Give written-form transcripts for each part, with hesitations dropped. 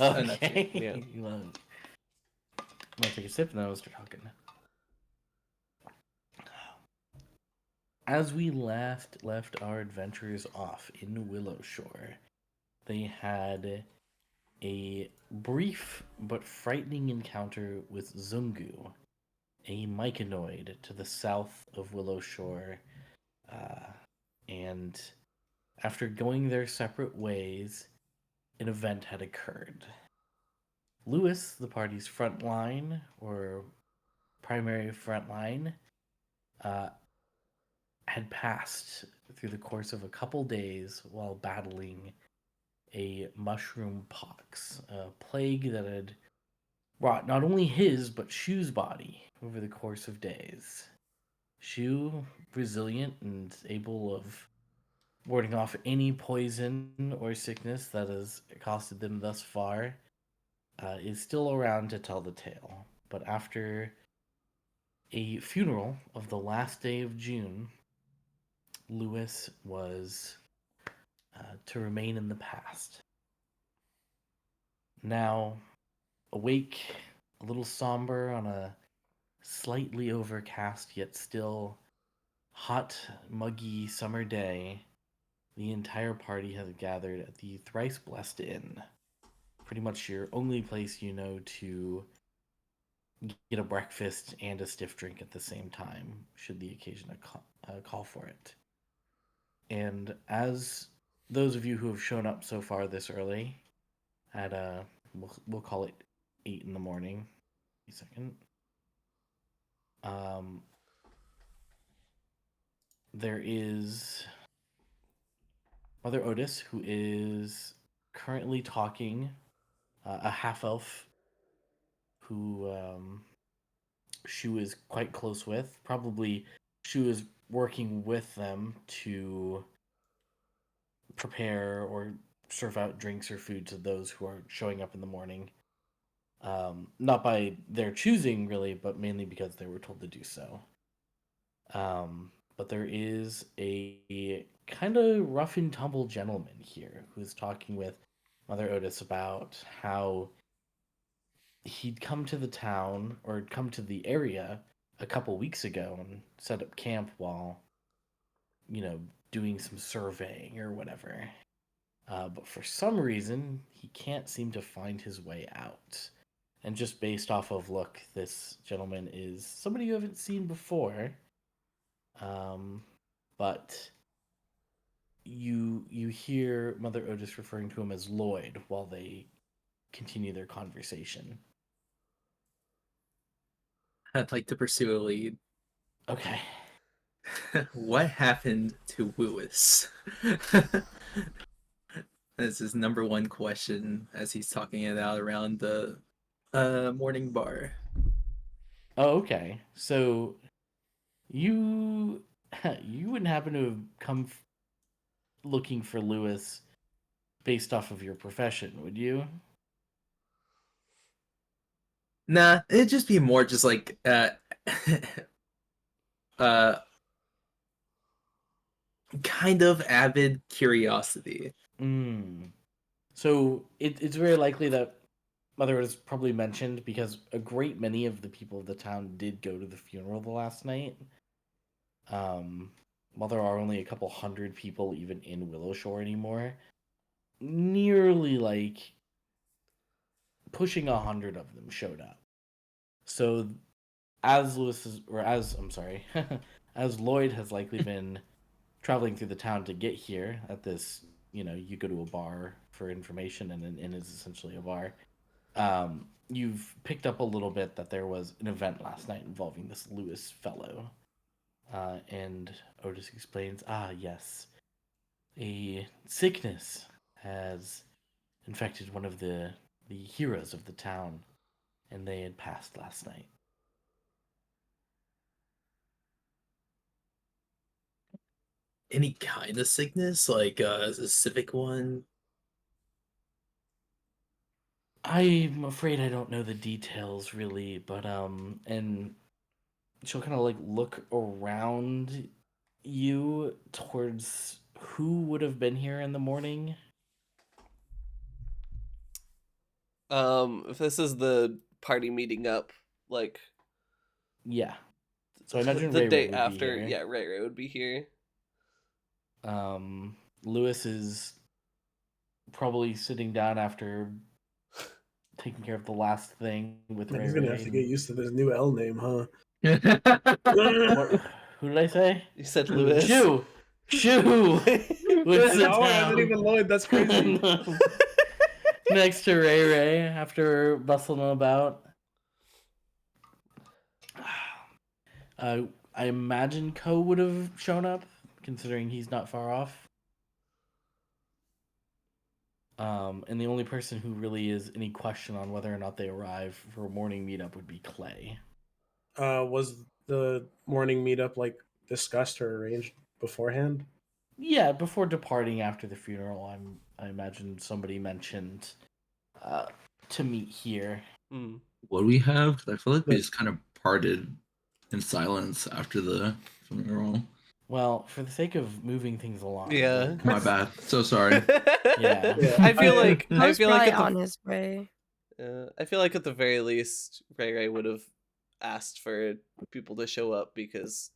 Not too. Okay. Yeah. You want to take a sip and then I'll start talking. As we left our adventurers off in Willowshore, they had a brief but frightening encounter with Zungu, a myconoid to the south of Willowshore, uh, and after going their separate ways, an event had occurred. Lewis, the party's front line, or primary front line, uh, had passed through the course of a couple days while battling a mushroom pox, a plague that had wrought not only his but Shu's body over the course of days. Shu, resilient and able of warding off any poison or sickness that has accosted them thus far, is still around to tell the tale. But after a funeral of the last day of June, Lewis was to remain in the past. Now, awake, a little somber on a slightly overcast yet still hot, muggy summer day, the entire party has gathered at the Thrice Blessed Inn. Pretty much your only place you know to get a breakfast and a stiff drink at the same time, should the occasion call for it. And as those of you who have shown up so far this early, at we'll call it 8 in the morning. A second. Um, there is Mother Otis, who is currently talking, a half elf who Shu is quite close with. Probably Shu is working with them to prepare or serve out drinks or food to those who are showing up in the morning. Not by their choosing, really, but mainly because they were told to do so. But there is a kind of rough and tumble gentleman here who's talking with Mother Otis about how he'd come to the town or come to the area a couple weeks ago and set up camp while, you know, doing some surveying or whatever. But for some reason, he can't seem to find his way out. And just based off of look, this gentleman is somebody you haven't seen before. Um, but you hear Mother Otis referring to him as Lloyd while they continue their conversation. I'd like to pursue a lead. Okay. What happened to Lewis? That's his number one question as he's talking it out around the morning bar. Oh, okay. So you you wouldn't happen to have come looking for Lewis based off of your profession, would you? Nah, it'd just be more just like uh kind of avid curiosity. Mm. So it's very likely that Mother was probably mentioned because a great many of the people of the town did go to the funeral the last night. Um, while there are only a couple hundred people even in Willowshore anymore, nearly like pushing 100 of them showed up. So as Lewis is, or as I'm sorry, as Lloyd has likely been traveling through the town to get here at this, you go to a bar for information and an inn is essentially a bar. You've picked up a little bit that there was an event last night involving this Lewis fellow. And Otis explains, yes, a sickness has infected one of the heroes of the town, and they had passed last night. Any kind of sickness, like a specific one? I'm afraid I don't know the details really, but and she'll kind of like look around you towards who would have been here in the morning. If this is the party meeting up, like Yeah. So I imagine the Ray day would after, be here. yeah, Ray would be here. Lewis is probably sitting down after taking care of the last thing with Man, Ray. he's gonna have to get used to this new L name, huh? What, who did I say? You said Lewis. Shoo! Would sit Oh, and then down even Lloyd, that's crazy. next to Ray after bustling about. I imagine Ko would have shown up, considering he's not far off. And the only person who really is any question on whether or not they arrive for a morning meetup would be Clay. Was the morning meetup like discussed or arranged beforehand? Yeah, before departing after the funeral, I imagine somebody mentioned to meet here. What we have? 'Cause I feel like we just kind of parted in silence after the funeral. Well, for the sake of moving things along. Yeah. My bad. So sorry. Yeah. I feel like probably on his way. I feel like at the very least, Ray would have asked for people to show up because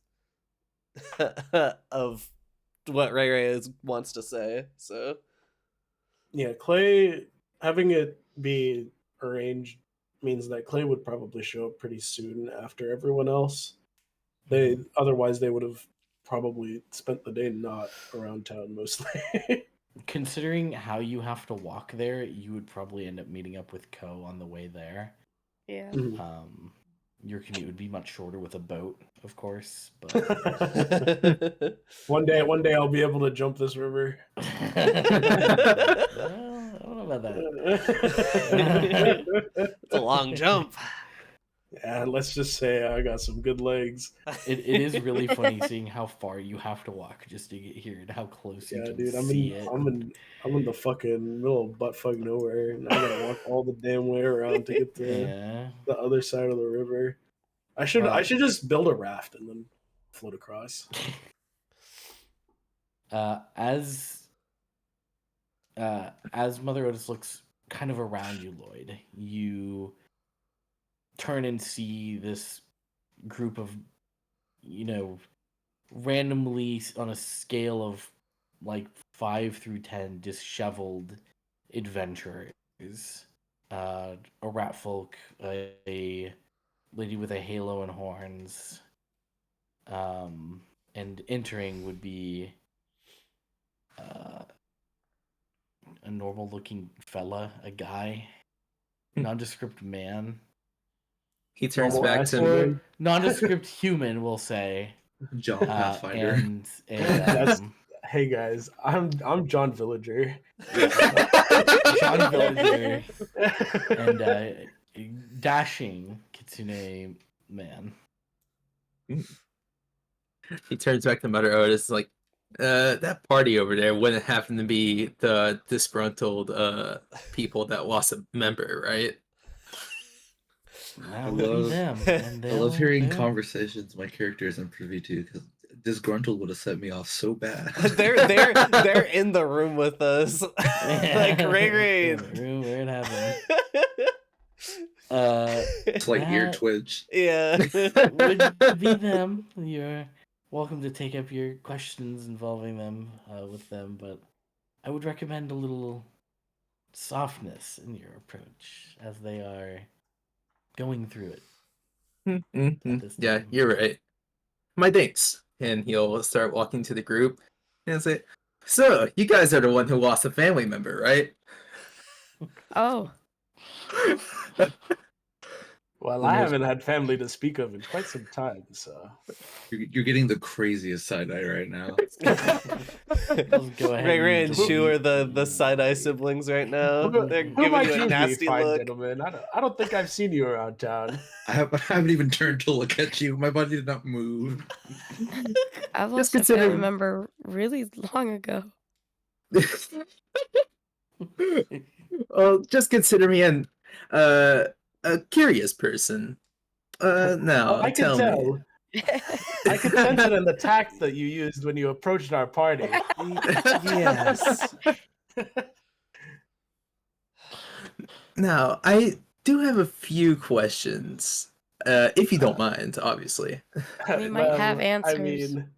of what Ray wants to say. So Yeah, Clay having it be arranged means that Clay would probably show up pretty soon after everyone else. Otherwise they would have probably spent the day not around town mostly. Considering how you have to walk there, you would probably end up meeting up with Ko on the way there. Yeah. Your commute would be much shorter with a boat, of course. But one day I'll be able to jump this river. Well, I don't know about that. It's a long jump. Yeah, let's just say I got some good legs. It is really funny seeing how far you have to walk just to get here and how close you Yeah, can dude, see it. I'm in the fucking middle of buttfuck nowhere, and I gotta walk all the damn way around to get to the other side of the river. I should just build a raft and then float across. As Mother Otis looks kind of around you, Lloyd, you turn and see this group of, randomly on a scale of like 5 through 10 disheveled adventurers. A rat folk, a lady with a halo and horns, and entering would be a normal looking fella, a guy, nondescript man. He turns back to nondescript human, we'll say. John Pathfinder. And hey guys, I'm John Villager. John Villager and dashing Kitsune man. He turns back to Mother Otis like, that party over there wouldn't happen to be the disgruntled people that lost a member, right? I love hearing conversations my character isn't privy to, because disgruntled would have set me off so bad. they're in the room with us. Like Ray. In the room where it happened. It's like ear twitch. Yeah. Would be them. You're welcome to take up your questions involving them with them, but I would recommend a little softness in your approach as they are going through it. Yeah, you're right. My thanks. And he'll start walking to the group and say, so, you guys are the one who lost a family member, right? Oh. Well, I haven't had family to speak of in quite some time, so... You're getting the craziest side-eye right now. Go ahead. Ray and Shu are the side-eye siblings right now. They're giving you a nasty look. Gentlemen. I don't think I've seen you around town. I haven't even turned to look at you. My body did not move. I've lost a family member really long ago. Well, just consider me a curious person. Now, I can tell. I could sense it in the tact that you used when you approached our party. Yes. Now, I do have a few questions, if you don't mind, obviously. We might have I answers. mean,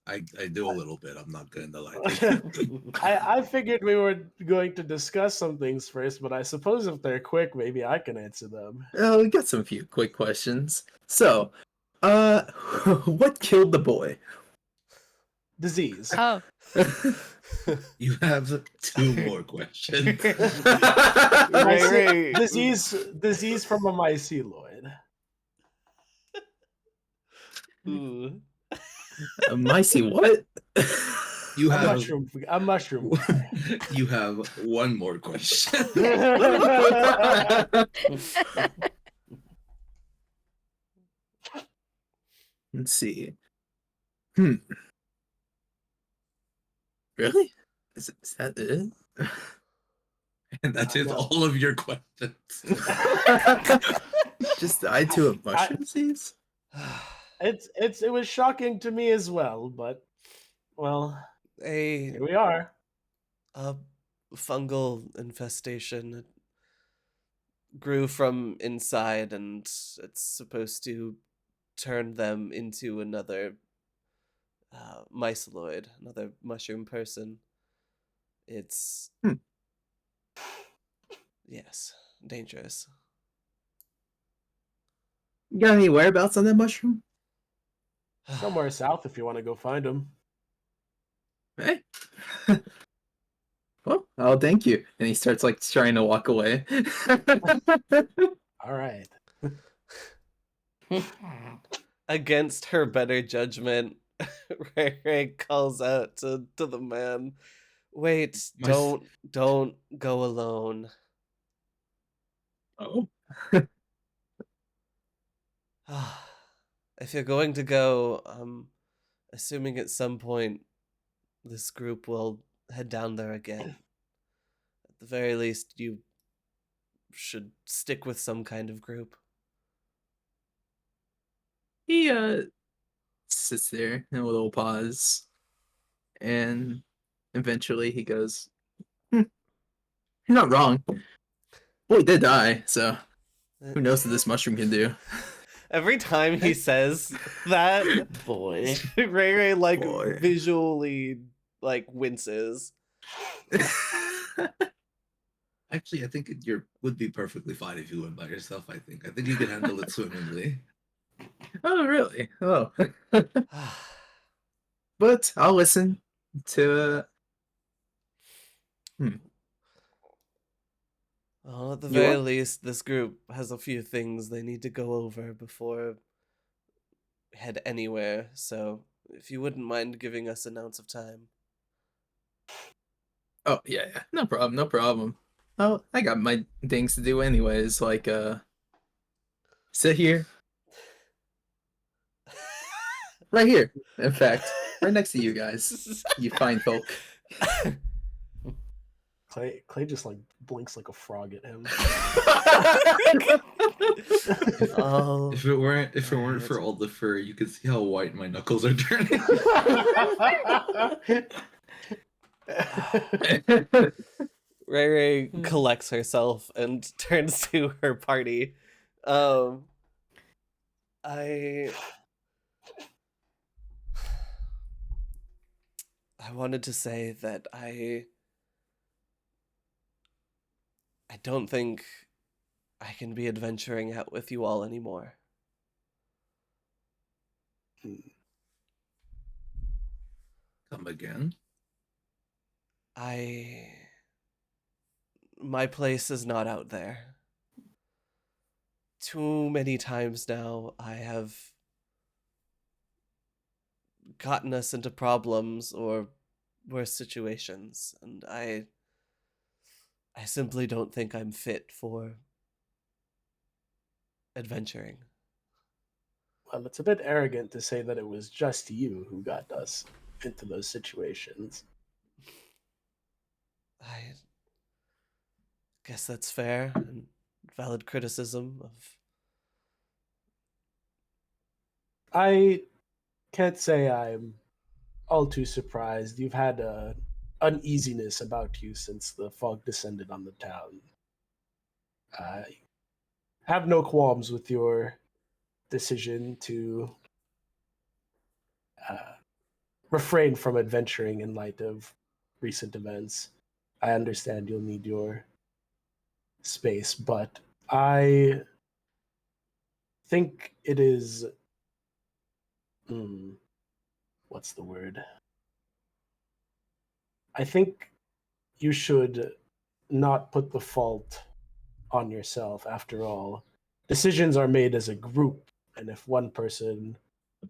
I do a little bit. I'm not gonna lie to you. I figured we were going to discuss some things first, but I suppose if they're quick, maybe I can answer them. We got some few quick questions. So, what killed the boy? Disease. Oh, You have 2 more questions. Ray. Disease from a myceloid. Ooh. A micey what? You A have mushroom. A mushroom. you have 1 more question. Let's see. Really? Is that it? And that is No. all of your questions. Just died to a mushroom disease? It was shocking to me as well, but well, A here we are. fungal infestation. It grew from inside, and it's supposed to turn them into another myceloid, another mushroom person. It's yes, dangerous. You got any whereabouts on that mushroom? Somewhere south if you want to go find them. Hey. Well, oh, thank you. And he starts like trying to walk away. All right. Against her better judgment, Ray calls out to the man, "Wait, don't go alone." Oh. If you're going to go, assuming at some point this group will head down there again. At the very least, you should stick with some kind of group. He sits there in a little pause, and eventually he goes, "You're not wrong. Boy did die, so who knows what this mushroom can do." Every time he says that, Boy. Ray like Boy. visually like winces. Actually, I think you would be perfectly fine if you went by yourself. I think you could handle it swimmingly. Oh, really? Oh. But I'll listen to. Well, at the You very what? least, this group has a few things they need to go over before we head anywhere. So, if you wouldn't mind giving us an ounce of time. Oh, yeah, yeah. No problem, no problem. Oh, I got my things to do anyways, like, sit here. Right here, in fact. Right next to you guys. You fine folk. Clay just like blinks like a frog at him. Oh, If it weren't right. for all the fur, you could see how white my knuckles are turning. Ray collects herself and turns to her party. I wanted to say that I don't think I can be adventuring out with you all anymore. Come again? My place is not out there. Too many times now I have gotten us into problems or worse situations, and I simply don't think I'm fit for adventuring. Well, it's a bit arrogant to say that it was just you who got us into those situations. I guess that's fair and valid criticism of... I can't say I'm all too surprised. You've had uneasiness about you since the fog descended on the town. I have no qualms with your decision to refrain from adventuring in light of recent events. I understand you'll need your space, but I think it is. What's the word? I think you should not put the fault on yourself. After all, decisions are made as a group, and if one person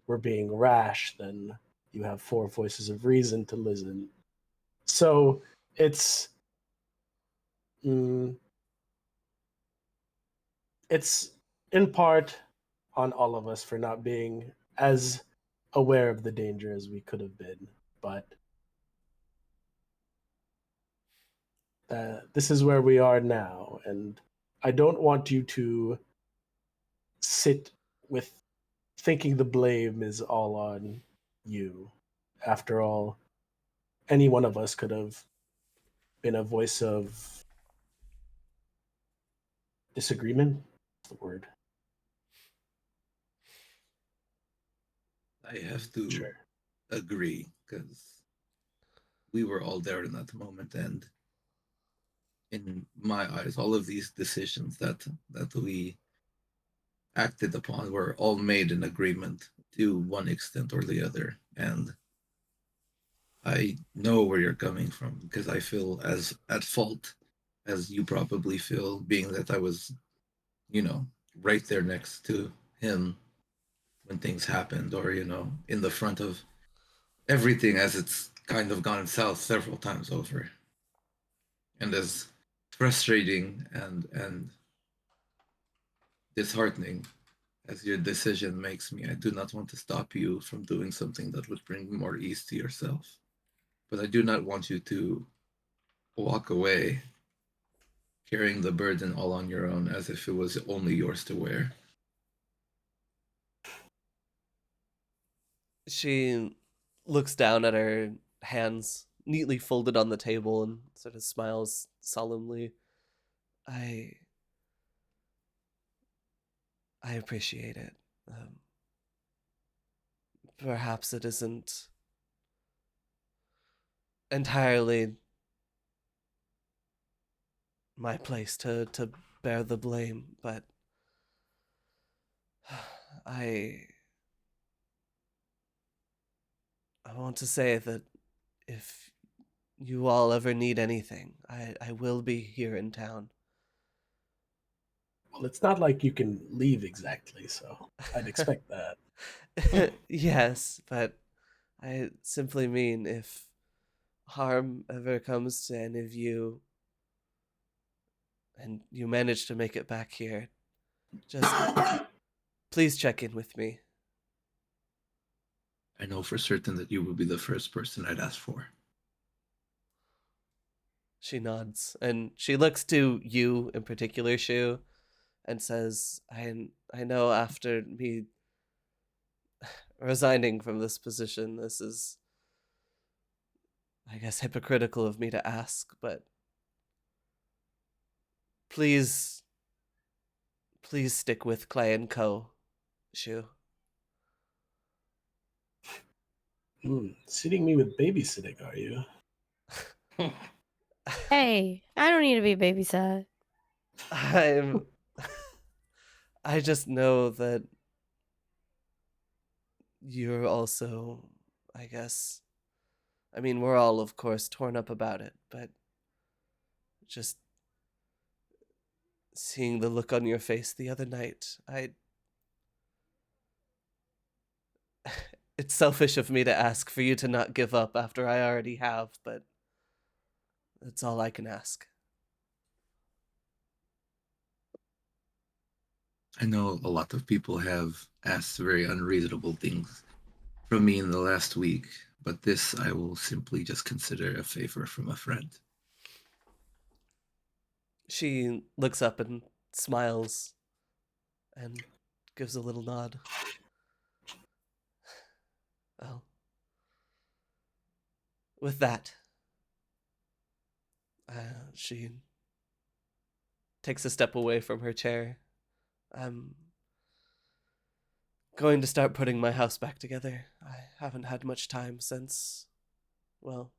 were being rash, then you have four voices of reason to listen. So it's mm, it's in part on all of us for not being as aware of the danger as we could have been, but this is where we are now, and I don't want you to sit with thinking the blame is all on you. After all, any one of us could have been a voice of disagreement. What's the word? I have to Sure. agree because we were all there in that moment, and in my eyes, all of these decisions that we acted upon were all made in agreement to one extent or the other. And I know where you're coming from because I feel as at fault as you probably feel, being that I was, right there next to him when things happened, or, in the front of everything as it's kind of gone south several times over. And as frustrating and disheartening as your decision makes me, I do not want to stop you from doing something that would bring more ease to yourself. But I do not want you to walk away carrying the burden all on your own as if it was only yours to wear. She looks down at her hands neatly folded on the table and sort of smiles solemnly. I appreciate it. Perhaps it isn't entirely my place to bear the blame, but I want to say that if you all ever need anything, I will be here in town. Well, it's not like you can leave exactly, so I'd expect that. Yes, but I simply mean if harm ever comes to any of you and you manage to make it back here, just please check in with me. I know for certain that you will be the first person I'd ask for. She nods and she looks to you in particular, Shu, and says, I know after me resigning from this position, this is, I guess, hypocritical of me to ask, but please stick with Clay and Co., Shu. Sitting me with babysitting, are you? Hey, I don't need to be babysat. I just know that you're also, I guess, I mean, we're all, of course, torn up about it, but just seeing the look on your face the other night, it's selfish of me to ask for you to not give up after I already have, but that's all I can ask. I know a lot of people have asked very unreasonable things from me in the last week, but this I will simply just consider a favor from a friend. She looks up and smiles and gives a little nod. Well, with that, she takes a step away from her chair. I'm going to start putting my house back together. I haven't had much time since, well,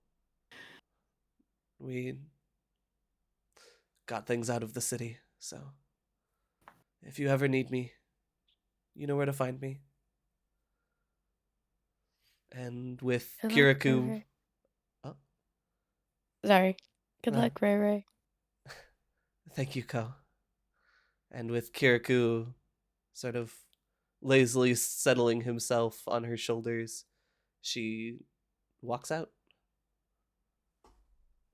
we got things out of the city, so if you ever need me, you know where to find me. And with Good luck, Kirikou... Ray. Oh, Sorry. Good No. luck, Ray Ray. thank you, Ko. And with Kirikou sort of lazily settling himself on her shoulders, she walks out.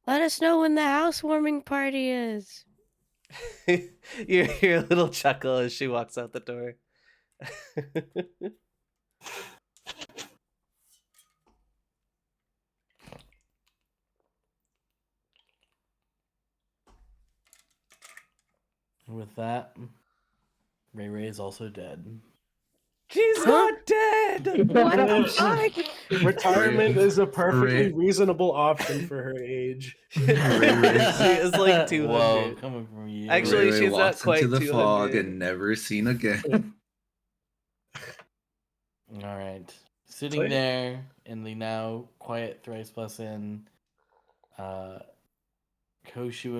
Let us know when the housewarming party is. You hear a little chuckle as she walks out the door. With that, Ray Ray is also dead. She's not dead! What Yeah. the fuck? Retirement is a perfectly Ray- reasonable option for her age. She is like 200. Whoa, coming from you. Actually, Ray Ray she's not walks quite into the fog 200. and never seen again. All right. Sitting Clay? there in the now quiet Thrice Plus Inn, Koshu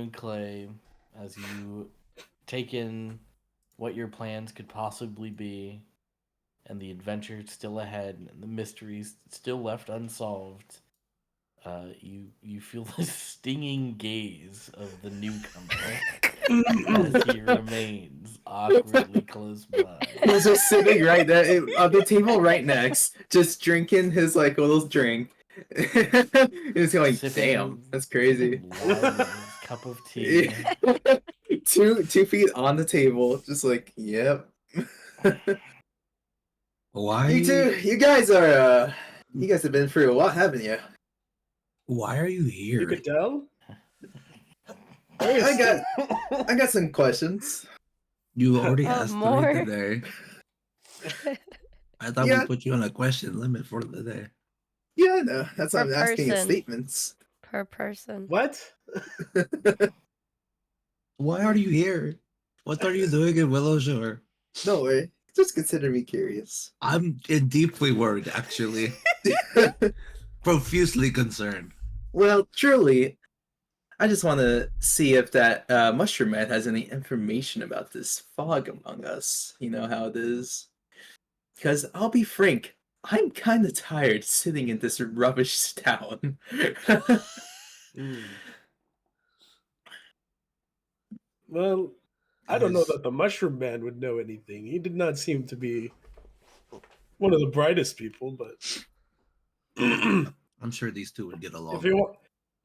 and Clay, as you take in what your plans could possibly be, and the adventure still ahead, and the mysteries still left unsolved, you feel the stinging gaze of the newcomer as he remains awkwardly close by. He's just sitting right there on the table right next, just drinking his like little drink. He's going, Sipping damn, that's crazy. loudly his cup of tea. 2 feet on the table, just like, yep. Why? You two, you guys are, you guys have been through a lot, haven't you? Why are you You here? could tell. I got some questions. You already Oh, asked more? 3 today. I thought Yeah. we put you on a question limit for the day. Yeah, I know. That's why Per I'm asking you person. statements. Per person. What? Why are you here? What are you doing in Willowshore? No way. Just consider me curious. I'm deeply worried, actually. Profusely concerned. Well, truly, I just want to see if that Mushroom Man has any information about this fog among us. You know how it is. Because I'll be frank, I'm kind of tired sitting in this rubbish town. Well, I don't know Yes. that the Mushroom Man would know anything. He did not seem to be one of the brightest people, but I'm sure these two would get along.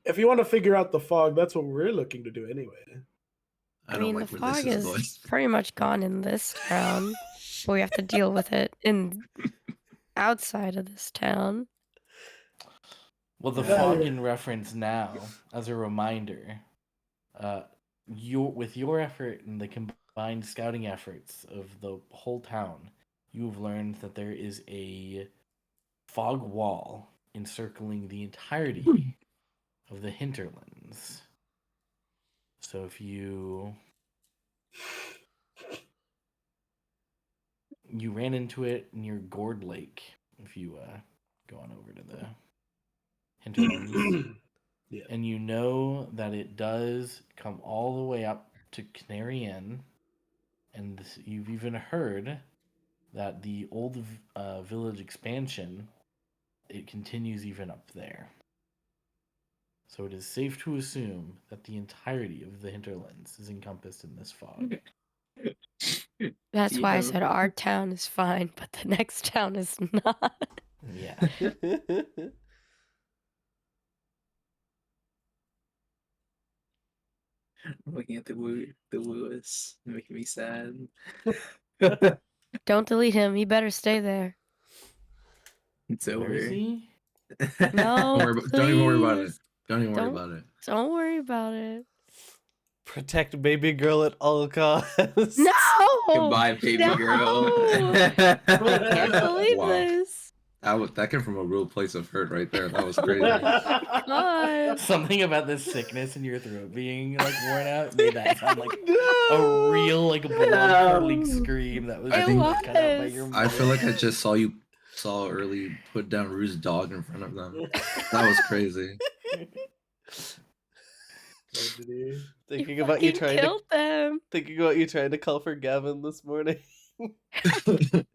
if you want to figure out the fog, that's what we're looking to do anyway. I I don't mean, like the where fog this is is going. pretty much gone in this town, but we have to deal with it in outside of this town. Well, the Yeah. fog in reference now, as a reminder, with your effort and the combined scouting efforts of the whole town, you've learned that there is a fog wall encircling the entirety of the hinterlands. So if you ran into it near Gourd Lake, if you go on over to the hinterlands. Yeah. And you know that it does come all the way up to Canary Inn, and you've even heard that the old village expansion, it continues even up there. So it is safe to assume that the entirety of the hinterlands is encompassed in this fog. That's why I Tito. said our town is fine, but the next town is not. Yeah. I'm looking at the Lewis, making me sad. Don't delete him. He better stay there. It's Where is over. he? No, Don't even worry about it. please. Don't even worry Don't- about it. Don't worry about it. Protect baby girl at all costs. No! Goodbye, baby No! girl. I can't believe Wow. this. That came from a real place of hurt right there. That was crazy. God. Something about this sickness in your throat being like worn out made that sound like a No! real like blood curdling No. scream that was I think- cut out by your I feel like I mouth. just saw Early put down Rue's dog in front of them. That was crazy. Tragedy. Thinking You about you fucking trying to killed them. thinking about you trying to call for Gavin this morning.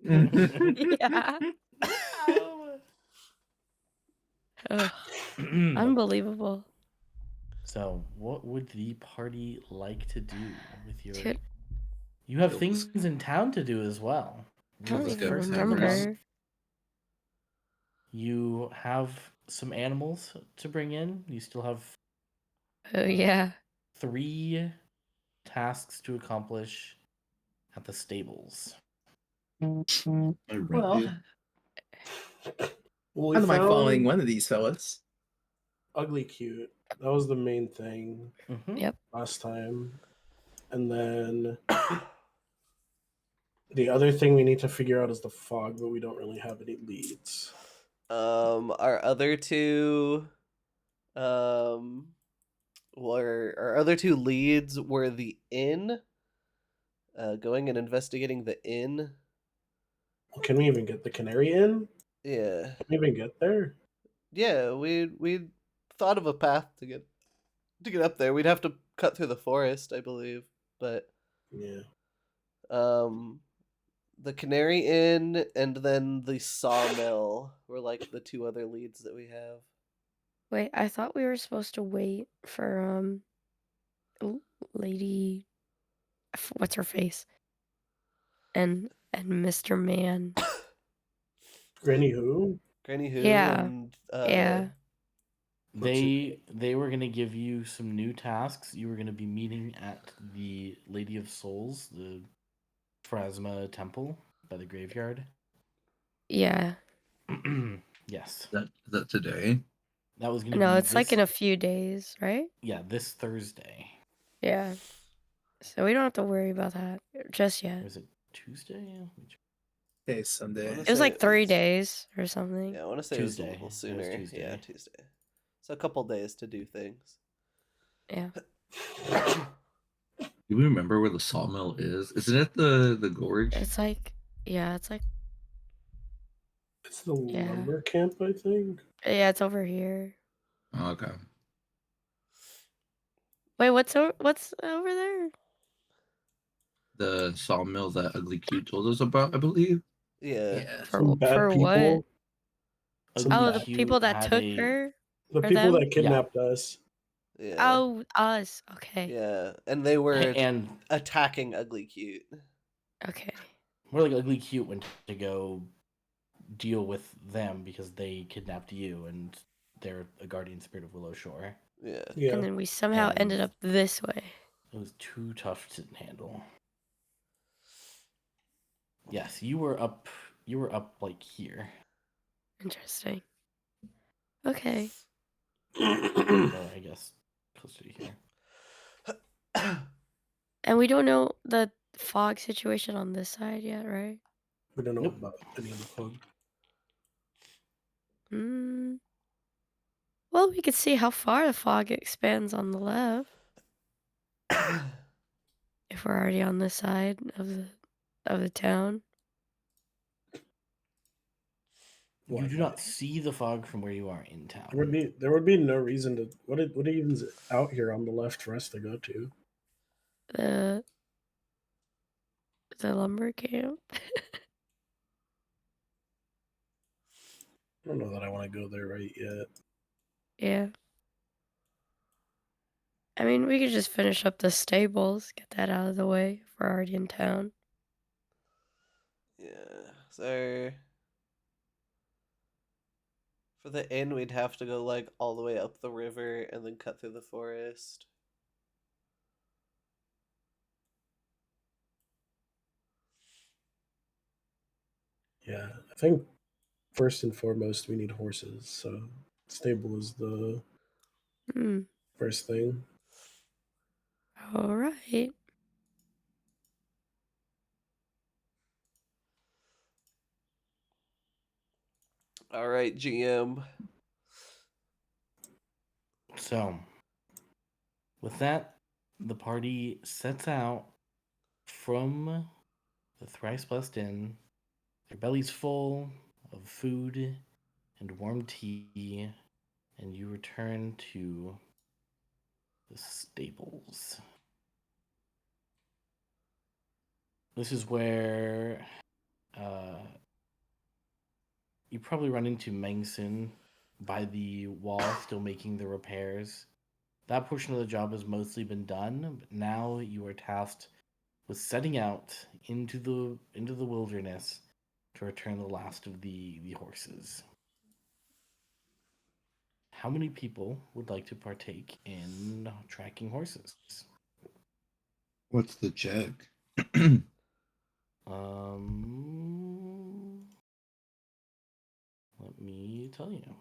Yeah. Ugh, unbelievable. So, what would the party like to do with your? Dude, You have It was- things in town to do as well. I don't was even good. remember. You have some animals to bring in. You still have Oh yeah. 3 tasks to accomplish at the stables. I read Well, you. Well, we how am I following found one of these fellas? ugly cute. That was the main thing Mhm. Yep. last time. And then the other thing we need to figure out is the fog, but we don't really have any leads. Our other two our other two leads were the inn. Going and investigating the inn. Can we even get the canary in? Yeah. Can we even get there? Yeah, we thought of a path to get up there. We'd have to cut through the forest, I believe. But Yeah. the Canary Inn and then the Sawmill were like the 2 other leads that we have. Wait, I thought we were supposed to wait for Lady what's her face? And Mr. Man. Granny who? Granny Who Yeah, and yeah. They were going to give you some new tasks. You were going to be meeting at the Lady of Souls, the Phrasma Temple by the graveyard. Yeah. Yes. That today. That was going to No, be it's like this- in a few days, right? Yeah, this Thursday. Yeah. So we don't have to worry about that just Or yet. is it Tuesday? Okay, Sunday. What It was say like it 3 was- days or something. Yeah, I want to say Tuesday. it It was was a little sooner. Tuesday. Yeah, Tuesday. So a couple days to do things. Yeah. Do you remember where the sawmill is? Isn't it the gorge? It's like, yeah, it's like, It's the Yeah. lumber camp, I think. yeah, it's over here. Oh, okay. Wait, what's over there? The sawmill that Ugly Cute told us about, I believe. Yeah. Yeah. Some bad For people. what? Some Oh, bad- the people that took her? The Or people them? that kidnapped us. Yeah. Oh, us. Okay. Yeah, and they were And attacking Ugly Cute. Okay. more like Ugly Cute went to go deal with them because they kidnapped you and they're a guardian spirit of Willowshore. Yeah. Yeah. And then we somehow And- ended up this way. It was too tough to handle. Yes, you were up like here. Interesting. Okay. Or I guess closer to here. And we don't know the fog situation on this side yet, right? We don't know Nope. about any of the fog. Hmm. Well, we could see how far the fog expands on the left if we're already on this side of the town. You do not see the fog from where you are in town. There would be no reason to what even's out here on the left for us to go to. The lumber camp. I don't know that I want to go there right yet. Yeah. I mean, we could just finish up the stables, get that out of the way if we're already in town. Yeah. So for the inn, we'd have to go like all the way up the river and then cut through the forest. Yeah, I think first and foremost we need horses. So stable is the Hmm. first thing. All right. All right, GM. So, with that, the party sets out from the Thrice Blessed Inn. Their bellies full of food and warm tea, and you return to the stables. This is where you probably run into Mengson by the wall, still making the repairs. That portion of the job has mostly been done, but now you are tasked with setting out into the wilderness to return the last of the horses. How many people would like to partake in tracking horses? What's the jag? Let me tell you.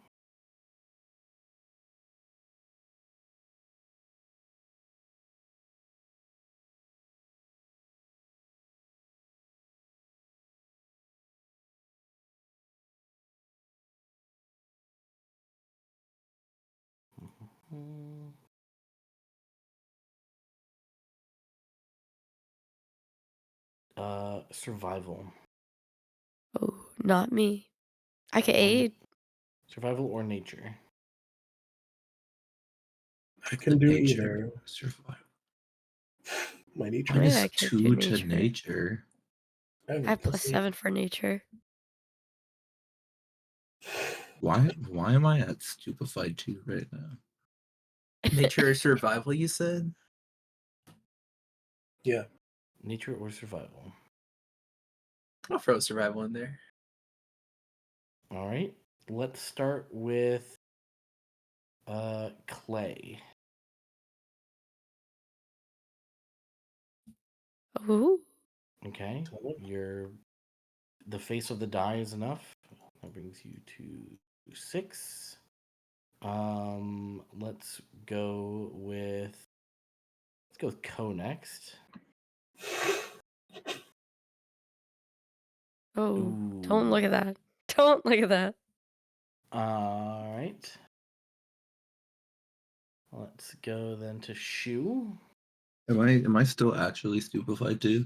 Survival. Oh, not me. I can Or aid. survival or nature. I can do Nature. either. Survival. My nature. Maybe I Minus could do 2 to nature. nature. I have I a have plus 8. +7 for nature. Why am I at stupefied 2 right now? Nature or survival, you said? Yeah. Nature or survival. I'll throw survival in there. All right. Let's start with Clay. Ooh. Okay. Totally. Your the face of the die is enough. That brings you to 6. Let's go with Co next. Oh, don't look at that. Don't look at that. All right. Let's go then to Shu. Am I still actually stupefied 2?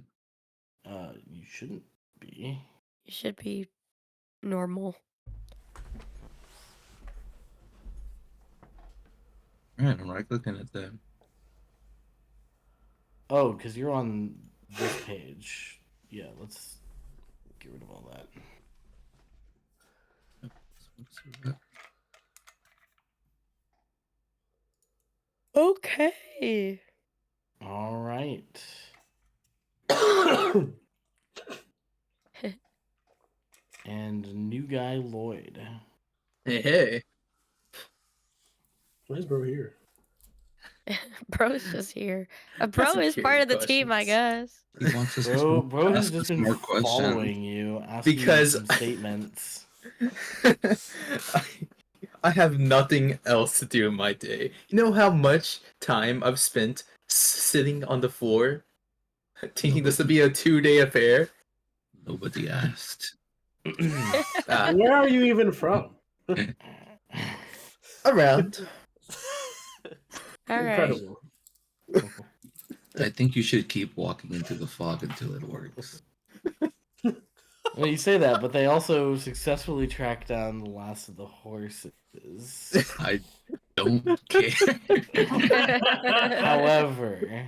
You shouldn't be. You should be normal. Alright, I'm right clicking it then. Oh, because you're on this page. Yeah, let's get rid of all that. Okay. All right. And new guy Lloyd. Hey. Why is bro here? Bro's just here. A Got bro some is part of the team, I questions. guess. He wants us Bro to has ask just us been more questions. following you, asking Because- you some statements. I have nothing else to do in my day. You know how much time I've spent sitting on the floor thinking this would be a 2-day affair? Nobody asked. Ah, Where are you even from? around. All right. Incredible. I think you should keep walking into the fog until it works. Well, you say that, but they also successfully tracked down the last of the horses. I don't care. However,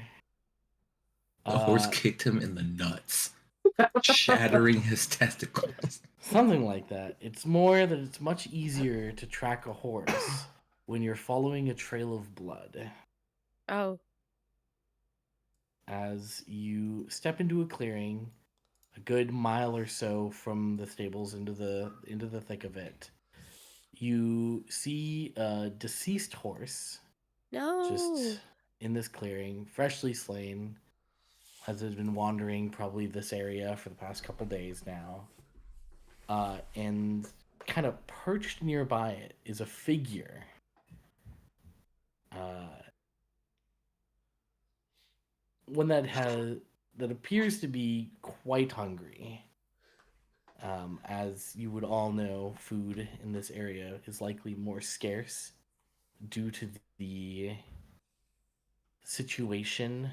The horse uh, kicked him in the nuts, shattering his testicles. something like that. It's more that it's much easier to track a horse when you're following a trail of blood. Oh. As you step into a clearing, a good mile or so from the stables into the thick of it, you see a deceased horse No. just in this clearing, freshly slain, as it has been wandering probably this area for the past couple days now. And kind of perched nearby it is a figure. One that appears to be quite hungry. As you would all know, food in this area is likely more scarce due to the situation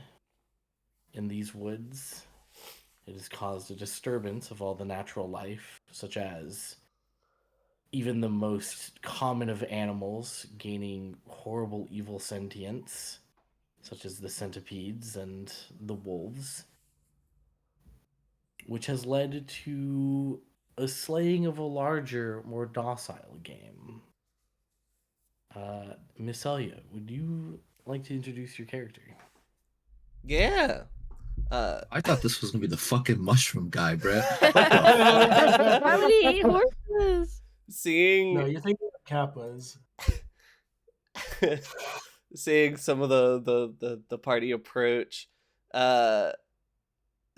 in these woods. It has caused a disturbance of all the natural life, such as even the most common of animals gaining horrible evil sentience, such as the centipedes and the wolves, which has led to a slaying of a larger, more docile game. Miss Elia, would you like to introduce your character? Yeah. I thought this was gonna be the fucking mushroom guy, bruh. Why would he eat horses? Seeing No, you're thinking of Kappas. seeing some of the party approach,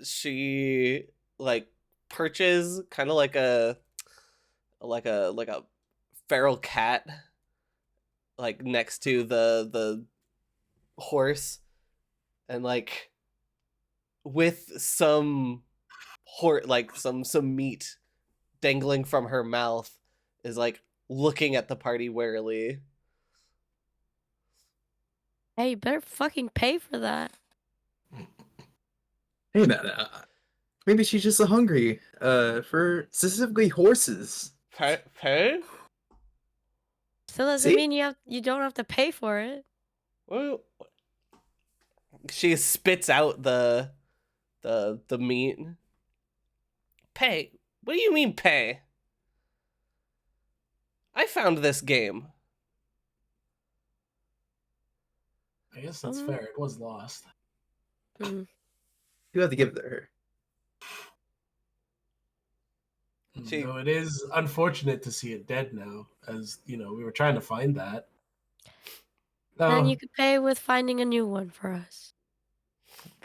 she like perches kind of like a feral cat, like next to the horse, and like with some some meat dangling from her mouth, is like looking at the party warily. Hey, you better fucking pay for that. Hey, maybe she's just hungry. For specifically horses. Pay? Still doesn't See? mean you don't have to pay for it. Well, she spits out the meat. Pay? What do you mean pay? I found this game. I guess that's fair. It was lost. Mm. You have to give it to her. She- Though it is unfortunate to see it dead now, as you know, we were trying to find that. Then Oh, you could pay with finding a new one for us.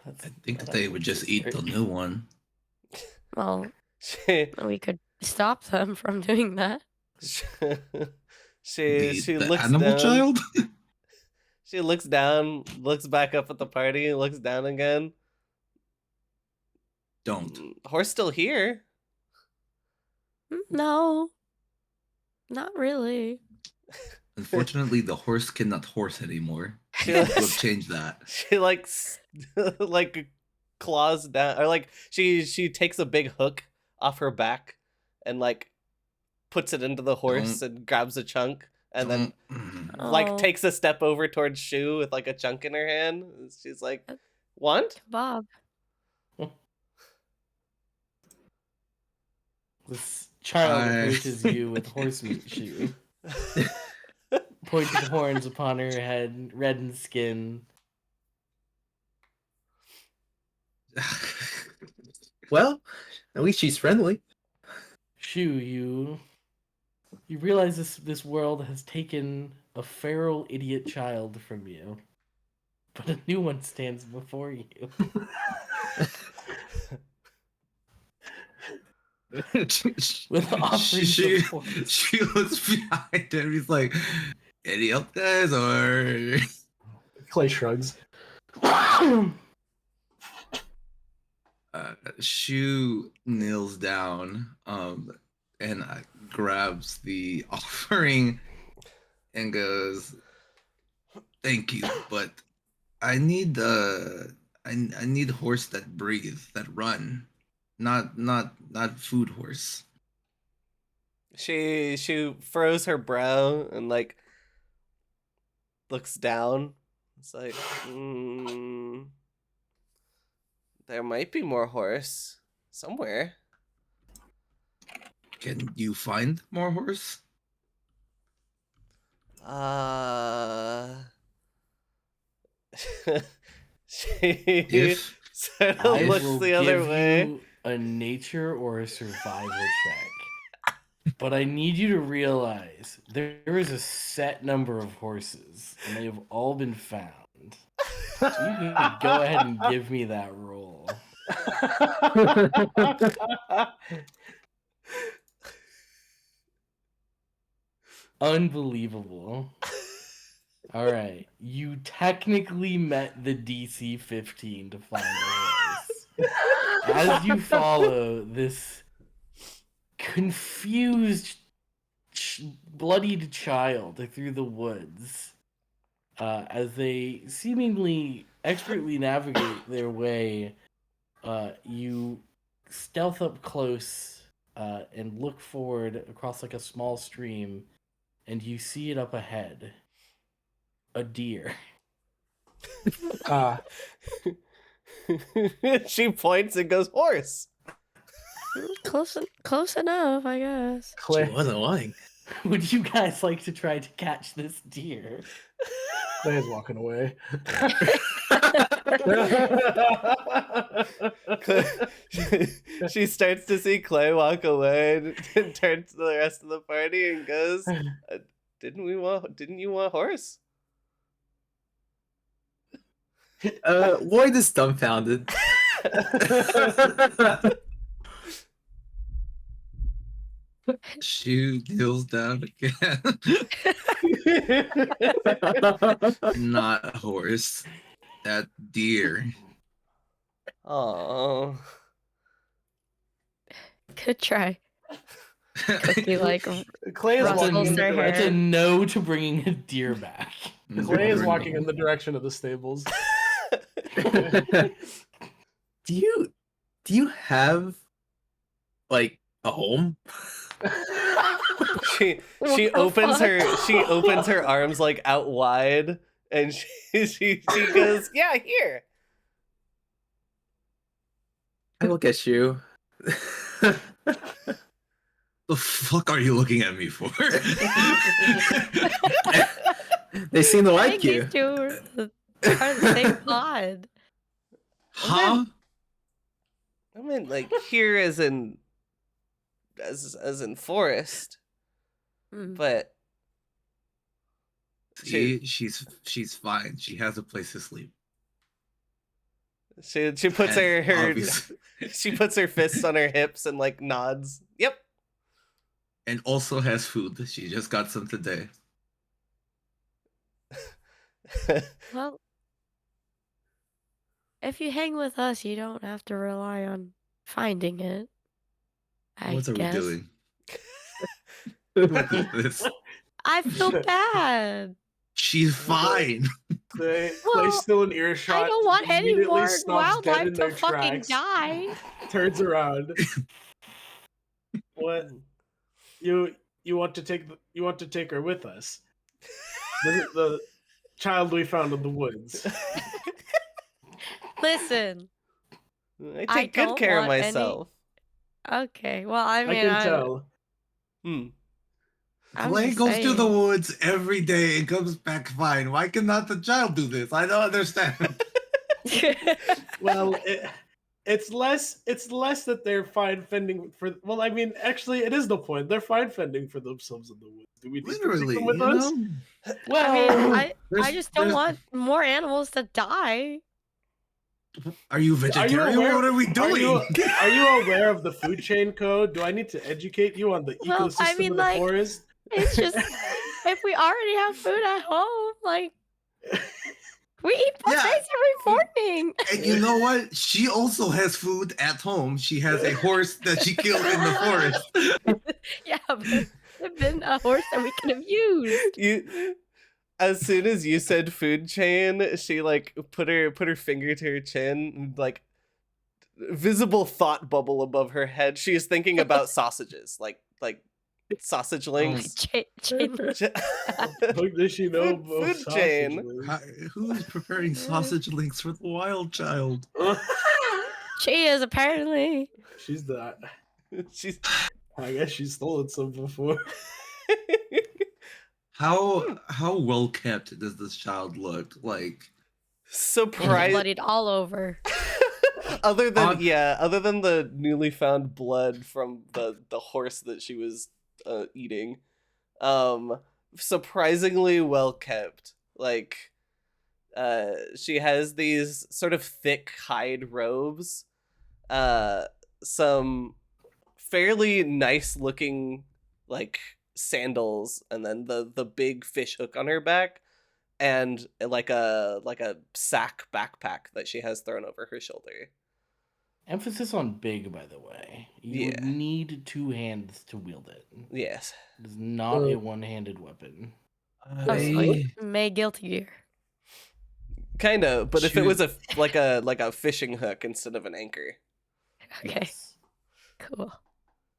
I think that they would just eat the new one. Well, She we could stop them from doing that. she The looks animal down. child? She looks down, looks back up at the party, looks down again. Don't. Horse still here. No, not really. Unfortunately, the horse cannot horse anymore. She We'll change that. she like like claws down, or like she takes a big hook off her back and like puts it into the horse and grabs a chunk, and then like Oh. takes a step over towards Shu with like a chunk in her hand. She's like, "Want?" Bob. This child I- approaches you with horse meat shoe, pointing horns upon her head, reddened skin. Well, at least she's friendly. Shu, you realize this world has taken a feral idiot child from you, but a new one stands before you. With offerings she, of horse. she looks behind him. He's like, any help, guys? Or Clay shrugs. Shu kneels down and grabs the offering and goes, thank you, but I need I need horse that breathe, that run, not food horse. She furrows her brow and like looks down. It's like, there might be more horse somewhere. Can you find more horse? She If sort of I looks will the other give way. you a nature or a survival check. But I need you to realize there is a set number of horses, and they have all been found. So you can go ahead and give me that roll. Unbelievable. All right, you technically met the DC 15 to find a horse. As you follow this confused, bloodied child through the woods as they seemingly expertly navigate their way. You stealth up close and look forward across like a small stream, and you see it up ahead. A deer. Ah, She points and goes, horse. Close enough, I guess. She Clay, wasn't lying. Would you guys like to try to catch this deer? Clay is walking away. She starts to see Clay walk away and turns to the rest of the party and goes, didn't you want horse? Lloyd is dumbfounded. She kneels down again. Not a horse. That deer. Oh. Good try. Cookie like Clay is Rustles walking in the her hair. That's a direction. no to bringing a deer back. Clay is walking in the direction of the stables. Do you have like a home? She What the opens fuck? she opens her arms like out wide and she goes, yeah, here. I look at you. The fuck are you looking at me for? They seem to I like think you. these two are part of the same pod. Huh? I mean, like here as in forest, Mm. but See, she's fine. She has a place to sleep. she puts And her obviously- she puts her fists on her hips and like nods. Yep. and also has food. She just got some today. Well, if you hang with us, you don't have to rely on finding it. I What are guess. we doing? What is this? I feel bad. She's fine. Clay's Well, still in earshot. I don't want any immediately more stops dead wildlife in to their fucking tracks, die. turns around. What? You want to take her with us? The child we found in the woods. Listen. I I take good don't care of want any- myself. Okay. Well, I I mean, can tell. I'm Clay just goes to the saying. woods every day and comes back fine. Why cannot the child do this? I don't understand. Well, it's less that they're fine fending for. Well, I mean, actually, it is the point. They're fine fending for themselves in the woods. Do we need Literally, to take them with you us? know? I mean, I There's- just don't there's- want more animals to die. Are you vegetarian? aware- What are we doing? Are you aware of the food chain code? Do I need to educate you on the Well, ecosystem I mean, of the like- forest? It's just if we already have food at home, like we eat Yeah. buffets every morning. And you know what? She also has food at home. She has a horse that she killed in the forest. Yeah, but it's been a horse that we could have used. You as soon as you said food chain, she like put her finger to her chin and like visible thought bubble above her head. She is thinking about sausages, like sausage links. Chain. How does she know Food- about food sausage chain. links? Who's preparing sausage links for the wild child? She is apparently. She's the. She's I guess she's stolen some before. How well kept does this child look? Like, surprised. Bloodied all over. Other than On- other than the newly found blood from the horse that she was eating, surprisingly well kept. Like, she has these sort of thick hide robes, some fairly nice looking like sandals, and then the big fish hook on her back, and like a sack backpack that she has thrown over her shoulder. Emphasis on big, by the way. You would Yeah. need 2 hands to wield it. Yes. It is not a one-handed weapon. Oh, sweet. I May Guilty Gear. Kind of, but if it Shoot. was like a fishing hook instead of an anchor. Okay, Yes. cool.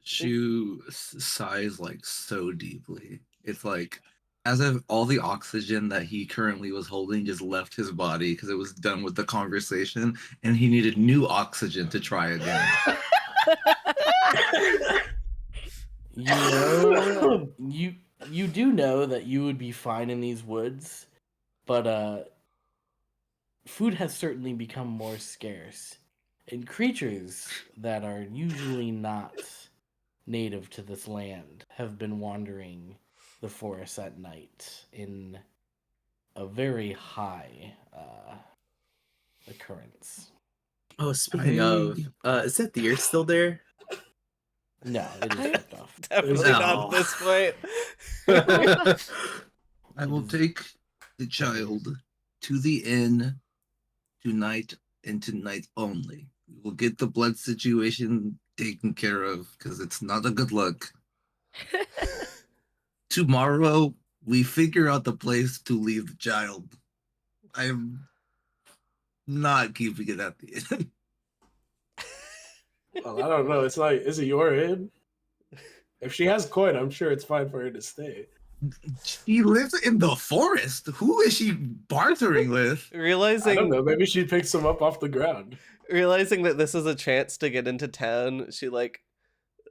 chew sighs like so deeply. It's like as if all the oxygen that he currently was holding just left his body because it was done with the conversation, and he needed new oxygen to try again. You know, you do know that you would be fine in these woods, but food has certainly become more scarce, and creatures that are usually not native to this land have been wandering the forest at night in a very high occurrence. Oh, speaking of, is that deer still there? No, it is fucked off. Definitely No. not at this point. I will take the child to the inn tonight and tonight only. We will get the blood situation taken care of because it's not a good look. Tomorrow, we figure out the place to leave the child. I'm not keeping it at the inn. Well, I don't know. It's like, is it your inn? If she has coin, I'm sure it's fine for her to stay. She lives in the forest. Who is she bartering with? I don't Realizing know. Maybe she picks him up off the ground. realizing that this is a chance to get into town, she like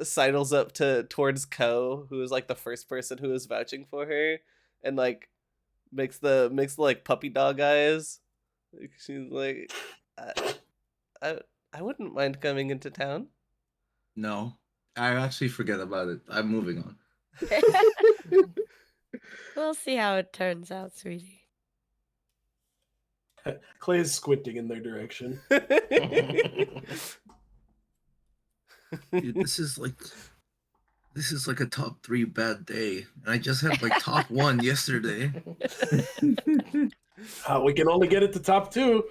sidles up towards Ko, who is like the first person who is vouching for her, and like makes the like puppy dog eyes. She's like, I wouldn't mind coming into town. No, I actually forget about it. I'm moving on. We'll see how it turns out, sweetie. Clay is squinting in their direction. Dude, this is like a top 3 bad day, and I just had like top 1 yesterday. We can only get it to top 2.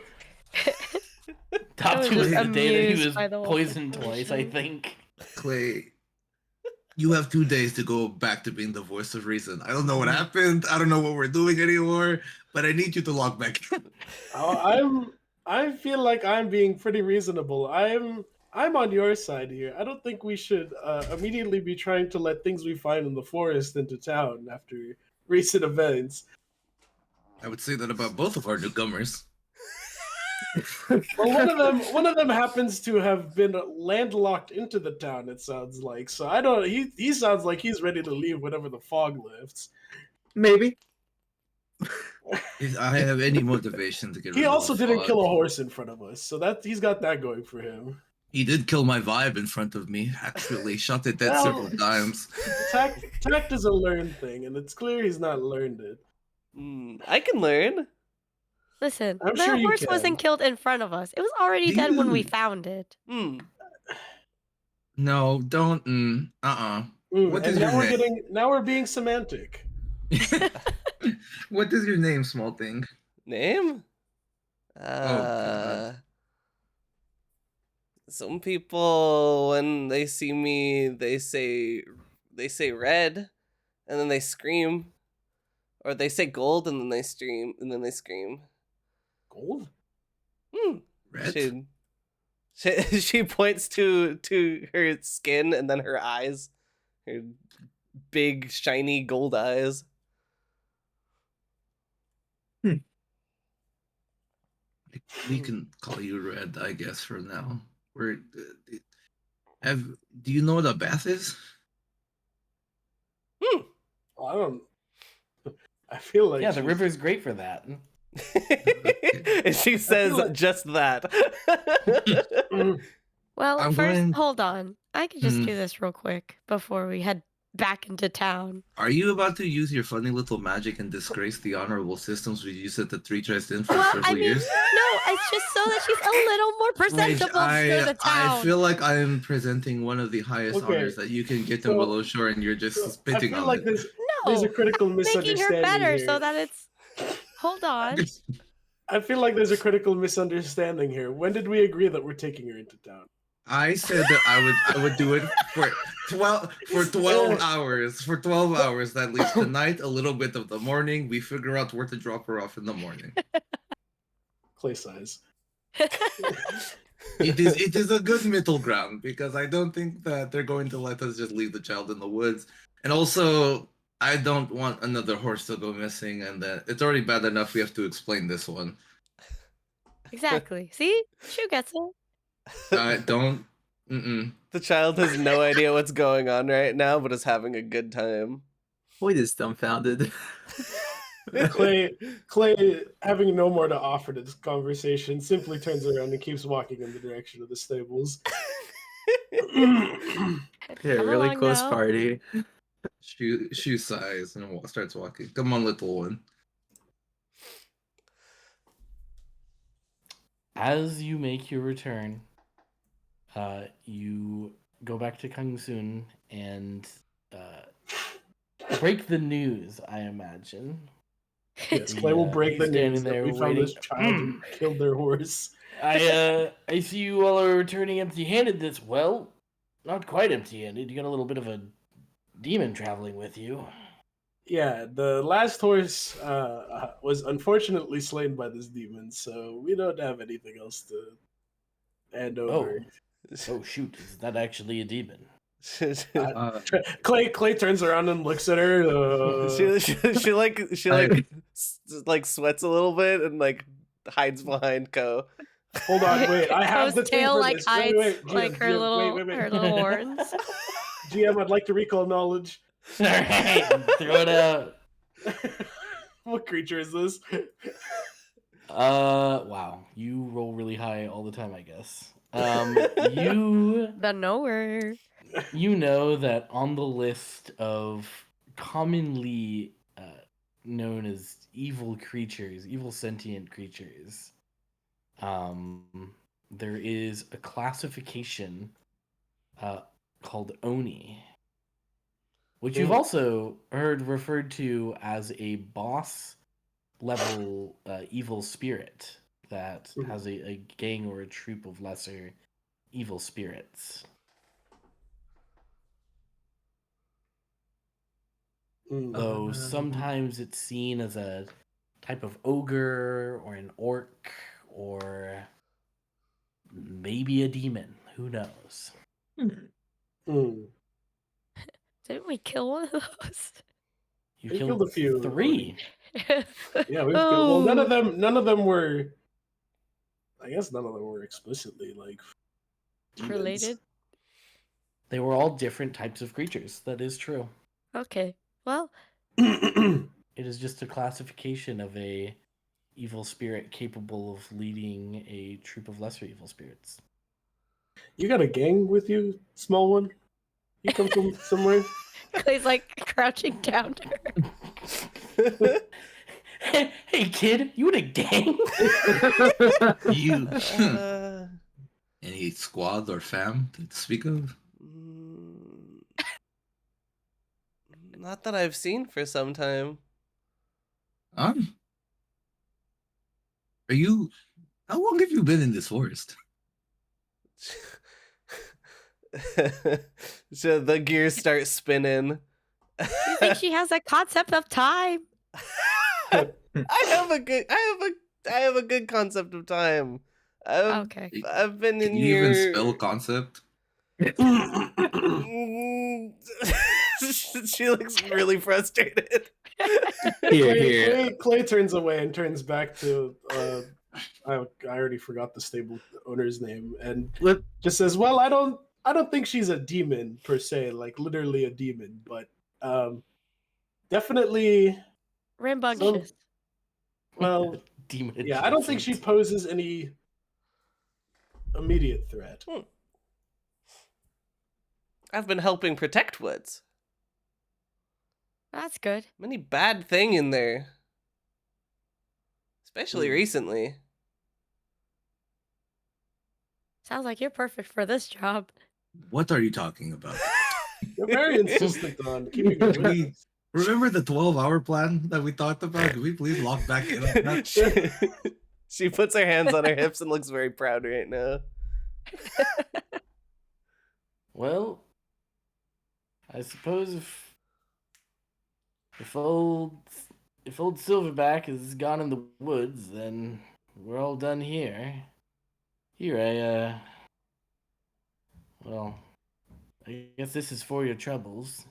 Top I was 2 was just the day that he amused was by the whole poisoned twice, I situation. think. Clay, you have 2 days to go back to being the voice of reason. I don't know what happened. I don't know what we're doing anymore, but I need you to log back in. I feel like I'm being pretty reasonable. I'm on your side here. I don't think we should immediately be trying to let things we find in the forest into town after recent events. I would say that about both of our newcomers. Well, one of them happens to have been landlocked into the town. It sounds like. So I don't. He sounds like he's ready to leave whenever the fog lifts. Maybe. If I have any motivation to get He rid of also the didn't fog. kill a horse in front of us, so that he's got that going for him. He did kill my vibe in front of me, actually. Shot it dead Well- several times. Tact is a learned thing, and it's clear he's not learned it. I can learn. Listen, I'm the sure you horse can. wasn't killed in front of us. It was already dead when we Dude. found it. No, don't. What is And your name? now we're being semantic. What is your name, small thing? Name? God. Some people when they see me they say red and then they scream. Or they say gold and then they scream. Gold? Red? She points to her skin and then her eyes. Her big shiny gold eyes. We can call you Red, I guess, for now. Do you know what a bath is? I don't. I feel like Yeah, the river's great for that. And she says like- just that. Well, I'm first, going- hold on. I could just Hmm. do this real quick before we head back into town. Are you about to use your funny little magic and disgrace the honorable systems we used at the Three Tribes Inn for Well, several I mean, years? no, it's just so that she's a little more presentable for the town. I feel like I am presenting one of the highest Okay, honors that you can get in so- Willowshore, and you're just I spitting feel on like it. there's a No, critical making her misunderstanding better here. so that it's. Hold on. I feel like there's a critical misunderstanding here. When did we agree that we're taking her into town? I said that I would do it for 12 hours. For 12 hours, that leaves the night, a little bit of the morning. We figure out where to drop her off in the morning. Clay size. It is a good middle ground because I don't think that they're going to let us just leave the child in the woods. And also, I don't want another horse to go missing, and it's already bad enough we have to explain this one. Exactly. See? Shu gets it. I don't. Mm-mm. The child has no idea what's going on right now, but is having a good time. Boyd is dumbfounded. Clay, having no more to offer to this conversation, simply turns around and keeps walking in the direction of the stables. Yeah, Come really along close now. party. Shoe size and starts walking. Come on, little one. As you make your return, you go back to Kung Soon and break the news, I imagine. Yes, Clay will break He's the standing news that there we found this waiting. child who killed their horse. I see you all are returning empty-handed this well, not quite empty-handed. You got a little bit of a demon traveling with you. Yeah, the last horse was unfortunately slain by this demon, so we don't have anything else to hand over. Oh shoot, is that actually a demon? Clay turns around and looks at her. she like sweats a little bit and like hides behind Ko. Hold on, wait. I have Co's the thing tail for like this. hides GM, like her GM, little horns. GM, I'd like to recall knowledge. All right, throw it out. What creature is this? Wow, you roll really high all the time, I guess. You The knower. you know that on the list of commonly known as evil creatures, evil sentient creatures, there is a classification called Oni, which you've also heard referred to as a boss level evil spirit that has a gang or a troop of lesser evil spirits. Though sometimes it's seen as a type of ogre or an orc or maybe a demon. Who knows? Didn't we kill one of those? You We killed killed a few. 3. Yeah, we've killed. Well, none of them were. I guess none of them were explicitly like demons. Related. They were all different types of creatures. That is true. Okay. Well, It is just a classification of a evil spirit capable of leading a troop of lesser evil spirits. You got a gang with you, small one? You come from somewhere? Clay's like crouching down to her. Hey kid, you in a gang? You any squad or fam to speak of? Not that I've seen for some time. Are you? How long have you been in this forest? So the gears start spinning. Do you think she has a concept of time? I have a good concept of time. Okay. I've been in Can you here. even spell concept? She looks really frustrated. Clay turns away and turns back to I already forgot the stable owner's name, and just says, "Well, I don't think she's a demon per se, like literally a demon, but definitely Rambunctious. well, Demon yeah, I don't think she adjacent. poses any immediate threat." I've been helping protect woods. That's good. Many bad thing in there. Especially recently. Sounds like you're perfect for this job. What are you talking about? You're very insistent on keeping it with We- us. Remember the 12-hour plan that we talked about? Could we please lock back in on that? She puts her hands on her hips and looks very proud right now. Well, I suppose if old Silverback is gone in the woods, then we're all done here. Here, well, I guess this is for your troubles.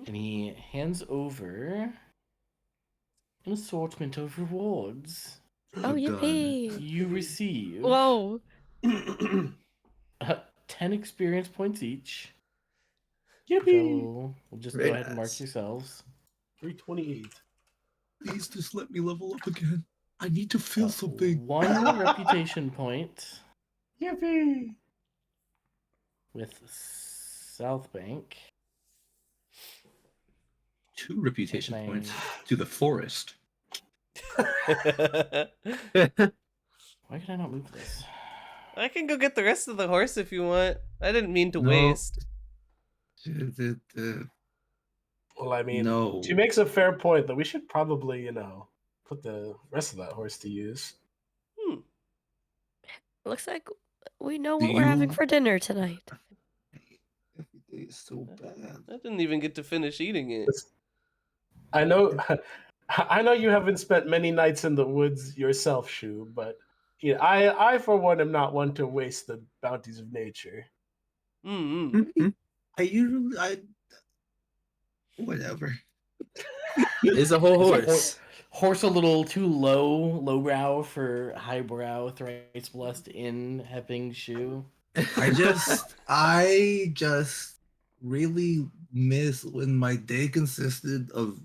And he hands over an assortment of rewards. Oh, yippee. You receive Whoa. 10 experience points each. Yippee! We'll just Very go ahead and mark nice. yourselves. 328. Please just let me level up again. I need to feel something. 1 reputation point Yippee! with South Bank. 2 reputation Nice. points to the forest. Why can I not move this? I can go get the rest of the horse if you want. I didn't mean to No. waste. Well, I mean, No. she makes a fair point that we should probably, put the rest of that horse to use. Looks like we know Do what we're having you- for dinner tonight. Every day is so bad. I didn't even get to finish eating it. I know, I know you haven't spent many nights in the woods yourself, Shu, but I for one am not one to waste the bounties of nature. Mm-hmm. Whatever. Is a whole Is a horse. Horse a little too lowbrow for highbrow, thrice blessed in Hepping Shoe. I just really miss when my day consisted of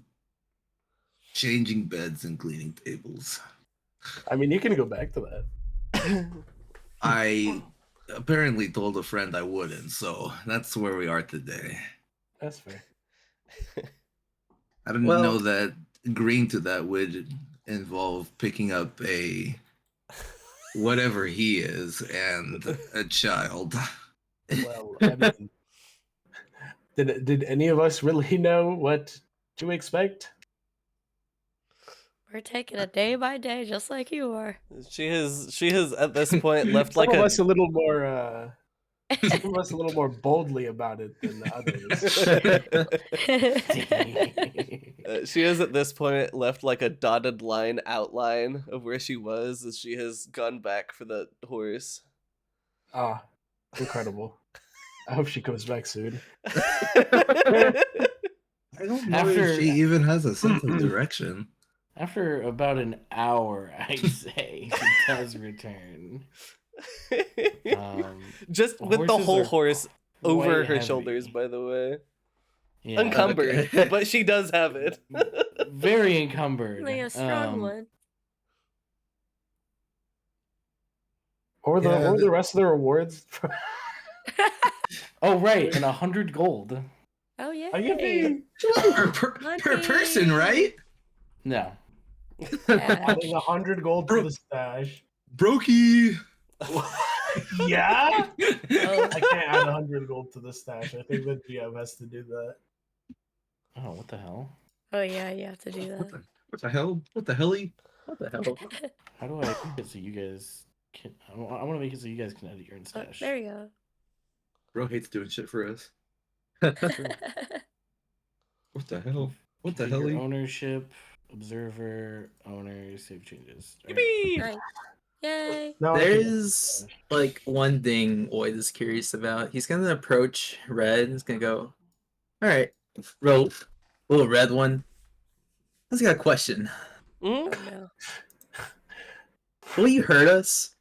changing beds and cleaning tables. I mean, you can go back to that. I apparently told a friend I wouldn't, so that's where we are today. That's fair. I didn't Well- know that agreeing to that would involve picking up a whatever he is and a child. Well, I mean, did any of us really know what to expect? We're taking it day by day, just like you are. She has at this point left Some like of a us a little more. Some of us a little more boldly about it than others. she has at this point left like a dotted line outline of where she was as she has gone back for the horse. Ah, incredible. I hope she comes back soon. I don't know After- if she even has a sense of direction. After about an hour, I'd say she does return. Just with the Horses whole are horse over quite her heavy. shoulders, by the way. Yeah, Encumbered, Okay. but she does have it. very encumbered. Like a strong one. Or the Yeah, or the rest of the rewards. Oh right, and 100 gold. Oh, yeah. Are you being Per person, right? No. Yeah. adding 100 gold to the stash? Brokey. Yeah, Oh. I can't add 100 gold to the stash. I think that GM has to do that. Oh, what the hell? Oh, yeah, you have to do What that. the hell? What the hell? What the hell? How do I make it so you guys can? I want to make it so you guys can edit your own Oh, stash. there you go. Bro hates doing shit for us. True. What the hell? What the Configure hell? ownership, observer, owner, save changes. All right. Yippee! Nice. Yay. No, There is like one thing Oid is curious about. He's gonna approach Red. He's gonna go, all right, little red one. Let's got a question. Mhm. Oh, no. Will you hurt us?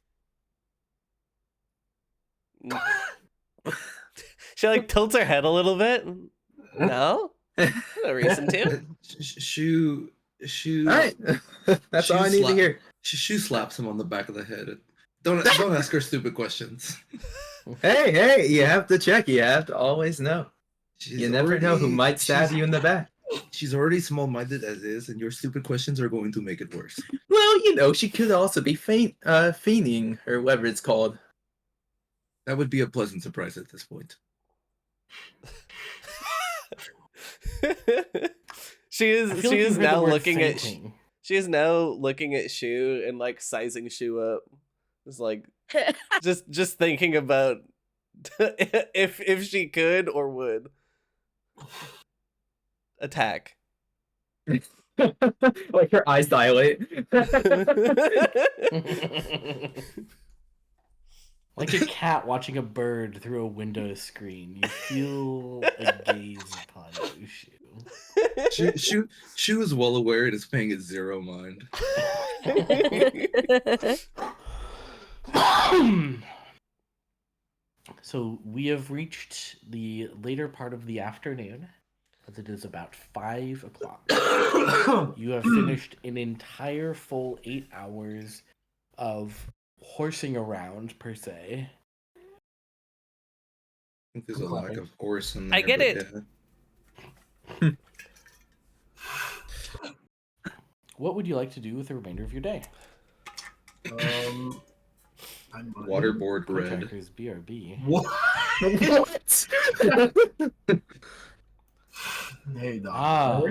She like tilts her head a little bit. No, no reason to. Shoe. All right, that's all I need to hear. Shoe slaps him on the back of the head. Don't ask her stupid questions. Hey, you have to check. You have to always know. You never know who might stab you in the back. She's already small-minded as is, and your stupid questions are going to make it worse. Well, she could also be feigning or whatever it's called. That would be a pleasant surprise at this point. she I feel like is you've heard the now word looking at fainting. she is now looking at Shu and like sizing Shu up. It's like just thinking about if she could or would attack. Like her eyes dilate. Like a cat watching a bird through a window screen, you feel a gaze upon you, She was well aware and is paying it zero mind. Shu. So we have reached the later part of the afternoon, as it is about 5 o'clock. You have finished an entire full 8 hours of horsing around, per se. I think there's a Clapping. lack of horse in there. I get but it. yeah. What would you like to do with the remainder of your day? I might- Waterboard red. Contractors, BRB. What? What? Hey, dog. Ah,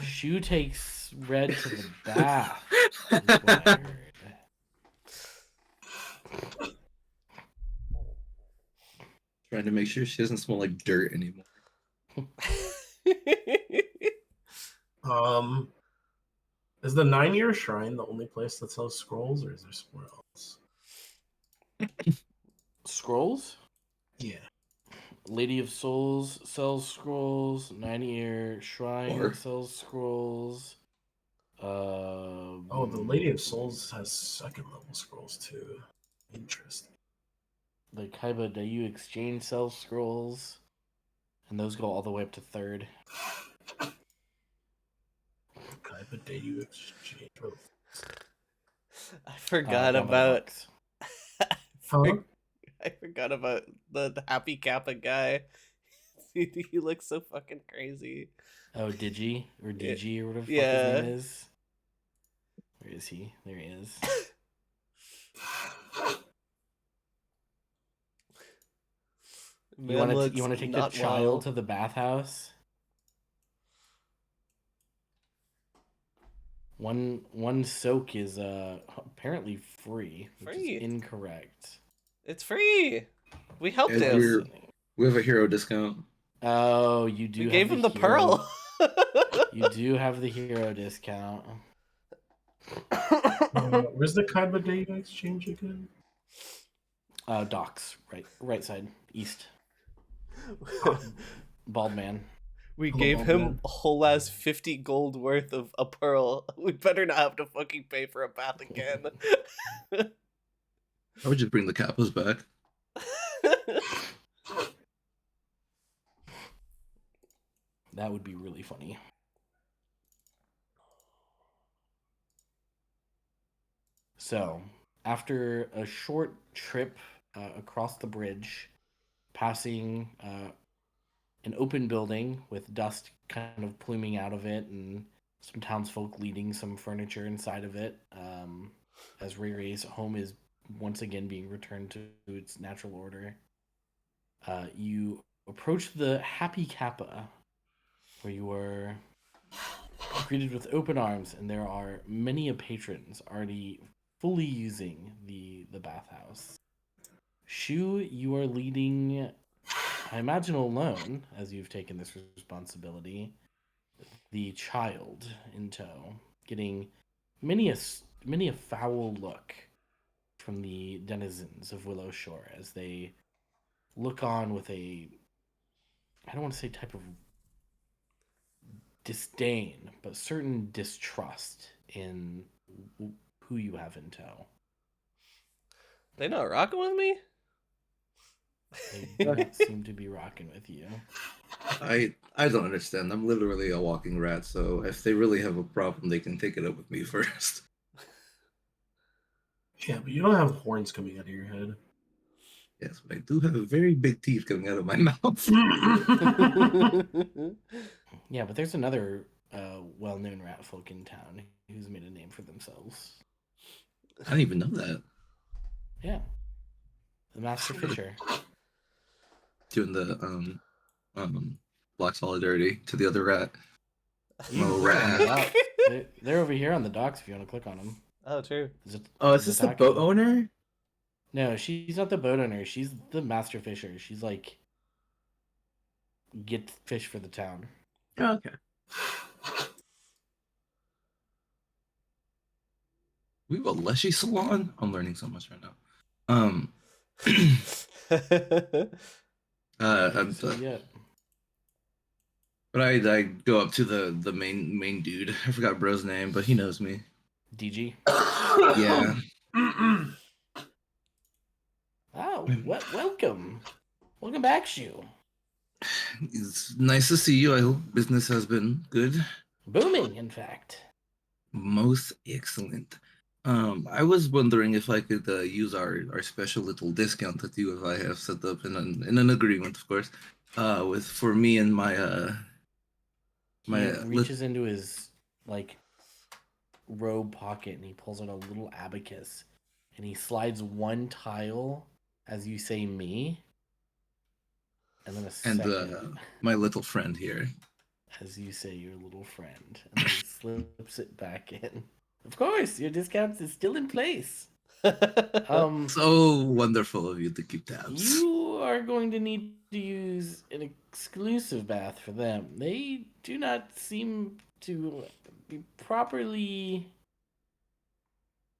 Shu takes Red to the bath. is what I heard. Trying to make sure she doesn't smell like dirt anymore. Is the 9-year shrine the only place that sells scrolls, or is there somewhere else? Scrolls? Yeah. Lady of Souls sells scrolls. 9-Ear Shrine Or- sells scrolls. Oh, the Lady of Souls has second level scrolls too. Interesting. The Kaiba Dayu Exchange sells scrolls. And those go all the way up to 3rd. Kaiba Dayu Exchange. I forgot Down by the about. box. Huh? I forgot about the Happy Kappa guy. He looks so fucking crazy. Oh, Digi? Or Yeah. DG or whatever the Yeah. fuck his name is. Where is he? There he is. You Man want to looks take the not child well. to the bathhouse? One soak is apparently free, which Free? is incorrect. It's free. We helped Yeah, him. we're- We have a hero discount. Oh, you do. We have gave him the hero- pearl. You do have the hero discount. Where's the Kaiba Dayu Exchange again? Docks, right side, east. Bald man. We Hello, gave old him man. a whole ass 50 gold worth of a pearl. We better not have to fucking pay for a bath again. I would just bring the Kappas back. That would be really funny. So, after a short trip across the bridge, passing an open building with dust kind of pluming out of it, and some townsfolk leading some furniture inside of it, as Riri's home is once again being returned to its natural order, you approach the Happy Kappa, where you were greeted with open arms, and there are many patrons already fully using the bathhouse. Shu, you are leading, I imagine alone, as you've taken this responsibility, the child in tow, getting many a foul look from the denizens of Willowshore as they look on with a, I don't want to say type of disdain, but certain distrust in who you have in tow. They not rocking with me? They do not seem to be rocking with you. I don't understand. I'm literally a walking rat, so if they really have a problem, they can take it up with me first. Yeah, but you don't have horns coming out of your head. Yes, but I do have very big teeth coming out of my mouth. Yeah, but there's another well-known rat folk in town who's made a name for themselves. I didn't even know that. Yeah, the Master Fisher. Doing the black solidarity to the other rat. You can Oh, click on the rat. docs. They're over here on the docks if you want to click on them. Oh, true. Oh, is this the boat owner? No, she's not the boat owner. She's the master fisher. She's like get fish for the town. Oh, okay. We have a Leshy salon. I'm learning so much right now. Um, So yeah. but I go up to the main dude. I forgot bro's name, but he knows me. DG. Yeah. Oh, welcome. Welcome back, Shu. It's nice to see you. I hope business has been good. Booming, in fact. Most excellent. I was wondering if I could use our special little discount that you and I have set up in an agreement, of course, with for me and my He reaches into his like robe pocket and he pulls out a little abacus and he slides one tile as you say me, and then a second my little friend here. as you say your little friend, and then he slips it back in. Of course, your discount is still in place. So wonderful of you to keep tabs. You are going to need to use an exclusive bath for them. They do not seem to be properly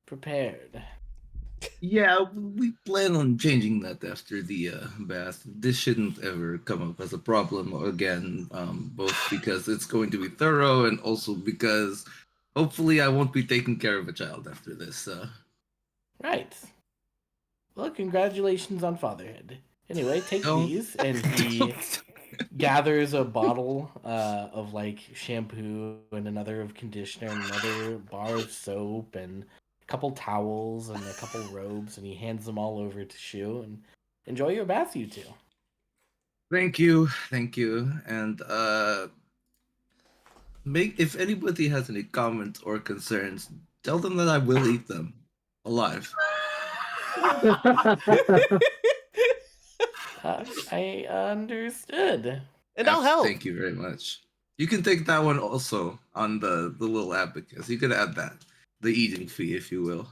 prepared. Yeah, we plan on changing that after the bath. This shouldn't ever come up as a problem again, both because it's going to be thorough and also because hopefully I won't be taking care of a child after this. Right. Well, congratulations on fatherhood. Anyway, take these, and he gathers a bottle of like shampoo and another of conditioner and another bar of soap and a couple towels and a couple robes, and he hands them all over to Shu. And enjoy your bath, you two. Thank you, and make if anybody has any comments or concerns, tell them that I will eat them alive. I understood. And I'll help. Thank you very much. You can take that one also on the little abacus. You could add that, the eating fee, if you will.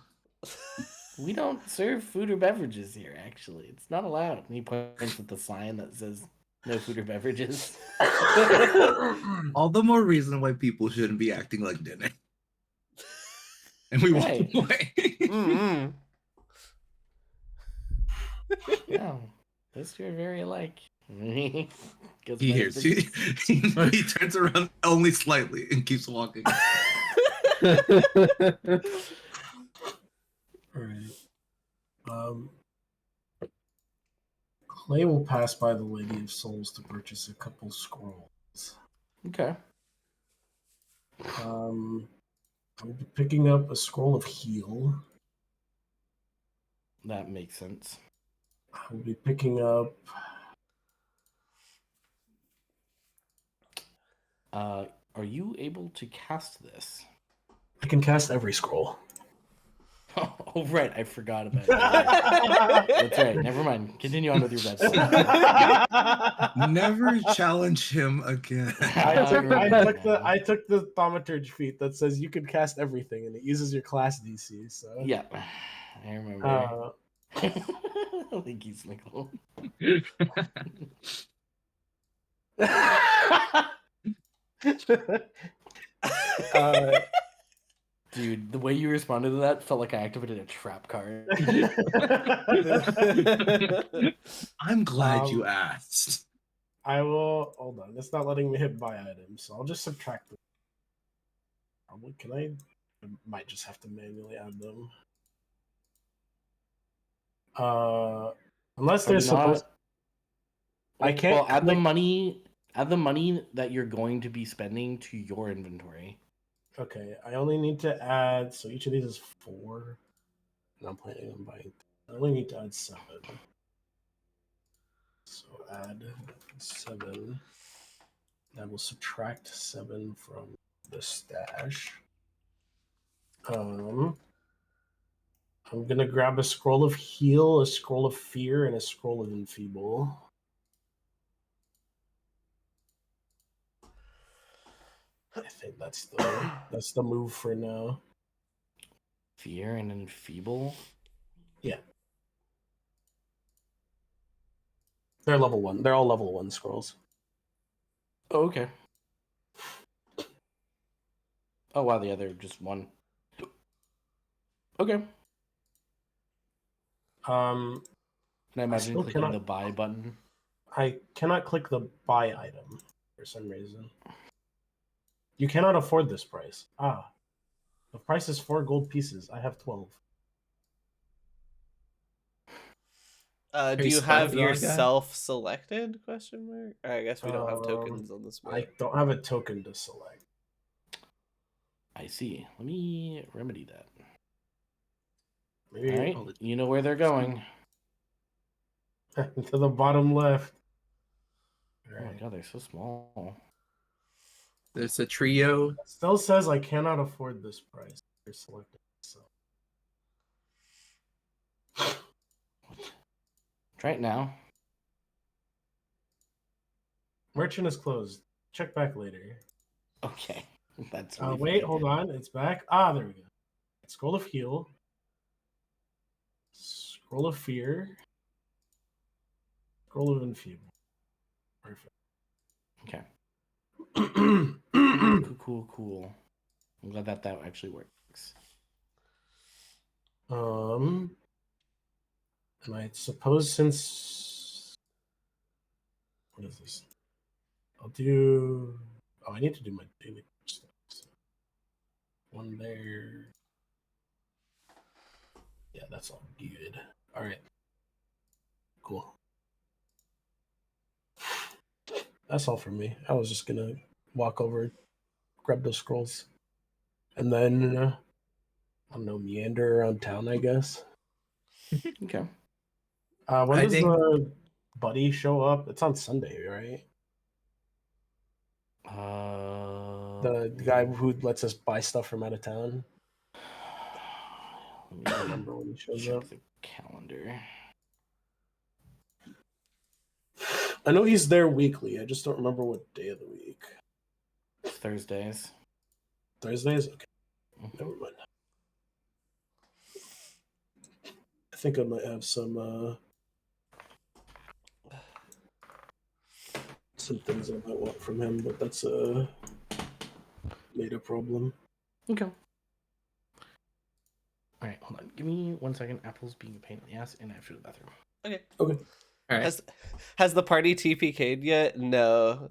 We don't serve food or beverages here, actually. It's not allowed. And he points at the sign that says no food or beverages. All the more reason why people shouldn't be acting like dinner. And we walk Right. away. Mm-mm. No, this you're very alike. Goes He by hears the he turns around only slightly and keeps walking. Alright. Clay will pass by the Lady of Souls to purchase a couple scrolls. Okay. I'll be picking up a scroll of heal. That makes sense. I'll be picking up. Are you able to cast this? I can cast every scroll. Oh, right. I forgot about that. That's right. Never mind. Continue on with your bet. Never challenge him again. I took the thaumaturge feat that says you can cast everything, and it uses your class DC. So Yeah, I remember. Thank you, Smickle. Dude, the way you responded to that felt like I activated a trap card. I'm glad you asked. I will hold on. It's not letting me hit buy items, so I'll just subtract them. Probably can I might just have to manually add them. Unless there's supposed I can't well, add the money that you're going to be spending to your inventory. Okay, I only need to add, so each of these is 4. And I'm planning on buying. I only need to add 7. So add 7. I will subtract 7 from the stash. I'm gonna grab a scroll of heal, a scroll of fear, and a scroll of enfeeble. I think that's the move for now. Fear and enfeeble? Yeah. They're level 1. They're all level 1 scrolls. Oh, okay. Oh wow, the other just one. Okay. Um, Can I imagine still clicking cannot- the buy button? I cannot click the buy item for some reason. You cannot afford this price. Ah, the price is 4 gold pieces. I have 12. Do you you spotted have the wrong guy? yourself selected? Question mark. I guess we don't have tokens on this I map. don't have a token to select. I see. Let me remedy that. Maybe All right, you know where they're going. to the bottom left. Oh my god, they're so small. There's a trio. It still says I cannot afford this price. You're selected. So. Try it now. Merchant is closed. Check back later. Okay, that's really Wait, funny. hold on. It's back. Ah, there we go. Scroll of heal. Scroll of fear. Scroll of enfeeble. Perfect. Okay. um, Cool. I'm glad that actually works. and I suppose since what is this? I'll do. Oh, I need to do my daily stuff. So one there. Yeah, that's all good. All right. Cool. That's all for me. I was just gonna walk over, grab those scrolls, and then I don't know, meander around town, I guess. Okay. When I does think- the buddy show up? It's on Sunday, right? The guy who lets us buy stuff from out of town. Let I don't me remember when he shows check up. the calendar. I know he's there weekly. I just don't remember what day of the week. It's Thursdays. Thursdays? Okay, Mhm. never mind. I think I might have some things I might want from him, but that's a later problem. Okay. All right, hold on. Give me 1 second. Apple's being a pain in the ass, and I have to go to the bathroom. Okay. Okay. All right. Has the party TPK'd yet? No.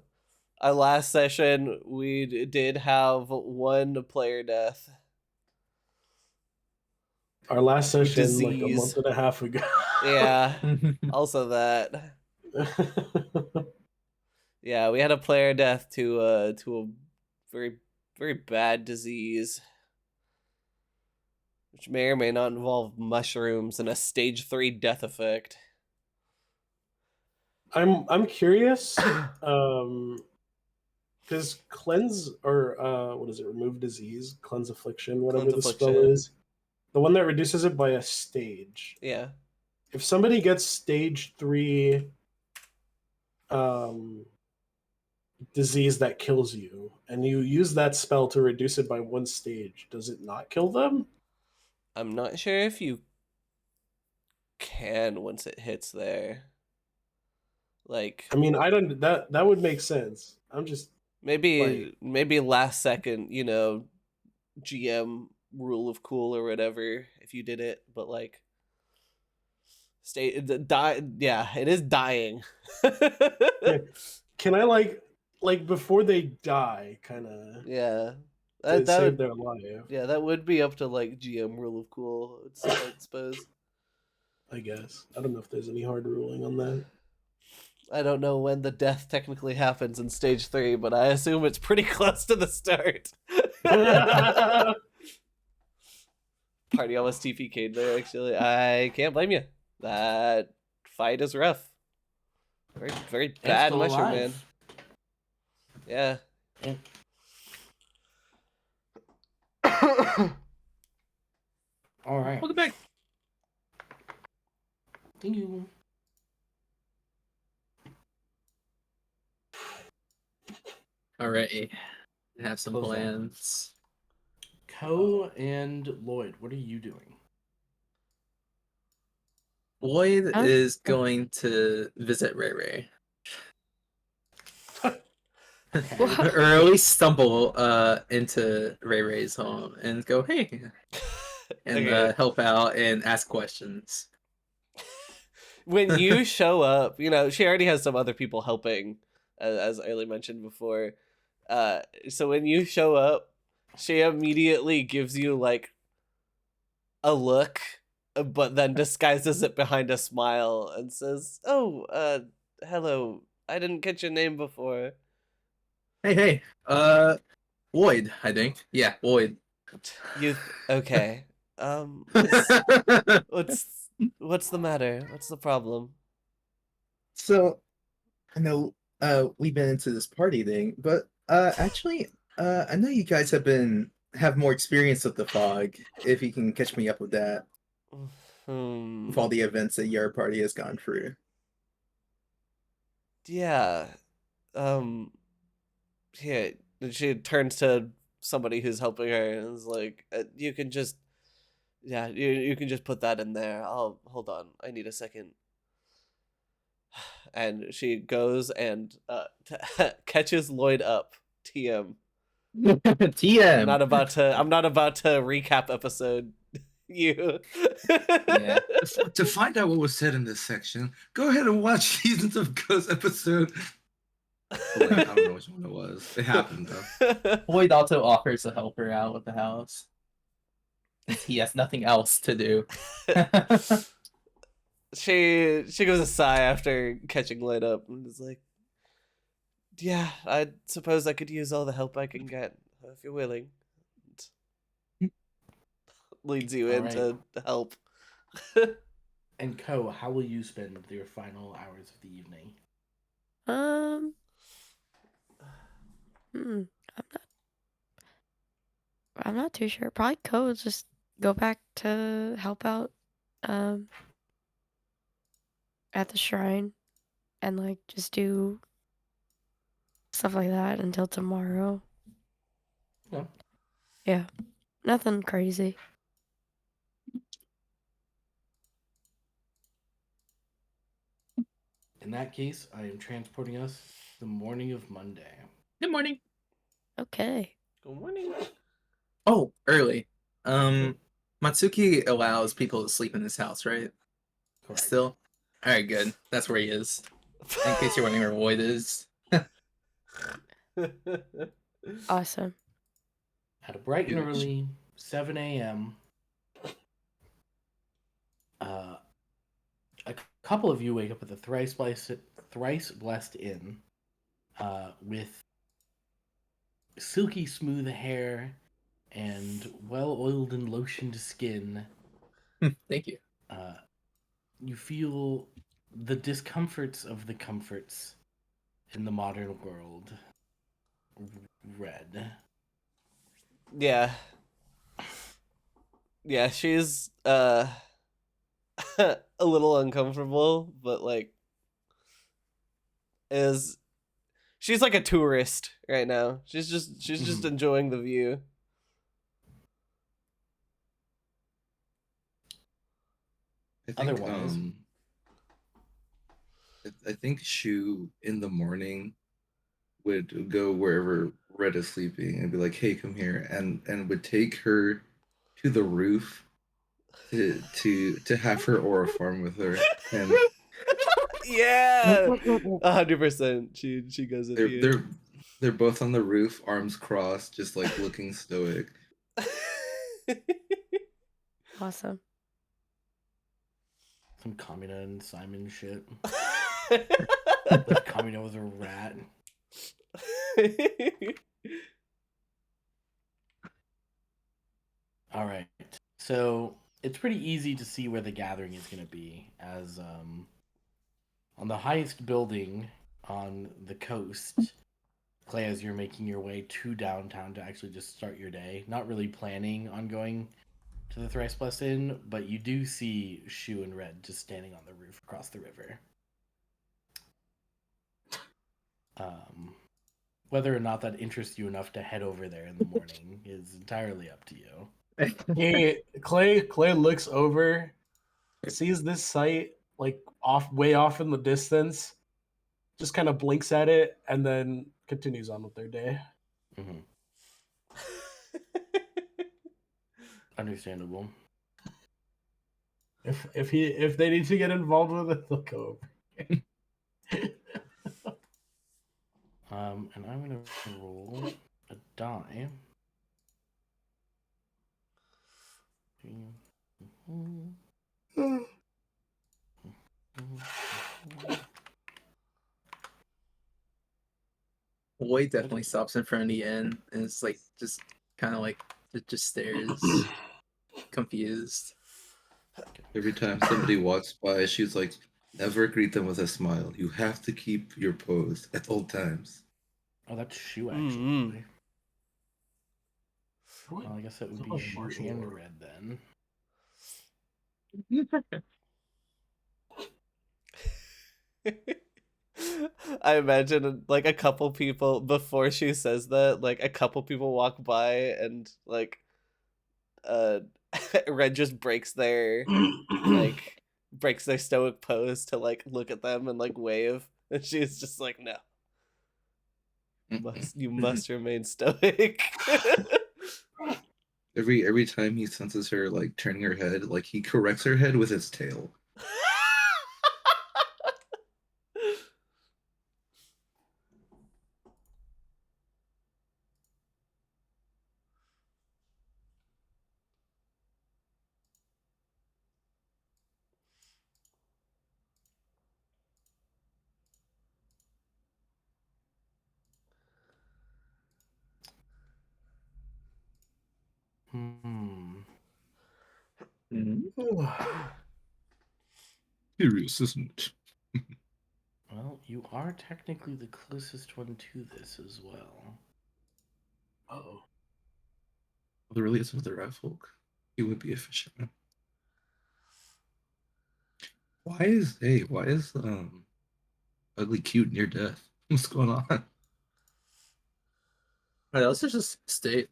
Our last session, we did have 1 player death. Our last session, like a Disease. month and a half ago. Yeah. Also that. Yeah, we had a player death to a very, very bad disease, which may or may not involve mushrooms and a stage 3 death effect. I'm curious, because cleanse or what is it? Remove disease, cleanse affliction, whatever Cleanse the spell affliction. is. The one that reduces it by a stage. Yeah. If somebody gets stage 3 disease that kills you, and you use that spell to reduce it by 1 stage, does it not kill them? I'm not sure if you can once it hits there. Like, I mean, I don't. That would make sense. I'm just maybe last second, GM rule of cool or whatever if you did it, but like yeah, it is dying. Can I like before they die, kind of Yeah. to That save would, their life? yeah, that would be up to like GM rule of cool, I suppose. I guess I don't know if there's any hard ruling on that. I don't know when the death technically happens in stage 3, but I assume it's pretty close to the start. Party almost TPK'd there, actually. I can't blame you. That fight is rough. Very, very And bad still mushroom, alive. man. Yeah. And- All right. Welcome back. Thank you. All right. Have some Close that. plans. Co and Lloyd, what are you doing? Lloyd Huh? is going to visit Ray Ray. Okay. Or at least stumble into Ray Ray's home and go, hey, and Okay. help out and ask questions. When you show up, you know, she already has some other people helping, as Ailey mentioned before. So when you show up, she immediately gives you like a look, but then disguises it behind a smile and says, "Oh, hello. I didn't catch your name before." Hey, Lloyd, I think. Yeah, Lloyd. Okay? What's what's the matter? What's the problem? So, I know we've been into this party thing, but actually I know you guys have more experience with the fog, if you can catch me up with that, with all the events that your party has gone through. Yeah. Um. Here, and she turns to somebody who's helping her and is like, "You can just, yeah, you can just put that in there. I'll hold on. I need a second." And she goes and catches Lloyd up. TM. TM. I'm not about to recap episode. You. Yeah. To find out what was said in this section, go ahead and watch Seasons of Ghost episode. Oh, wait, I don't know which one it was. It happened though. Lloyd also offers to help her out with the house, since he has nothing else to do. She goes a sigh after catching Lloyd up and is like, "Yeah, I suppose I could use all the help I can get if you're willing." Leads you All in right. to help. And Co, how will you spend your final hours of the evening? I'm not too sure. Probably codes just go back to help out at the shrine and like just do stuff like that until tomorrow. Yeah. Yeah. Nothing crazy. In that case, I am transporting us the morning of Monday. Good morning. Okay. Good morning. Oh, early. Matsuki allows people to sleep in his house, right? Correct. Still? Alright, good. That's where he is. In case you're wondering where Lloyd is. Awesome. At a bright and Huge. early 7 a.m., a couple of you wake up at the Thrice Blessed Inn with silky smooth hair and well-oiled and lotioned skin. Thank you. You feel the discomforts of the comforts in the modern world. Red. Yeah. Yeah, she's a little uncomfortable, but like she's like a tourist right now. She's just Mhm. enjoying the view. I think Otherwise- I think Shu in the morning would go wherever Red is sleeping and be like, "Hey, come here," and would take her to the roof to have her aura farm with her, and Yeah, 100%. She goes with they're you. they're both on the roof, arms crossed, just like looking stoic. Awesome. Some Kamina and Simon shit. Like Kamina was a rat. All right. So it's pretty easy to see where the gathering is going to be, as on the highest building on the coast, Clay, as you're making your way to downtown to actually just start your day, not really planning on going to the Thrice Blessed Inn, but you do see Shu and Red just standing on the roof across the river. Whether or not that interests you enough to head over there in the morning is entirely up to you. Clay looks over sees this sight like way off in the distance, just kind of blinks at it, and then continues on with their day. Hmm. Understandable. If they need to get involved with it, they'll go over. And I'm gonna roll a die. Boy definitely stops in front of the inn and it's like just kind of like just stares, confused. Every time somebody walks by, she's like, never greet them with a smile. You have to keep your pose at all times. Oh, that's Shu actually. Mm-hmm. Well, I guess that would be Oh, Shu martial and art. Red then. I imagine like a couple people before she says that, like a couple people walk by and like Red just breaks their stoic pose to like look at them and like wave, and she's just like, no, you must remain stoic. Every time he senses her like turning her head, like he corrects her head with his tail. Hmm. Curious, isn't it? Well, you are technically the closest one to this as well. Oh, There really is with the rat folk. He would be efficient. Why is ugly cute near death? What's going on? Right, let's just state.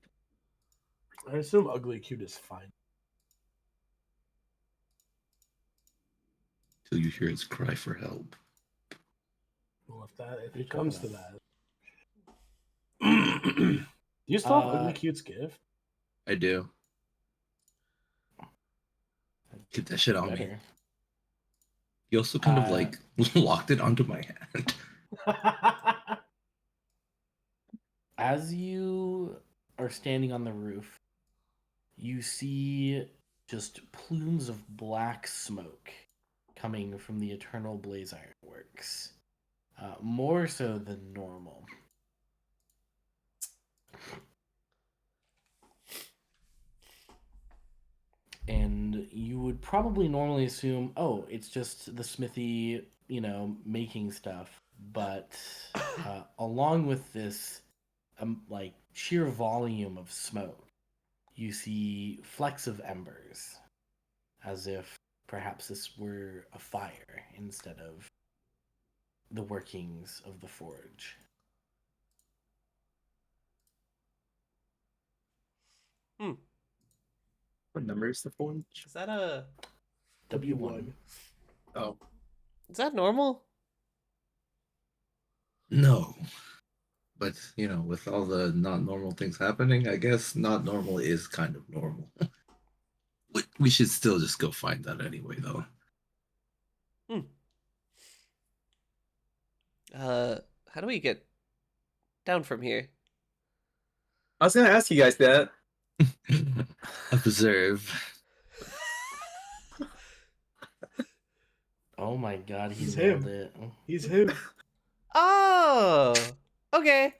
I assume ugly cute is fine. Till you hear his cry for help. Well, if you it comes to talking that, do you still have Uh, ugly cute's gift? I do. Get that shit on me. Better. He also kind of like locked it onto my hand. As you are standing on the roof, you see just plumes of black smoke coming from the Eternal Blaze Ironworks. More so than normal. And you would probably normally assume, oh, it's just the smithy, making stuff. But along with this, like sheer volume of smoke, you see flecks of embers, as if perhaps this were a fire instead of the workings of the forge. What number is the forge? Is that a W1. Oh, is that normal? No. But, with all the not normal things happening, I guess not normal is kind of normal. We should still just go find that anyway, though. How do we get down from here? I was gonna ask you guys that. Observe. Oh my god, he He's nailed him. it. He's him. Oh, okay.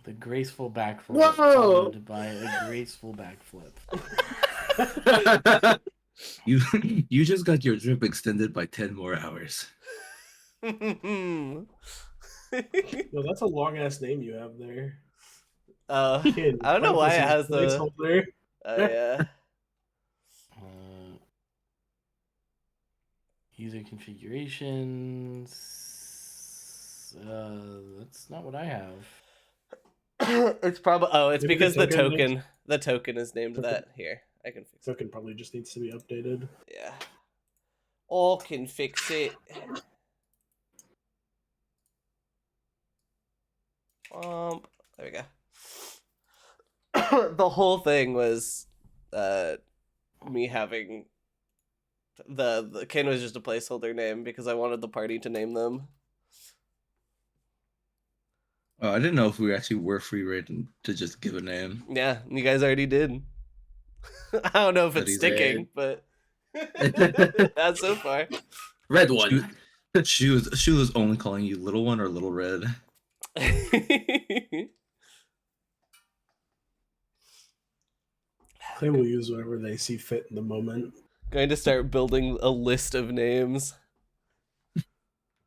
The graceful backflip Whoa! followed by a graceful backflip. You just got your trip extended by 10 more hours. Yo, that's a long ass name you have there. I don't know why it has the. placeholder. Yeah. User configurations. That's not what I have. It's probably it's Maybe because the the token token is named that here. I can fix it. Token probably just needs to be updated. Yeah. I can fix it. There we go. The whole thing was me having the Ken was just a placeholder name because I wanted the party to name them. I didn't know if we actually were free reign to just give a name. Yeah, you guys already did. I don't know if it's Bloody sticking, but not so far. Red She, one. she was only calling you Little One or Little Red. They will use whatever they see fit in the moment. Going to start building a list of names.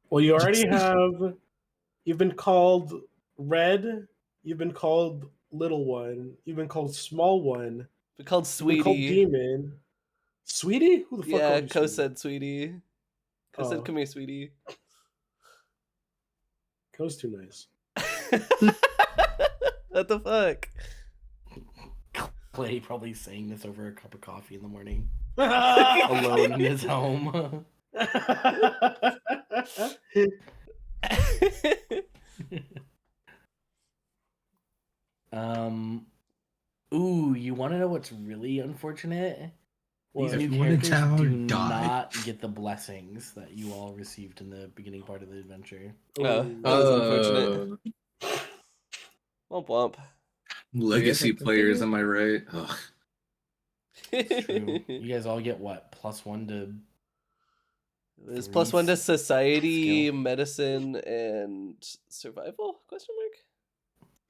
Well, you already have. You've been called Red. You've been called Little One. You've been called Small One. We called You've been called Sweetie. Demon. Sweetie? Who the fuck Yeah, called you Co Sweetie? said Sweetie. Co said, Oh. "Come here, Sweetie." Co's too nice. What the fuck? Clay probably saying this over a cup of coffee in the morning, Alone. alone in his home. Ooh, you want to know what's really unfortunate? These What? new Everyone in characters town do died. not get the blessings that you all received in the beginning part of the adventure. Oh, that is unfortunate. Womp womp. Legacy have to players, pay? am I right? Ugh. It's true. You guys all get what? +1 to There's Three +1 to society, skill. medicine, and survival? Question mark.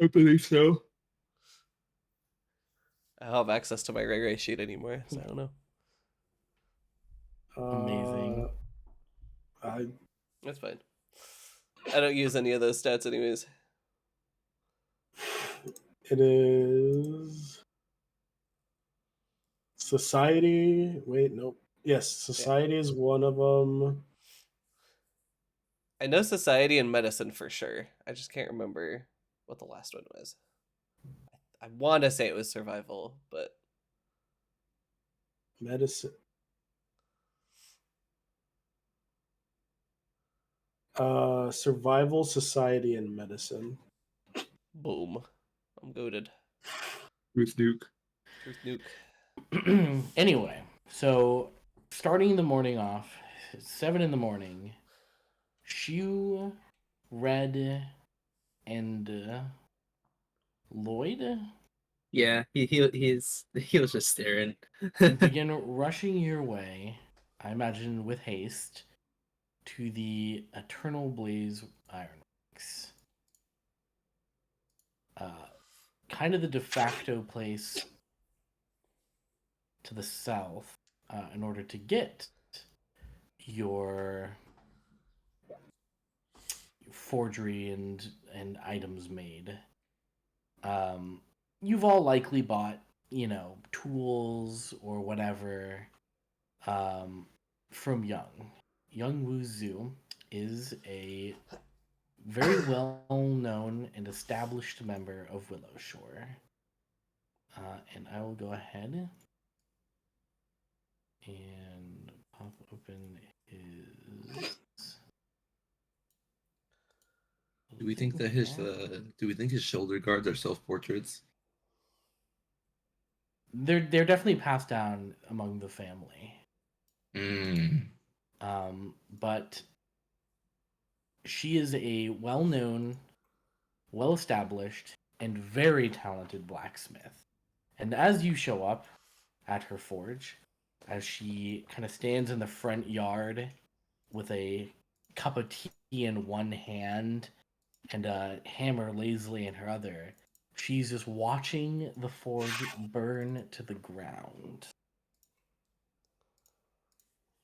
I believe so. I don't have access to my Ray sheet anymore, so I don't know. Amazing. That's fine. I don't use any of those stats anyways. It is society. Wait, nope. Yes, society is one of them. I know society and medicine for sure. I just can't remember what the last one was. I want to say it was survival, but Medicine. Survival, society, and medicine. boom. I'm goaded. Ruth Duke. Truth nuke. Anyway, so starting the morning off, 7 in the morning, Shu, Red, and Lloyd Yeah, he was just staring. begin rushing your way, I imagine with haste, to the Eternal Blaze Ironworks. Kind of the de facto place to the south in order to get your forgery and items made. You've all likely bought, tools or whatever from Young. Young Wuzu is a very well known and established member of Willowshore. And I will go ahead and pop open his. Do we think that his shoulder guards are self portraits? They're definitely passed down among the family. But she is a well-known, well-established, and very talented blacksmith. And as you show up at her forge, as she kind of stands in the front yard with a cup of tea in one hand and a hammer lazily in her other, she's just watching the forge burn to the ground.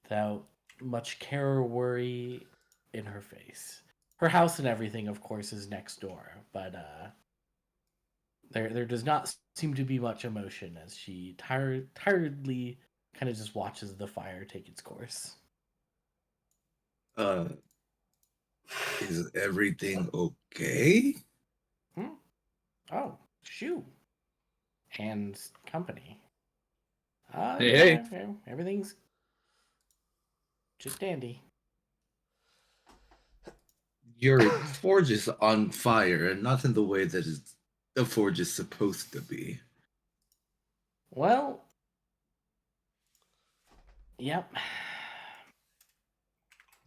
Without much care or worry in her face. Her house and everything, of course, is next door, but there does not seem to be much emotion as she tiredly kind of just watches the fire take its course. Is everything okay? Oh, Shoo. And company. Hey, yeah, everything's just dandy. Your forge is on fire, and not in the way that a forge is supposed to be. Well, yep.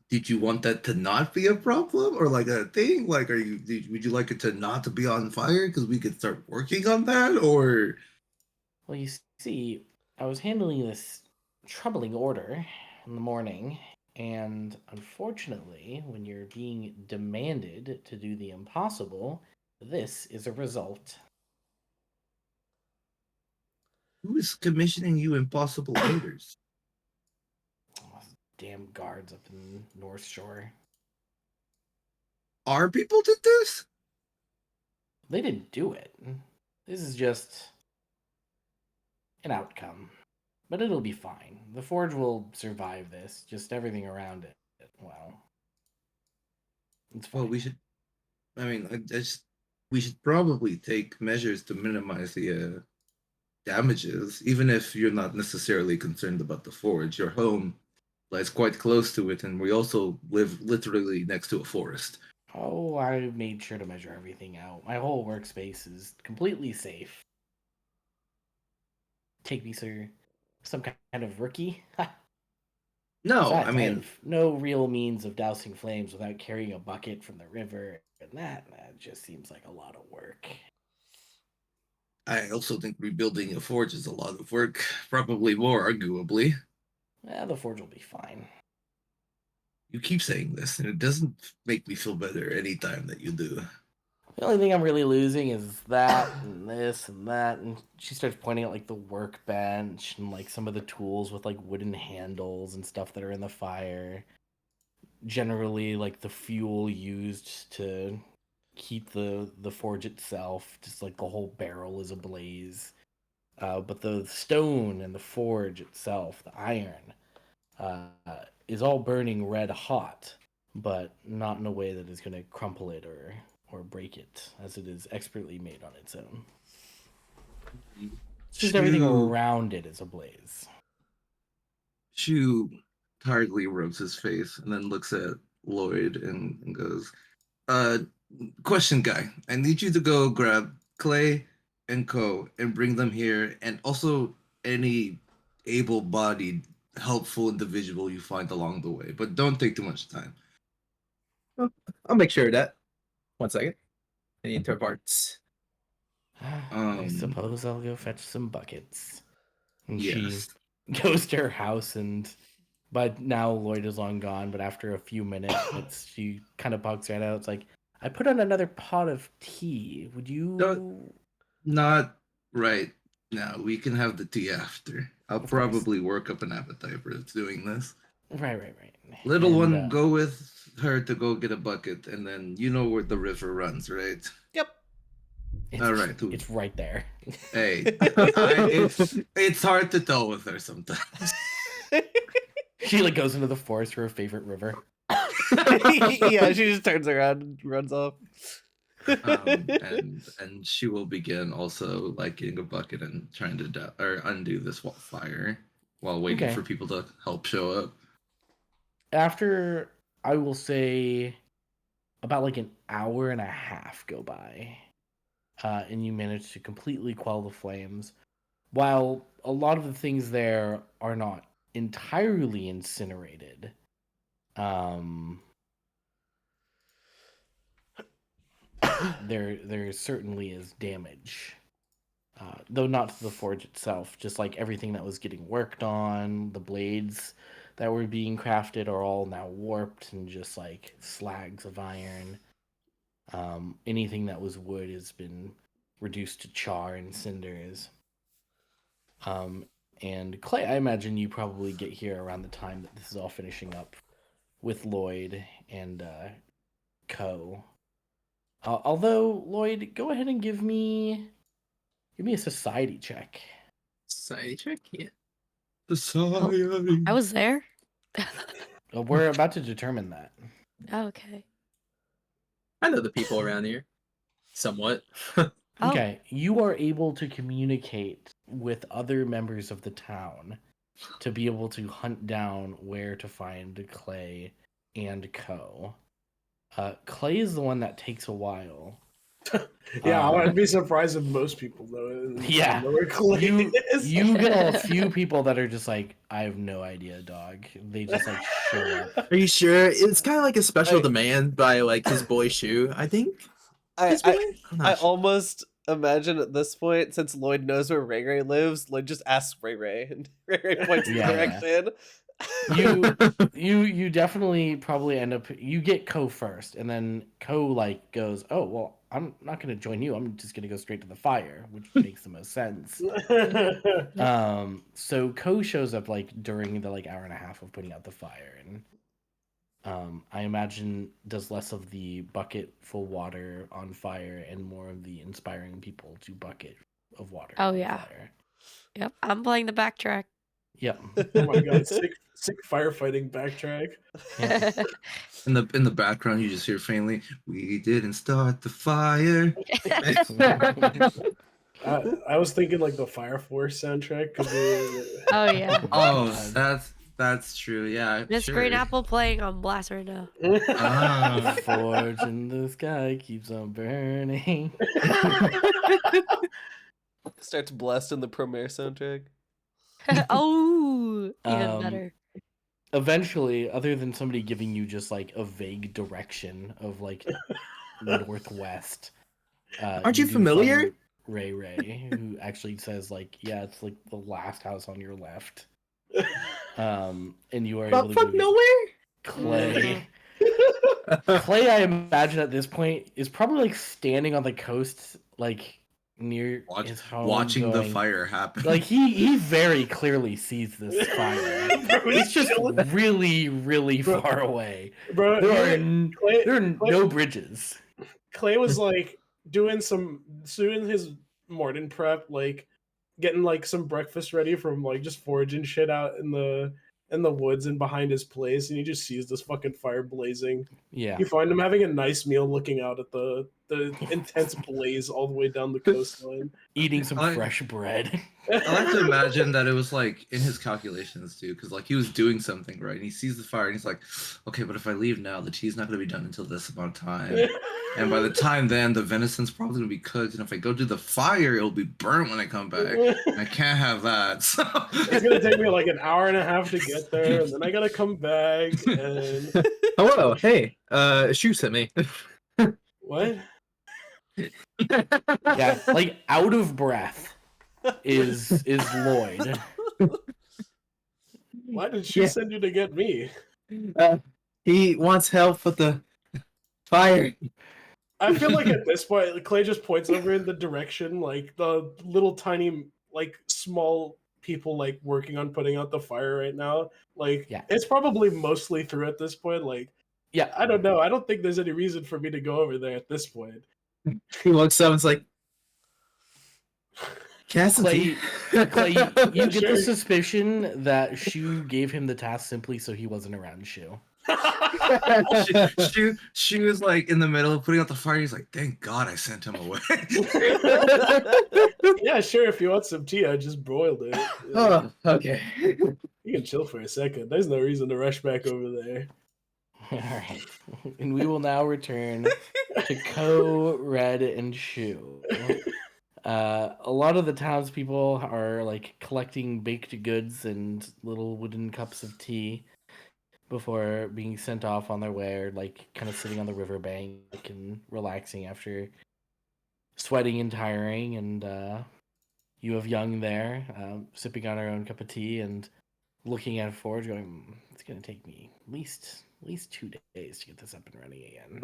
Did you want that to not be a problem, or like a thing? Like, would you like it to not to be on fire because we could start working on that, or? Well, you see, I was handling this troubling order in the morning, and unfortunately, when you're being demanded to do the impossible, this is a result. Who is commissioning you impossible orders? Oh, damn guards up in North Shore. Our people did this? They didn't do it. This is just an outcome. But it'll be fine. The Forge will survive this. Just everything around it. Well, it's fine. Well, we should. I mean, we should probably take measures to minimize the damages, even if you're not necessarily concerned about the forge. Your home lies quite close to it, and we also live literally next to a forest. Oh, I made sure to measure everything out. My whole workspace is completely safe. Take me, sir, some kind of rookie? No, Besides, I I mean, have no real means of dousing flames without carrying a bucket from the river, and that just seems like a lot of work. I also think rebuilding a forge is a lot of work, probably more, arguably. The Forge will be fine. You keep saying this, and it doesn't make me feel better any time that you do. The only thing I'm really losing is that and this and that. And she starts pointing at like the workbench and like some of the tools with like wooden handles and stuff that are in the fire. Generally, like the fuel used to heat the forge itself, just like the whole barrel is ablaze. But the stone and the forge itself, the iron, uh, is all burning red hot, but not in a way that is going to crumple it or break it, as it is expertly made on its own. It's just everything around it is ablaze. Shu tiredly rubs his face and then looks at Lloyd and goes, uh, question guy, I need you to go grab Clay and Co and bring them here, and also any able-bodied, helpful individual you find along the way, but don't take too much time. I'll make sure of that. 1 second. I need to parts. I suppose I'll go fetch some buckets. And she Yes. goes to her house, and but now Lloyd is long gone. But after a few minutes, she kind of bugs right out. It's like, I put on another pot of tea. Would you? Not right now. We can have the tea after. I'll Of course. probably work up an appetite for doing this. Right. Little And, one, go with her to go get a bucket, and then you know where the river runs, right? Yep. It's, All right. It's right there. Hey, it's hard to tell with her sometimes. She like goes into the forest for her favorite river. Yeah, she just turns around and runs off. And she will begin also like getting a bucket and trying to undo this fire while waiting Okay. for people to help show up. After, I will say, about like an hour and a half go by, and you manage to completely quell the flames. While a lot of the things there are not entirely incinerated, there certainly is damage. Though not to the forge itself, just like everything that was getting worked on, the blades that were being crafted are all now warped and just like slags of iron. Anything that was wood has been reduced to char and cinders. And Clay, I imagine you probably get here around the time that this is all finishing up with Lloyd and Co. Although Lloyd, go ahead and give me a society check. Society check? Yeah. Society. I was there. We're about to determine that. Oh, okay. I know the people around here. Somewhat. Oh. Okay, you are able to communicate with other members of the town to be able to hunt down where to find Clay and Co. Clay is the one that takes a while. Yeah, Um, I'd be surprised if most people Yeah, know where Clay is. you get a few people that are just like, I have no idea, dog. They just like show up. Are you sure? It's kind of like a special I- demand by like his boy Shu, I think. His boy? I'm I not sure. almost imagine at this point, since Lloyd knows where Ray Ray lives, Lloyd just asks Ray Ray, and Ray Ray points in the Yeah. direction. You definitely probably end up, you get Co first, and then Co like goes, oh well, I'm not gonna join you, I'm just gonna go straight to the fire, which makes the most sense. So Co shows up like during the like hour and a half of putting out the fire, and I imagine does less of the bucket full water on fire and more of the inspiring people to bucket of water Oh, on yeah. fire. Yep, I'm playing the backtrack. Yep. Oh my god, sick firefighting backtrack. Yep. In the background, you just hear faintly, "We didn't start the fire." I was thinking like the Fire Force soundtrack could be. Oh yeah, Oh, God. that's true. Yeah, Miss sure. Green Apple playing on blast right now. The Ah. forge in the sky keeps on burning. Starts blasting the Premiere soundtrack. Oh, even Um, better. Eventually, other than somebody giving you just like a vague direction of like northwest, Aren't you do familiar? find Ray, who actually says like, yeah, it's like the last house on your left. And you are able But to fuck go get nowhere? Clay. Clay, I imagine at this point is probably like standing on the coast, like near his home, Watching the going, fire happen. like he very clearly sees this fire. Bro, It's just chilling. really, really Bro, far away. Bro, There Clay, are no bridges. Clay was like doing his morning prep, like getting like some breakfast ready from like just foraging shit out in the woods and behind his place, and he just sees this fucking fire blazing. Yeah. You find him having a nice meal, looking out at the intense blaze all the way down the coastline. Eating some I- fresh bread. I like to imagine that it was like in his calculations too, because like he was doing something right, and he sees the fire, and he's like, "Okay, but if I leave now, the tea's not going to be done until this amount of time, and by the time then, the venison's probably going to be cooked, and if I go do the fire, it'll be burnt when I come back, and I can't have that." So It's gonna take me like an hour and a half to get there, and then I gotta come back. And Hello, hey, Shu sent me. what? Yeah, like out of breath is Lloyd. Why did she Yeah. send you to get me? He wants help with the fire. I feel like at this point, Clay just points over in the direction, like the little tiny, like small people, like working on putting out the fire right now. Like, Yeah. it's probably mostly through at this point. Like, Yeah. I don't know. I don't think there's any reason for me to go over there at this point. He looks up and's like, Cassidy. Clay, you get Sure. the suspicion that Shu gave him the task simply so he wasn't around Shu. she was like in the middle of putting out the fire. He's like, "Thank God I sent him away." Yeah, sure. If you want some tea, I just broiled it. Oh, okay. You can chill for a second. There's no reason to rush back over there. All right. And we will now return to Co, Red, and Shu. A lot of the townspeople are like collecting baked goods and little wooden cups of tea before being sent off on their way, or like kind of sitting on the riverbank and relaxing after sweating and tiring. And you have Young there, sipping on her own cup of tea and looking at Forge, going, "It's gonna take me at least 2 days to get this up and running again."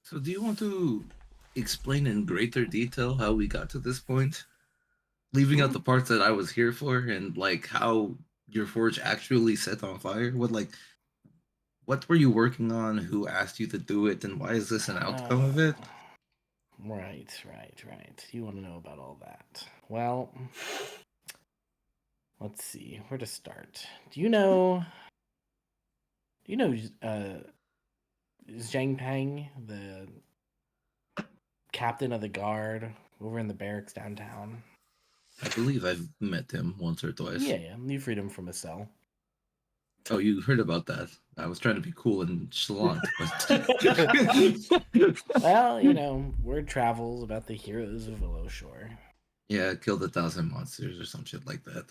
So, do you want to explain in greater detail how we got to this point, leaving out the parts that I was here for, and like how your forge actually set on fire? What were you working on? Who asked you to do it, and why is this an outcome of it? Right. You want to know about all that? Well, let's see where to start. Do you know Zhang Peng, the captain of the guard over in the barracks downtown. I believe I've met him once or twice. Yeah, you freed him from a cell. Oh, you heard about that? I was trying to be cool and chalant, but Well, word travels about the heroes of Willowshore. yeah, killed 1,000 monsters or some shit like that.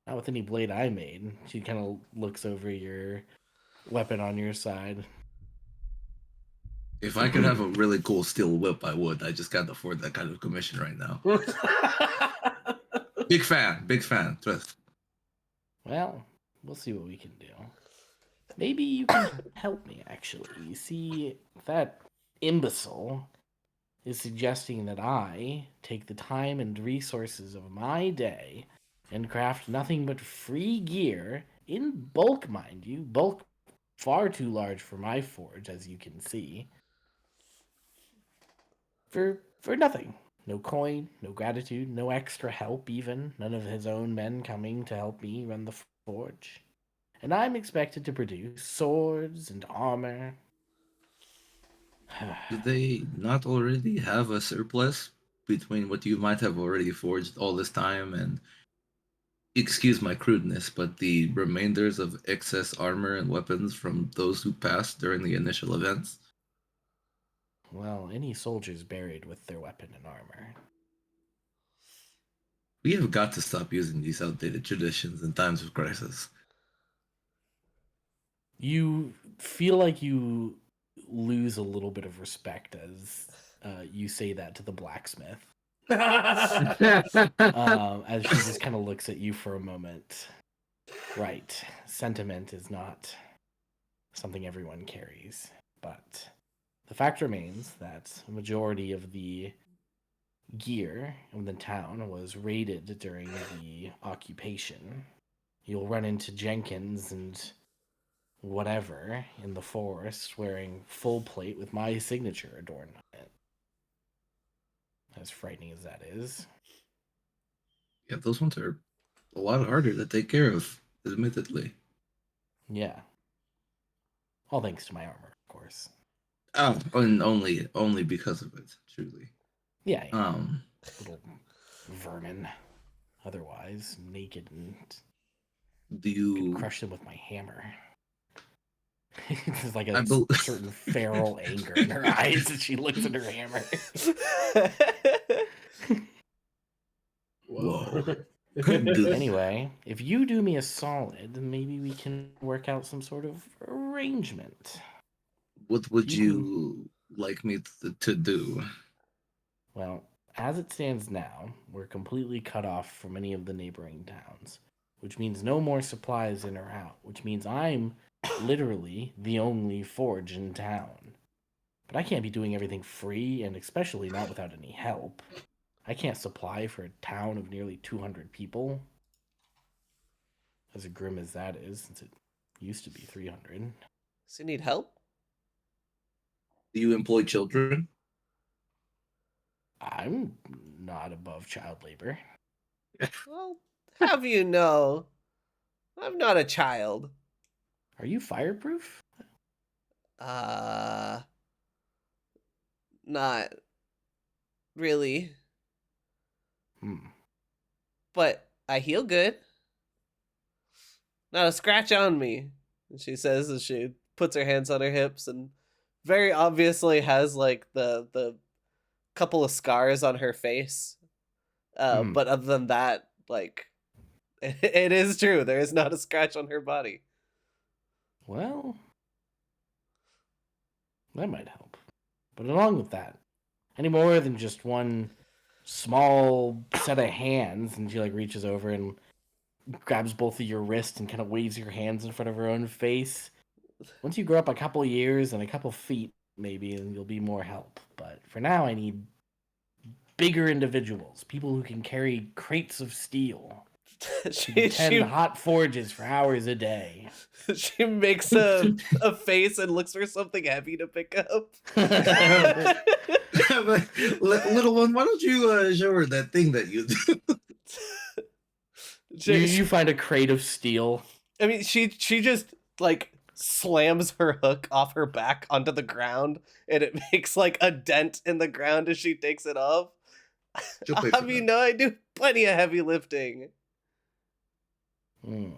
Not with any blade I made. She kind of looks over your weapon on your side. If I could have a really cool steel whip, I would. I just can't afford that kind of commission right now. Big fan. Trust. Well, we'll see what we can do. Maybe you can help me, actually. You see, that imbecile is suggesting that I take the time and resources of my day and craft nothing but free gear, in bulk, mind you. Bulk far too large for my forge, as you can see. For nothing. No coin, no gratitude, no extra help even. None of his own men coming to help me run the forge. And I'm expected to produce swords and armor. Do they not already have a surplus between what you might have already forged all this time and, excuse my crudeness, but the remainders of excess armor and weapons from those who passed during the initial events? Well, any soldiers buried with their weapon and armor. We have got to stop using these outdated traditions in times of crisis. You feel like you lose a little bit of respect as you say that to the blacksmith. As she just kind of looks at you for a moment. Right. Sentiment is not something everyone carries. But the fact remains that a majority of the gear in the town was raided during the occupation. You'll run into Jenkins and whatever in the forest wearing full plate with my signature adorned on it. As frightening as that is. Yeah, those ones are a lot harder to take care of, admittedly. Yeah. All thanks to my armor, of course. Oh, and only because of it, truly. Yeah. Little vermin. Otherwise, naked and Do you crush them with my hammer. There's like I a bel- certain feral anger in her eyes as she looks at her hammer. Whoa. Anyway, if you do me a solid, maybe we can work out some sort of arrangement. What would You you like me to do? Well, as it stands now, we're completely cut off from any of the neighboring towns, which means no more supplies in or out, which means I'm literally the only forge in town. But I can't be doing everything free, and especially not without any help. I can't supply for a town of nearly 200 people. As grim as that is, since it used to be 300. Does he need help? Do you employ children? I'm not above child labor. Well, have you know? I'm not a child. Are you fireproof? Not really. Hmm. But I heal good. Not a scratch on me, she says as she puts her hands on her hips and very obviously has like the couple of scars on her face. But other than that, like it is true. There is not a scratch on her body. Well, that might help. But along with that, any more than just one small set of hands, and she like reaches over and grabs both of your wrists and kind of waves your hands in front of her own face. Once you grow up a couple years and a couple feet, maybe, then you'll be more help. But for now, I need bigger individuals, people who can carry crates of steel. She hot forges for hours a day. She makes a face and looks for something heavy to pick up. Little one, why don't you show her that thing that you do? You find a crate of steel. I mean, she just like slams her hook off her back onto the ground, and it makes like a dent in the ground as she takes it off. She'll pay I for mean, that. no, I do plenty of heavy lifting. Hmm.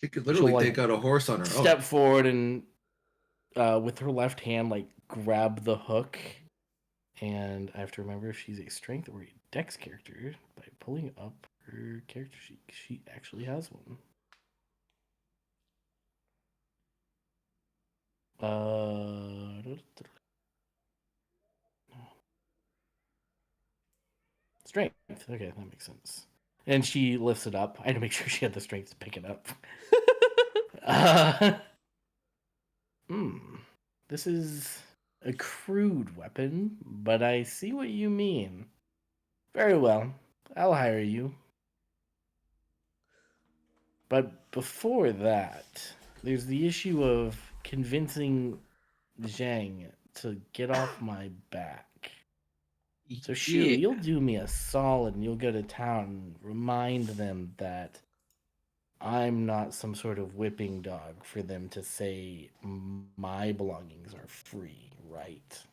She could literally like, take out a horse on her Step own. forward and with her left hand, like grab the hook. And I have to remember if she's a strength or a dex character by pulling up her character sheet. She actually has one. Strength. Okay, that makes sense. And she lifts it up. I had to make sure she had the strength to pick it up. This is a crude weapon, but I see what you mean. Very well. I'll hire you. But before that, there's the issue of convincing Zhang to get off my back. So Shu, Yeah. you'll do me a solid and you'll go to town and remind them that I'm not some sort of whipping dog for them to say my belongings are free, right?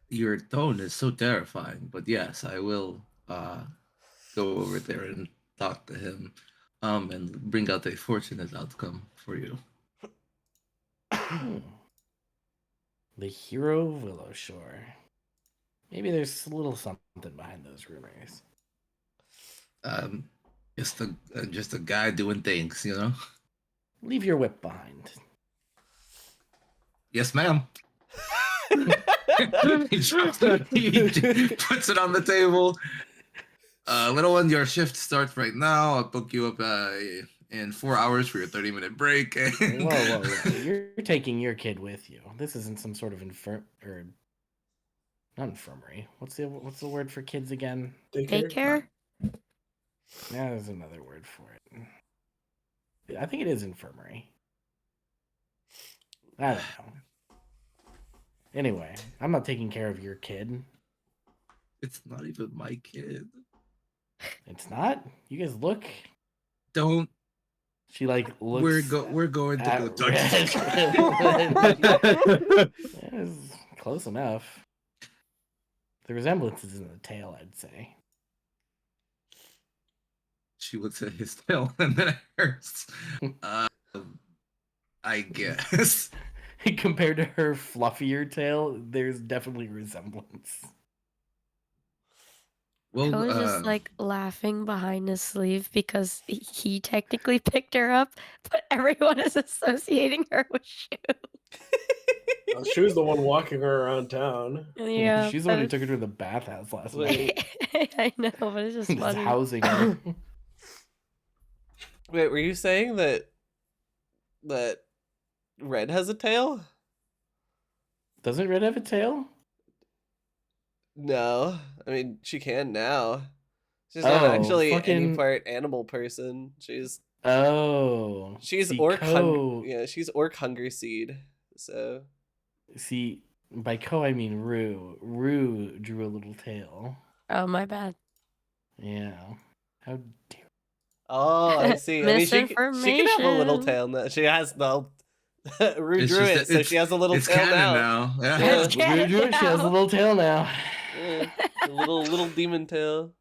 Your tone is so terrifying, but yes, I will go over there and talk to him, and bring out a fortunate outcome for you. The hero of Willowshore. Maybe there's a little something behind those rumors. Just a guy doing things, you know. Leave your whip behind. Yes, ma'am. he puts it on the table. Little one, your shift starts right now. I'll book you up in 4 hours for your 30-minute break. And... Whoa. You're taking your kid with you. This isn't some sort of not infirmary. What's the word for kids again? Daycare? Yeah, there's another word for it. I think it is infirmary. I don't know. Anyway, I'm not taking care of your kid. It's not even my kid. It's not? You guys look. Don't. She like looks. We're going to go talk to It's close enough. The resemblance is in the tail, I'd say. She looks at his tail and then hers. I guess. Compared to her fluffier tail, there's definitely resemblance. Well, I was just like laughing behind his sleeve because he technically picked her up, but everyone is associating her with Shu. She was the one walking her around town. Yeah, She's the one who took her to the bathhouse last night. I know, but it's just Just funny. housing her. Wait, were you saying that Red has a tail? Doesn't Red have a tail? No, I mean she can now. She's not actually any part animal person. She's see, orc she's orc hunger seed. So see, by Ko I mean Rue. Rue drew a little tail. Oh, my bad. Yeah. How dare. Oh, I see. I mean, she can have a little Misinformation. tail now. She has the Rue It's drew just it, that so she has a little it's tail canon now. Yeah. It's Rue drew it, she has a little tail now. Yeah, a little demon tail.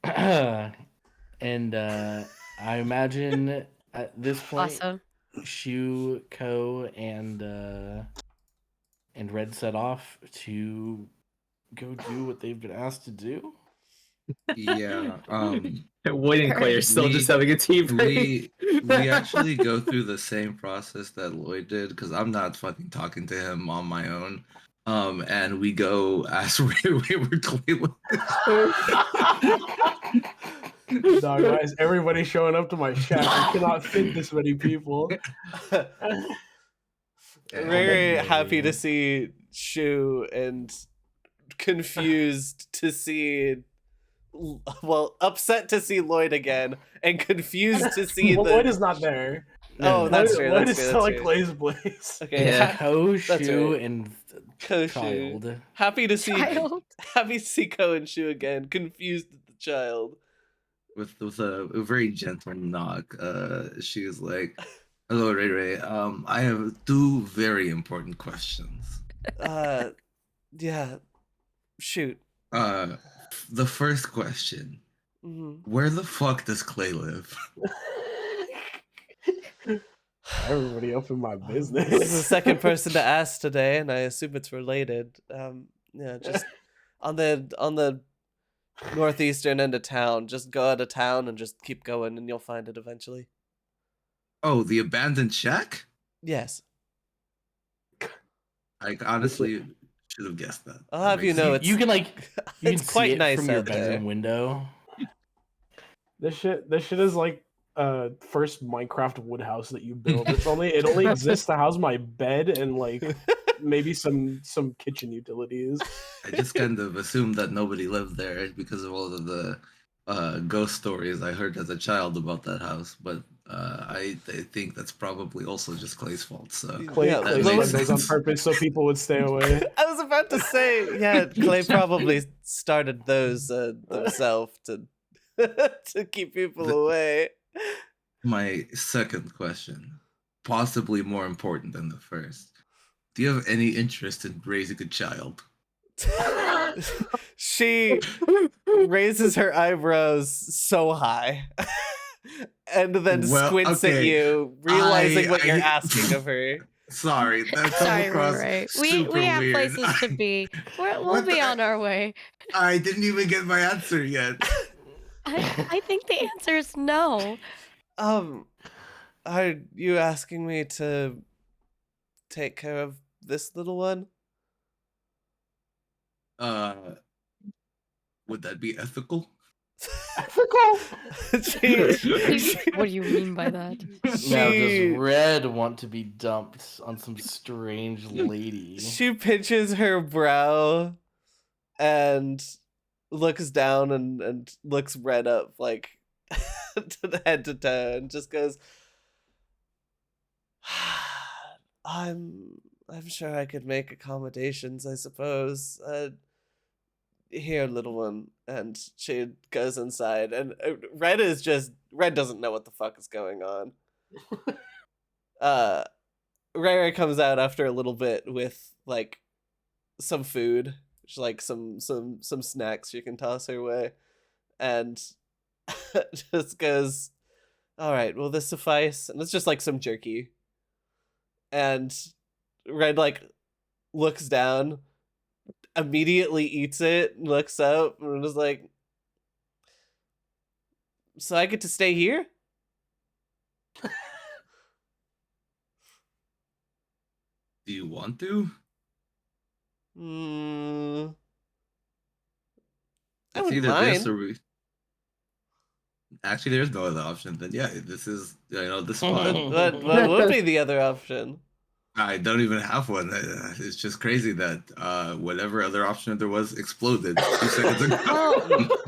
And I imagine at this point, Awesome. Shu, Ko, and Red set off to go do what they've been asked to do. Yeah. Wade and Clay are still just having a tea break. We actually go through the same process that Lloyd did because I'm not fucking talking to him on my own. And we go ask Wayward Cleveland. No, guys, everybody's showing up to my chat. I cannot fit this many people. Very happy to see Shu and confused to see, well, upset to see Lloyd again and confused to see Lloyd is not there. Oh, that's true. Lloyd That's is true. still That's like true. Blaze Blaze. Okay, Yeah. Ko, That's Shu, right. and Ko, Shu. Child. Happy to see Child. happy to see Ko and Shu again. Confused at the child. with a very gentle knock. She was like, "Hello, Ray Ray. I have two very important questions. Yeah, shoot. The first question: Mhm. Where the fuck does Clay live?" Everybody up in my This is the business. second person to ask today, and I assume it's related. Yeah, just on the northeastern end of town. Just go out of town and just keep going, and you'll find it eventually. Oh, the abandoned shack. Yes, I honestly should have guessed that. I'll That have you makes know sense. You can like you it's can quite see it nice from your out there. bedroom window. This shit is like first Minecraft wood house that you build. It only exists to house my bed and like maybe some kitchen utilities. I just kind of assumed that nobody lived there because of all of the ghost stories I heard as a child about that house. But I think that's probably also just Clay's fault. So Clay Yeah, that said makes those on sense. purpose so people would stay away. I was about to say, yeah, Clay probably started those himself to to keep people away. My second question, possibly more important than the first. Do you have any interest in raising a child? She raises her eyebrows so high and then Well, squints at okay. you, realizing what you're I- asking of her. Sorry, that comes Sorry, across Ray. super We have weird. places to be. We'll What be the- on our way. I didn't even get my answer yet. I think the answer is no. Are you asking me to take care of this little one? Would that be ethical? Ethical? What do you mean by that? Now She- does Red want to be dumped on some strange lady? She pinches her brow and looks down and looks Red up like to the head to toe and just goes, I'm sure I could make accommodations, I suppose. Here, little one. And she goes inside, and Red doesn't know what the fuck is going on. Ray Ray comes out after a little bit with like some food, like some snacks you can toss her way, and just goes, "All right, will this suffice?" And it's just like some jerky. And Red like looks down, immediately eats it, looks up, and is like, "So I get to stay here?" Do you want to? I It's wouldn't either this mind. or we. Actually, there's no other option. Then yeah, this is the spot. What would be the other option? I don't even have one. It's just crazy that whatever other option there was exploded 2 seconds ago.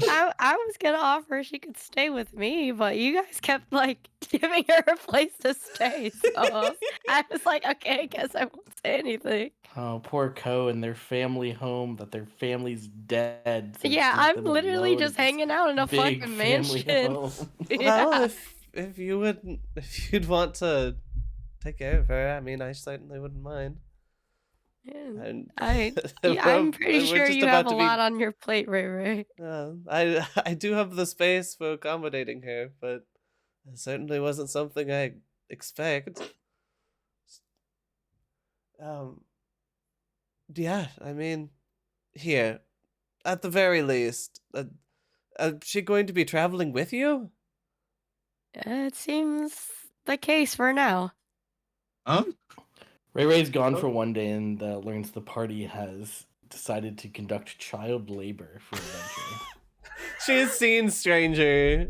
Well, I was gonna offer she could stay with me, but you guys kept like giving her a place to stay. So I was like, okay, I guess I won't say anything. Oh, poor Co and their family home that their family's dead. so it's Yeah, left I'm them literally alone just in this hanging out in a big fucking family mansion. home. Well, Yeah. if you'd want to take care of her, I mean, I certainly wouldn't mind. And Yeah, I'm pretty we're sure just you about have a to be- lot on your plate, Ray Ray. I do have the space for accommodating her, but it certainly wasn't something I expect. Yeah, I mean, here, at the very least, is she going to be traveling with you? It seems the case for now. Ray Ray's gone for one day and learns the party has decided to conduct child labor for adventure. She has seen Stranger.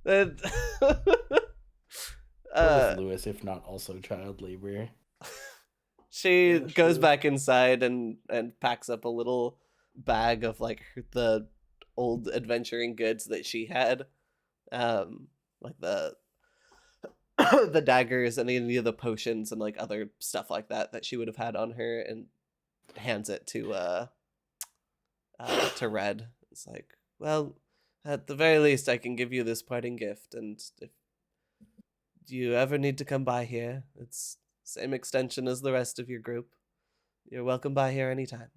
That Where was Lewis, if not also child labor? she Yeah, goes sure. back inside and packs up a little bag of like the old adventuring goods that she had, like the the daggers and any of the potions and like other stuff like that she would have had on her, and hands it to Red. It's like, well, At the very least, I can give you this parting gift, and if you ever need to come by here, it's same extension as the rest of your group. You're welcome by here anytime.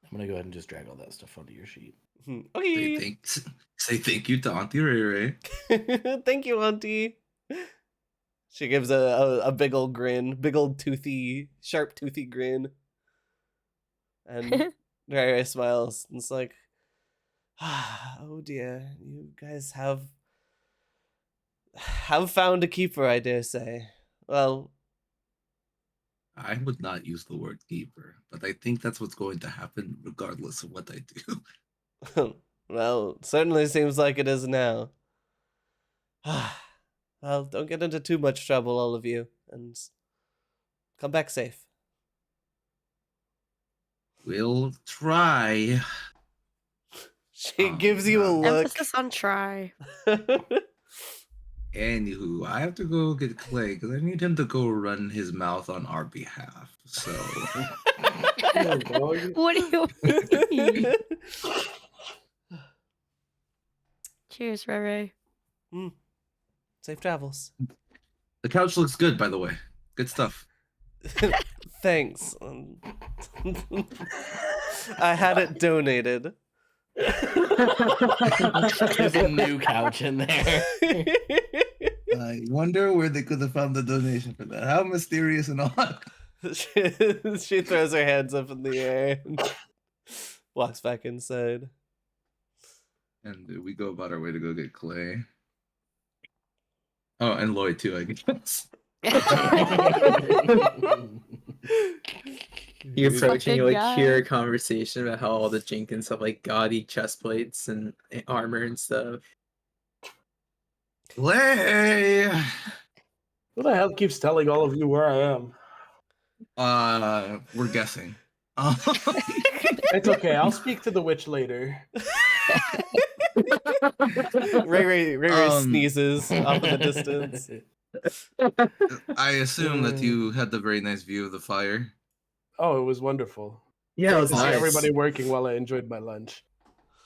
I'm gonna go ahead and just drag all that stuff onto your sheet. Say Okay. thank you to Auntie Ray Ray. Thank you, Auntie. She gives a big old grin, big old toothy, sharp toothy grin. And Ray Ray smiles and it's like, oh dear, you guys have found a keeper, I dare say. Well, I would not use the word keeper, but I think that's what's going to happen regardless of what I do. well, certainly seems like it is now. Well, don't get into too much trouble, all of you, and come back safe. We'll try. She gives you a no. look. Emphasis on try. Anywho, I have to go get Clay because I need him to go run his mouth on our behalf. So Oh, dog. What do you mean? Cheers, Ray Ray. Safe travels. the couch looks good, by the way. Good stuff. Thanks. I had it donated. There's a new couch in there. I wonder where they could have found the donation for that. How mysterious and odd. She throws her hands up in the air and walks back inside. And we go about our way to go get Clay. Oh, and Lloyd too, I guess. You approach and you Fucking like hear a guy. conversation about how all the Jenkins have like gaudy chest plates and armor and stuff. Clay! Who the hell keeps telling all of you where I am? We're guessing. It's okay. I'll speak to the witch later. Ray sneezes off in the distance. I assume that you had the very nice view of the fire. Oh, it was wonderful. Yeah, it was To see nice. everybody working while I enjoyed my lunch.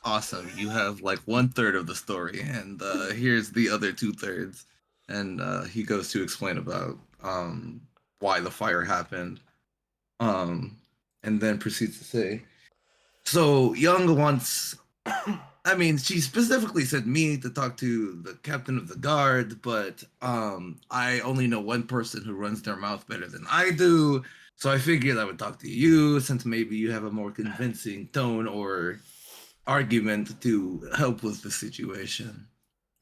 Awesome. You have like 1/3 of the story, and here's the other 2/3. And he goes to explain about why the fire happened. And then proceeds to say, so Young wants, I mean, she specifically said me to talk to the captain of the guard, but I only know one person who runs their mouth better than I do. So I figured I would talk to you since maybe you have a more convincing tone or argument to help with the situation.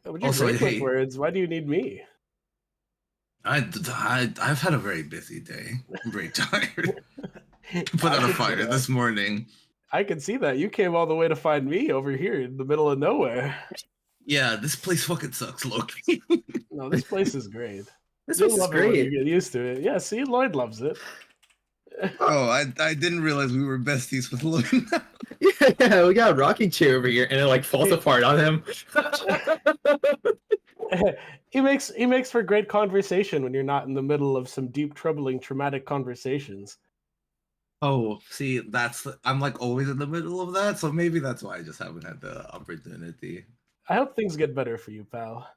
But you're Also, great with hey, words. Why do you need me? I've had a very busy day. I'm very tired. Put I out a can see fire that. this morning. I can see that. You came all the way to find me over here in the middle of nowhere. Yeah, this place fucking sucks, Loki. No, this place is great. This You'll was love it when you great. get used to it. Yeah, see, Lloyd loves it. Oh, I didn't realize we were besties with Lloyd. Yeah, we got a rocking chair over here, and it like falls apart on him. he makes for great conversation when you're not in the middle of some deep, troubling, traumatic conversations. Oh, see, I'm like always in the middle of that, so maybe that's why I just haven't had the opportunity. I hope things get better for you, pal.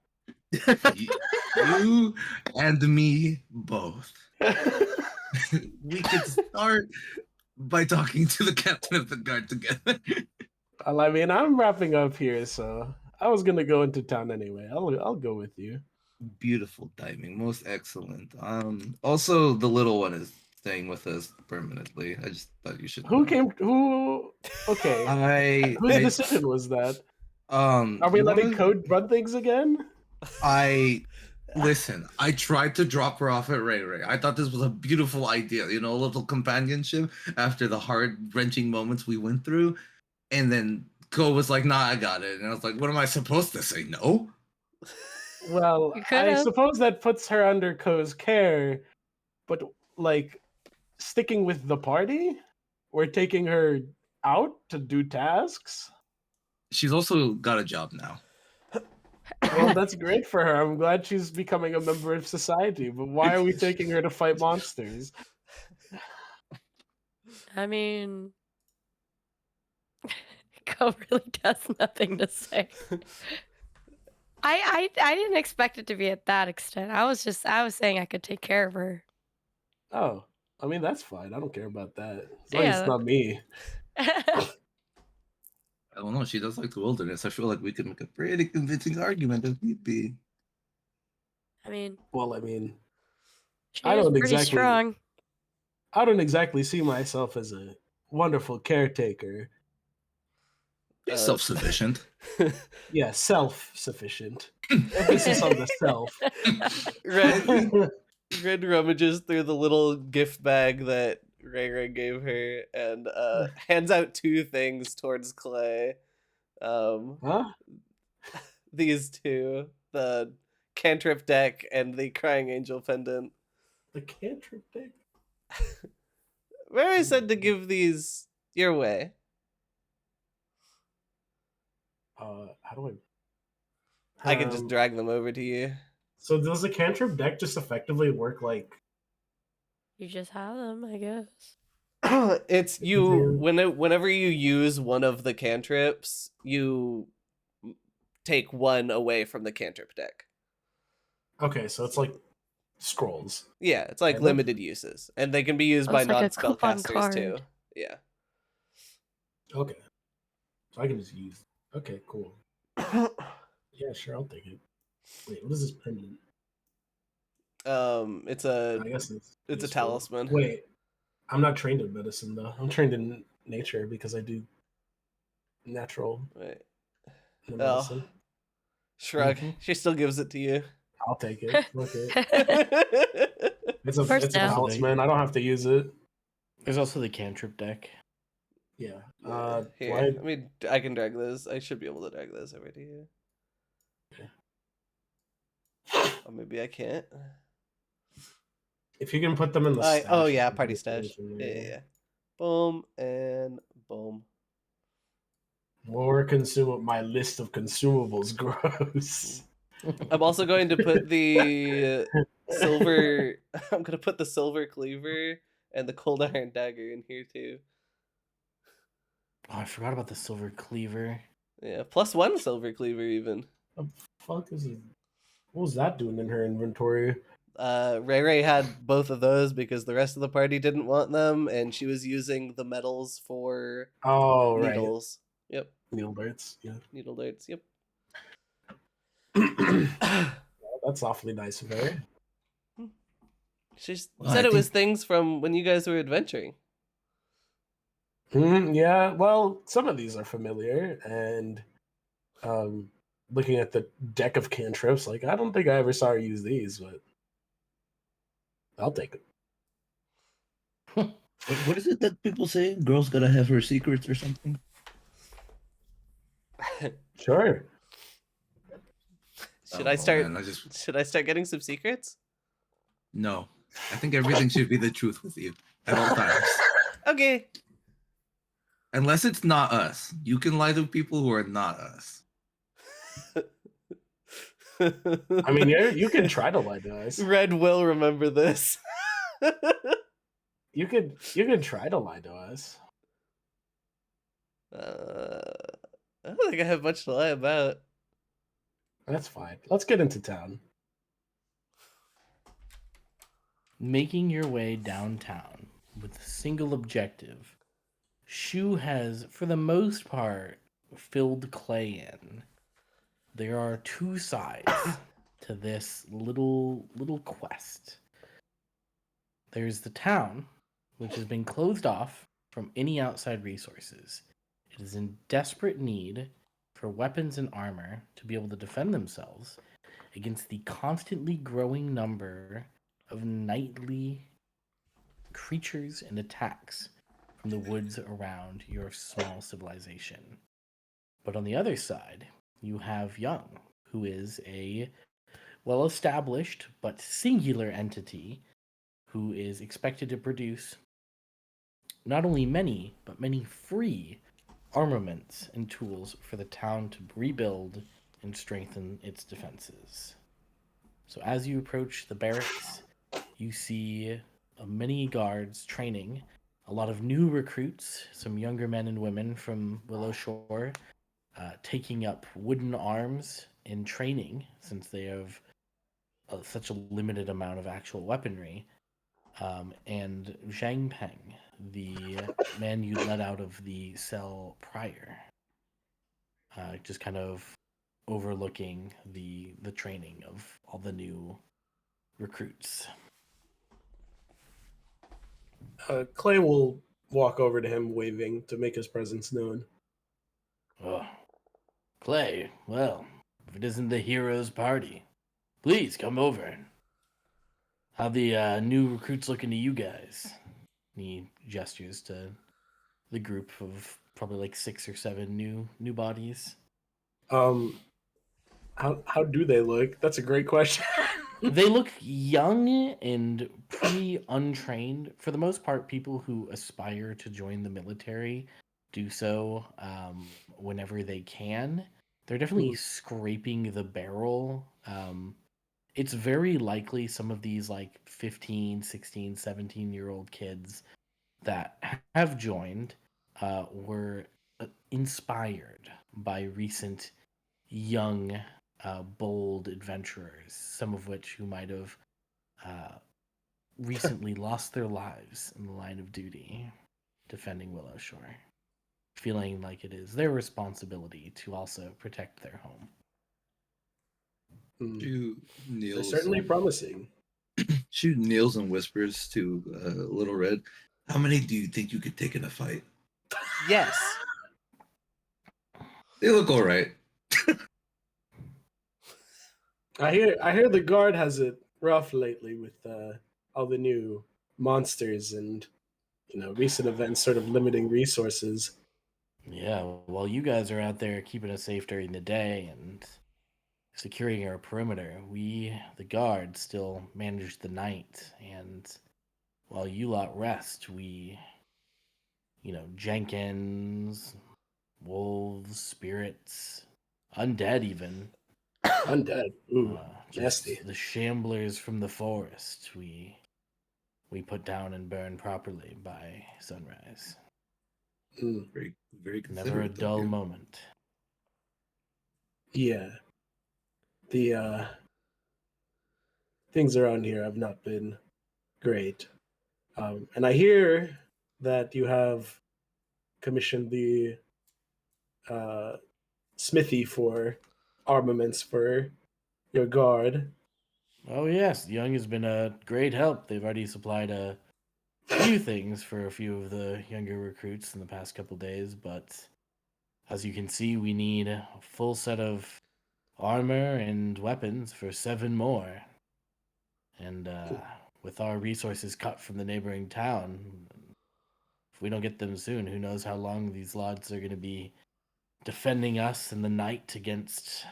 You and me both. We could start by talking to the captain of the guard together. Well, I mean, I'm wrapping up here, so I was gonna go into town anyway. I'll go with you. Beautiful timing, most excellent. Also the little one is staying with us permanently. I just thought you should Who know. came? Who? Okay. Whose I decision was that? Are Are we letting Code run things again? Listen, I tried to drop her off at Ray Ray. I thought this was a beautiful idea, you know, a little companionship after the heart-wrenching moments we went through. And then Ko was like, nah, I got it. And I was like, what am I supposed to say? No? Well, You I could've. suppose that puts her under Ko's care, but like sticking with the party? We're taking her out to do tasks? She's also got a job now. Well, that's great for her. I'm glad she's becoming a member of society, but why are we taking her to fight monsters? I mean, Echo really does nothing to say. I didn't expect it to be at that extent. I was saying I could take care of her. Oh, I mean that's fine. I don't care about that as long as Yeah. it's not me. I don't know. She does like the wilderness. I feel like we could make a pretty convincing argument if need be. I mean, Well, I mean, she I is don't pretty strong. I don't exactly see myself as a wonderful caretaker. She's self-sufficient. Yeah, Self-sufficient. Emphasis on the self. Red rummages through the little gift bag that Ray Ray gave her and hands out two things towards Clay. Huh? These two, the cantrip deck and the crying angel pendant. The cantrip deck? Ray said to give these your way. How do I can just Um, drag them over to you. So does the cantrip deck just effectively work like You just have them, I guess. It's you whenever you use one of the cantrips, you take one away from the cantrip deck. okay, so it's like scrolls. Yeah, it's like Kind of? limited uses, and they can be used by It's like a coupon non-spellcasters too. card. Yeah. Okay. So I can just use. Okay, cool. Yeah, sure, I'll take it. Wait, what is this pendant? It's I a guess it's a useful. talisman. Wait, I'm not trained in medicine though. I'm trained in nature because I do natural Wait. medicine. Shrug. Mhm. She still gives it to you. I'll take it. Okay. It's a First down. talisman. I don't have to use it. There's also the cantrip deck. Yeah. Here, I mean, I can drag those. I should be able to drag those over to you. Okay. Or maybe I can't. If you can put them in the stash, Oh I yeah, can party put them stash. in Yeah, there. yeah, yeah. Boom and boom. More my list of consumables grows. I'm also going to put the silver. I'm gonna put the silver cleaver and the cold iron dagger in here too. Oh, I forgot about the silver cleaver. Yeah, +1 silver cleaver even. The fuck is it? What was that doing in her inventory? Ray Ray had both of those because the rest of the party didn't want them, and she was using the metals for Oh, right. needles. Yep, Needle darts. Yeah. needle darts. Yep. That's awfully nice of her. She Well, said I it was think- things from when you guys were adventuring. Yeah, well, some of these are familiar, and looking at the deck of cantrips, like I don't think I ever saw her use these, but I'll take it. What is it that people say? Girls gotta have her secrets or something? Sure. Should Oh, I start? man, I just Should I start getting some secrets? no. I think everything should be the truth with you at all times. Okay. Unless it's not us. You can lie to people who are not us. I mean, you can try to lie to us. Red will remember this. You can try to lie to us. I don't think I have much to lie about. That's fine. Let's get into town. Making your way downtown with a single objective, Shu has, for the most part, filled Clay in. There are two sides to this little quest. There's the town, which has been closed off from any outside resources. It is in desperate need for weapons and armor to be able to defend themselves against the constantly growing number of nightly creatures and attacks from the woods around your small civilization. But on the other side, you have Young, who is a well-established but singular entity who is expected to produce not only many, but many free armaments and tools for the town to rebuild and strengthen its defenses. So as you approach the barracks, you see many guards training a lot of new recruits, some younger men and women from Willowshore, taking up wooden arms in training since they have such a limited amount of actual weaponry. And Zhang Peng, the man you let out of the cell prior, just kind of overlooking the training of all the new recruits. Clay will walk over to him, waving to make his presence known. Oh, Clay, well, if it isn't the hero's party, please come over. How the new recruits looking to you guys? He gestures to the group of probably like 6 or 7 new bodies. How do they look? That's a great question. They look young and pretty untrained. For the most part, people who aspire to join the military do so whenever they can. They're definitely scraping the barrel. It's very likely some of these like 15, 16, 17-year-old kids that have joined were inspired by recent young, bold adventurers, some of which who might have recently lost their lives in the line of duty defending Willowshore, feeling like it is their responsibility to also protect their home. Shoot They're Niels. certainly promising. Shoot Niels and whispers to Little Red. How many do you think you could take in a fight? Yes. They look all right. I hear the guard has it rough lately with all the new monsters and recent events sort of limiting resources. Yeah, while you guys are out there keeping us safe during the day and securing our perimeter, we, the guard, still manage the night. And while you lot rest, we, Jenkins, wolves, spirits, undead even, Undead. Ooh, just nasty. the shamblers from the forest, we put down and burn properly by sunrise. Mm, Very, very Never a considerate. dull moment. yeah. The things around here have not been great. And I hear that you have commissioned the uh, smithy for armaments for your guard. Oh yes, Young has been a great help. They've already supplied a few things for a few of the younger recruits in the past couple days, but as you can see, we need a full set of armor and weapons for 7 more. And with our resources cut from the neighboring town, if we don't get them soon, who knows how long these lads are going to be defending us in the night against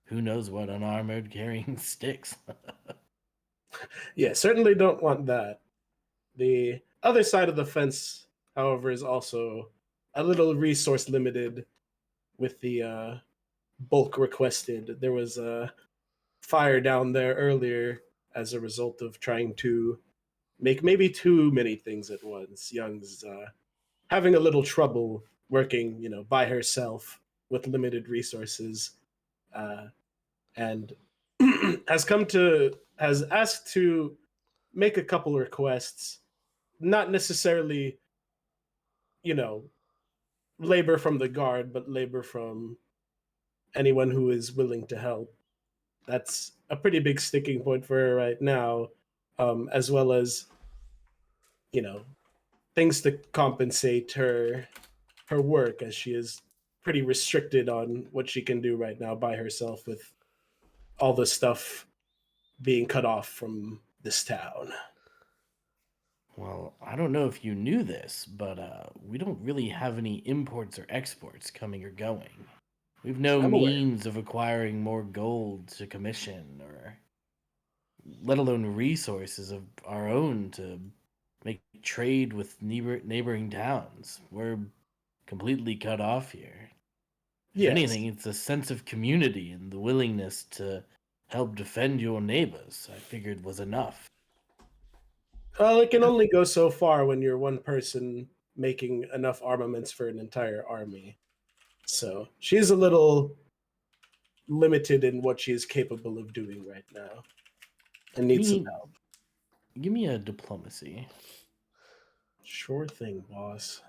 who knows what unarmored carrying sticks. Yeah, certainly don't want that. The other side of the fence, however, is also a little resource limited with the bulk requested. There was a fire down there earlier as a result of trying to make maybe too many things at once. Young's having a little trouble working, by herself with limited resources, and has asked to make a couple requests, not necessarily, you know, labor from the guard, but labor from anyone who is willing to help. That's a pretty big sticking point for her right now, as well as, you know, things to compensate her work, as she is pretty restricted on what she can do right now by herself with all the stuff being cut off from this town. Well, I don't know if you knew this, but we don't really have any imports or exports coming or going. We've no I'm aware. means of acquiring more gold to commission, or let alone resources of our own to make trade with neighboring towns. We're completely cut off here. If Yes. anything, it's a sense of community and the willingness to help defend your neighbors, I figured was enough. Well, it can only go so far when you're one person making enough armaments for an entire army. So she's a little limited in what she is capable of doing right now, and needs some help. Give me a diplomacy. Sure thing, boss.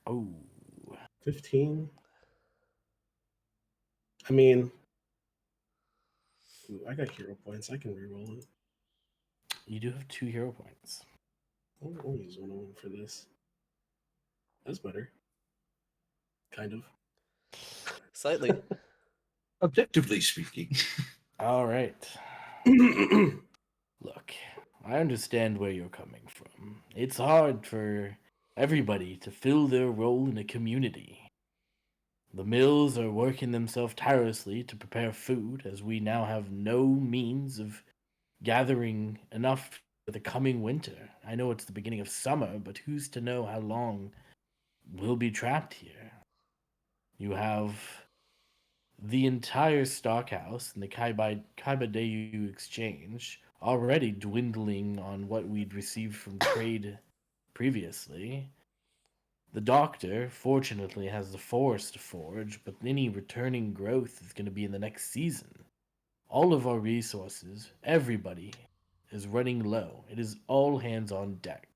Oh, 15. I mean, ooh, I got hero points. I can reroll it. you do have 2 hero points. I'll use one of them for this. That's better. Kind of. Slightly. Objectively speaking. All right. Look, I understand where you're coming from. It's hard for everybody to fill their role in a community. The mills are working themselves tirelessly to prepare food, as we now have no means of gathering enough for the coming winter. I know it's the beginning of summer, but who's to know how long we'll be trapped here? You have the entire stockhouse and the Kaibadeyu exchange already dwindling on what we'd received from trade previously. The doctor, fortunately, has the forest to forge, but any returning growth is going to be in the next season. All of our resources, everybody, is running low. It is all hands on deck.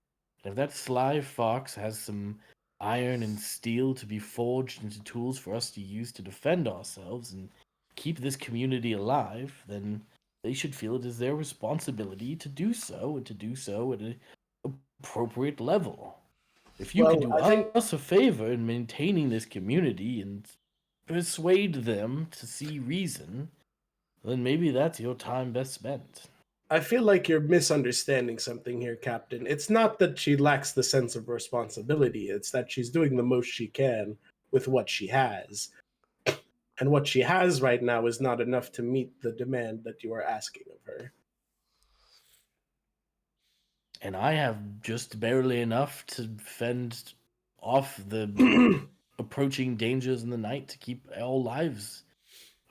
And if that sly fox has some iron and steel to be forged into tools for us to use to defend ourselves and keep this community alive, then they should feel it is their responsibility to do so, and to do so at an appropriate level. If you could do Well, I think us a favor in maintaining this community and persuade them to see reason, then maybe that's your time best spent. I feel like you're misunderstanding something here, Captain. It's not that she lacks the sense of responsibility, it's that she's doing the most she can with what she has. And what she has right now is not enough to meet the demand that you are asking of her. And I have just barely enough to fend off the approaching dangers in the night to keep all lives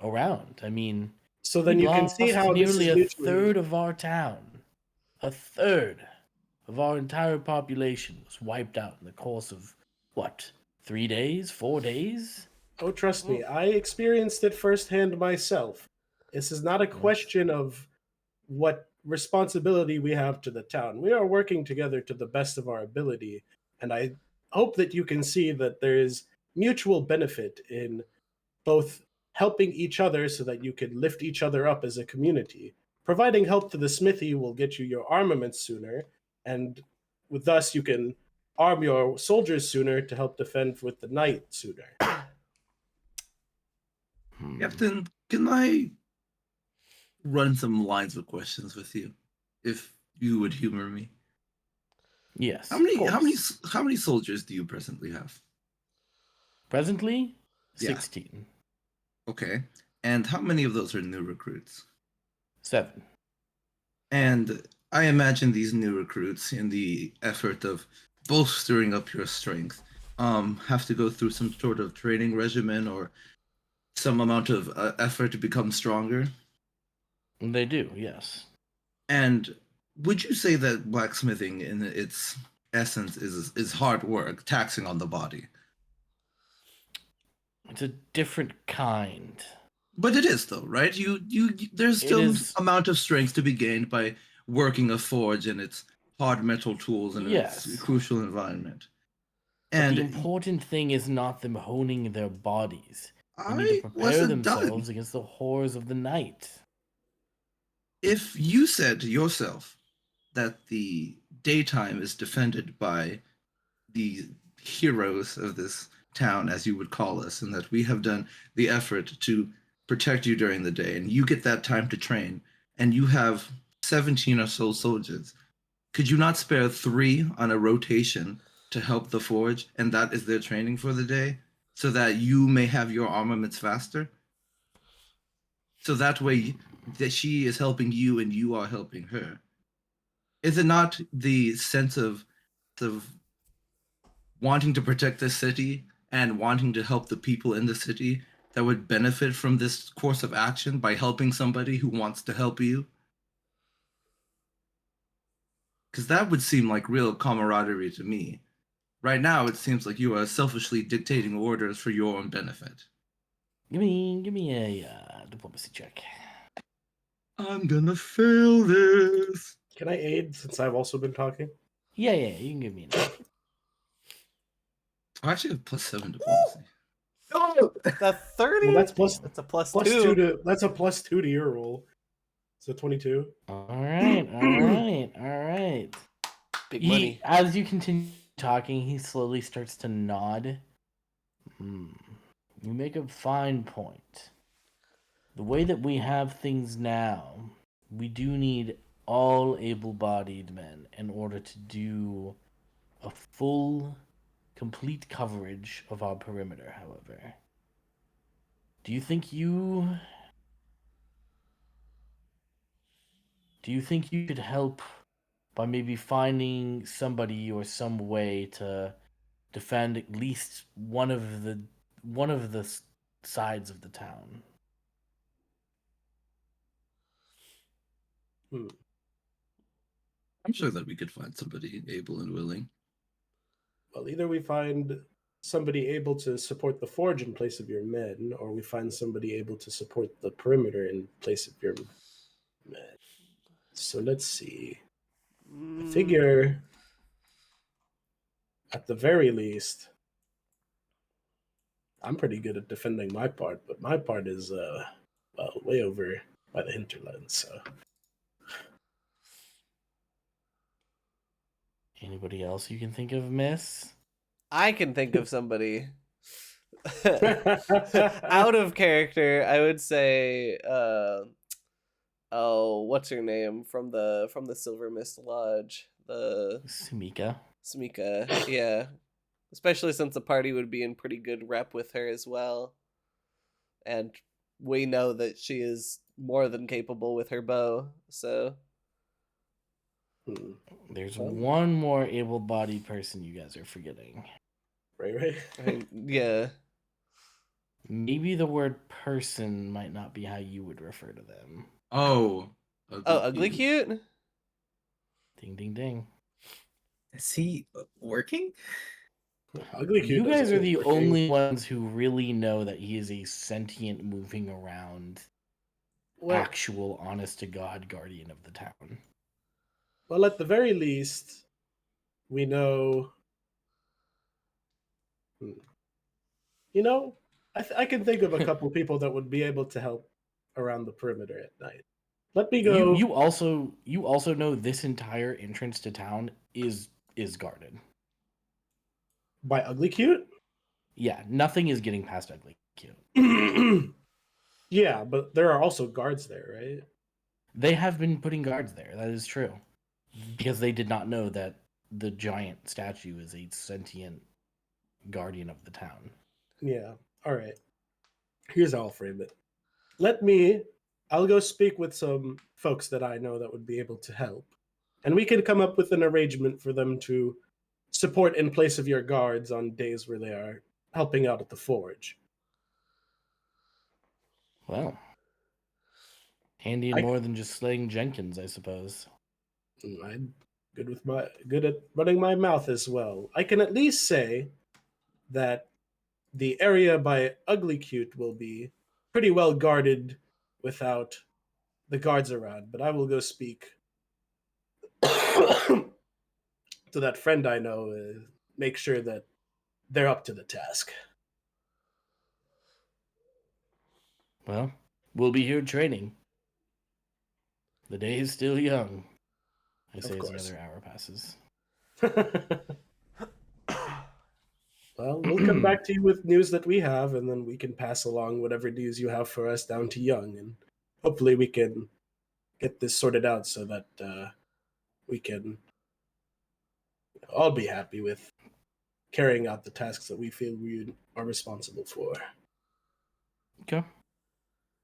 around. I mean, So we then you can see lost how this nearly is a mutually. third of our town. A third of our entire population was wiped out in the course of, what, 3 days, 4 days? Oh, trust me, I experienced it firsthand myself. This is not a question of what responsibility we have to the town. We are working together to the best of our ability, and I hope that you can see that there is mutual benefit in both helping each other so that you can lift each other up as a community. Providing help to the smithy will get you your armaments sooner, and with us, you can arm your soldiers sooner to help defend with the night sooner. Captain, can I run some lines of questions with you, if you would humor me? Yes. How of many course. how many soldiers do you presently have? Presently, Yeah. 16. Okay. And how many of those are new recruits? 7. And I imagine these new recruits, in the effort of bolstering up your strength, have to go through some sort of training regimen or some amount of effort to become stronger. They do, yes. And would you say that blacksmithing, in its essence, is hard work, taxing on the body? It's a different kind. But it is, though, right? There's It still is, amount of strength to be gained by working a forge and its hard metal tools in its yes. crucial environment. But And the important thing is not them honing their bodies. They need to I prepare wasn't themselves done. against the horrors of the night. If you said yourself that the daytime is defended by the heroes of this town, as you would call us, and that we have done the effort to protect you during the day, and you get that time to train, and you have 17 or so soldiers, could you not spare 3 on a rotation to help the forge, and that is their training for the day, so that you may have your armaments faster? So that way that she is helping you and you are helping her. Is it not the sense of wanting to protect the city and wanting to help the people in the city that would benefit from this course of action by helping somebody who wants to help you? Because that would seem like real camaraderie to me. Right now, it seems like you are selfishly dictating orders for your own benefit. Give me a diplomacy check. I'm gonna fail this. Can I aid since I've also been talking? Yeah, you can give me an aid. I actually have +7 diplomacy. Oh! The 30? Well, that's plus That's a plus plus two. two to that's a +2 to your roll. So 22. All right. Big money. As you continue talking, he slowly starts to nod. You make a fine point. The way that we have things now, we do need all able-bodied men in order to do a full, complete coverage of our perimeter, however. Do you think you could help by maybe finding somebody or some way to defend at least one of the sides of the town? I'm sure that we could find somebody able and willing. Well, either we find somebody able to support the forge in place of your men, or we find somebody able to support the perimeter in place of your men. So let's see. I figure, at the very least, I'm pretty good at defending my part, but my part is well, way over by the hinterland. So Anybody else you can think of, miss? I can think of somebody. Out of character, I would say oh, what's her name from the Silver Mist Lodge? The Sumika. Smika, yeah. Especially since the party would be in pretty good rep with her as well. And we know that she is more than capable with her bow, so There's one more able-bodied person you guys are forgetting. right. I mean, yeah. Maybe the word person might not be how you would refer to them. Oh. Ugly cute? Ding, ding, ding. Is he working? Ugly cute. You guys doesn't are the look working. only ones who really know that he is a sentient, moving around, Well, actual, honest-to-God guardian of the town. well, at the very least, we know. You know, I can think of a couple people that would be able to help around the perimeter at night. Let me go. You also know this entire entrance to town is guarded. By Ugly Cute? Yeah, nothing is getting past Ugly Cute. Yeah, but there are also guards there, right? They have been putting guards there. That is true, because they did not know that the giant statue is a sentient guardian of the town. Yeah. All right. Here's how I'll frame it. I'll go speak with some folks that I know that would be able to help. And we can come up with an arrangement for them to support in place of your guards on days where they are helping out at the forge. Well, handy and more than just slaying Jenkins, I suppose. I'm good at running my mouth as well. I can at least say that the area by Ugly Cute will be pretty well guarded without the guards around, but I will go speak to that friend I know, make sure that they're up to the task. Well, we'll be here training. The day is still young. I say as course. another hour passes. Well, we'll come back to you with news that we have, and then we can pass along whatever news you have for us down to Young, and hopefully we can get this sorted out so that we can all be happy with carrying out the tasks that we feel we are responsible for. Okay.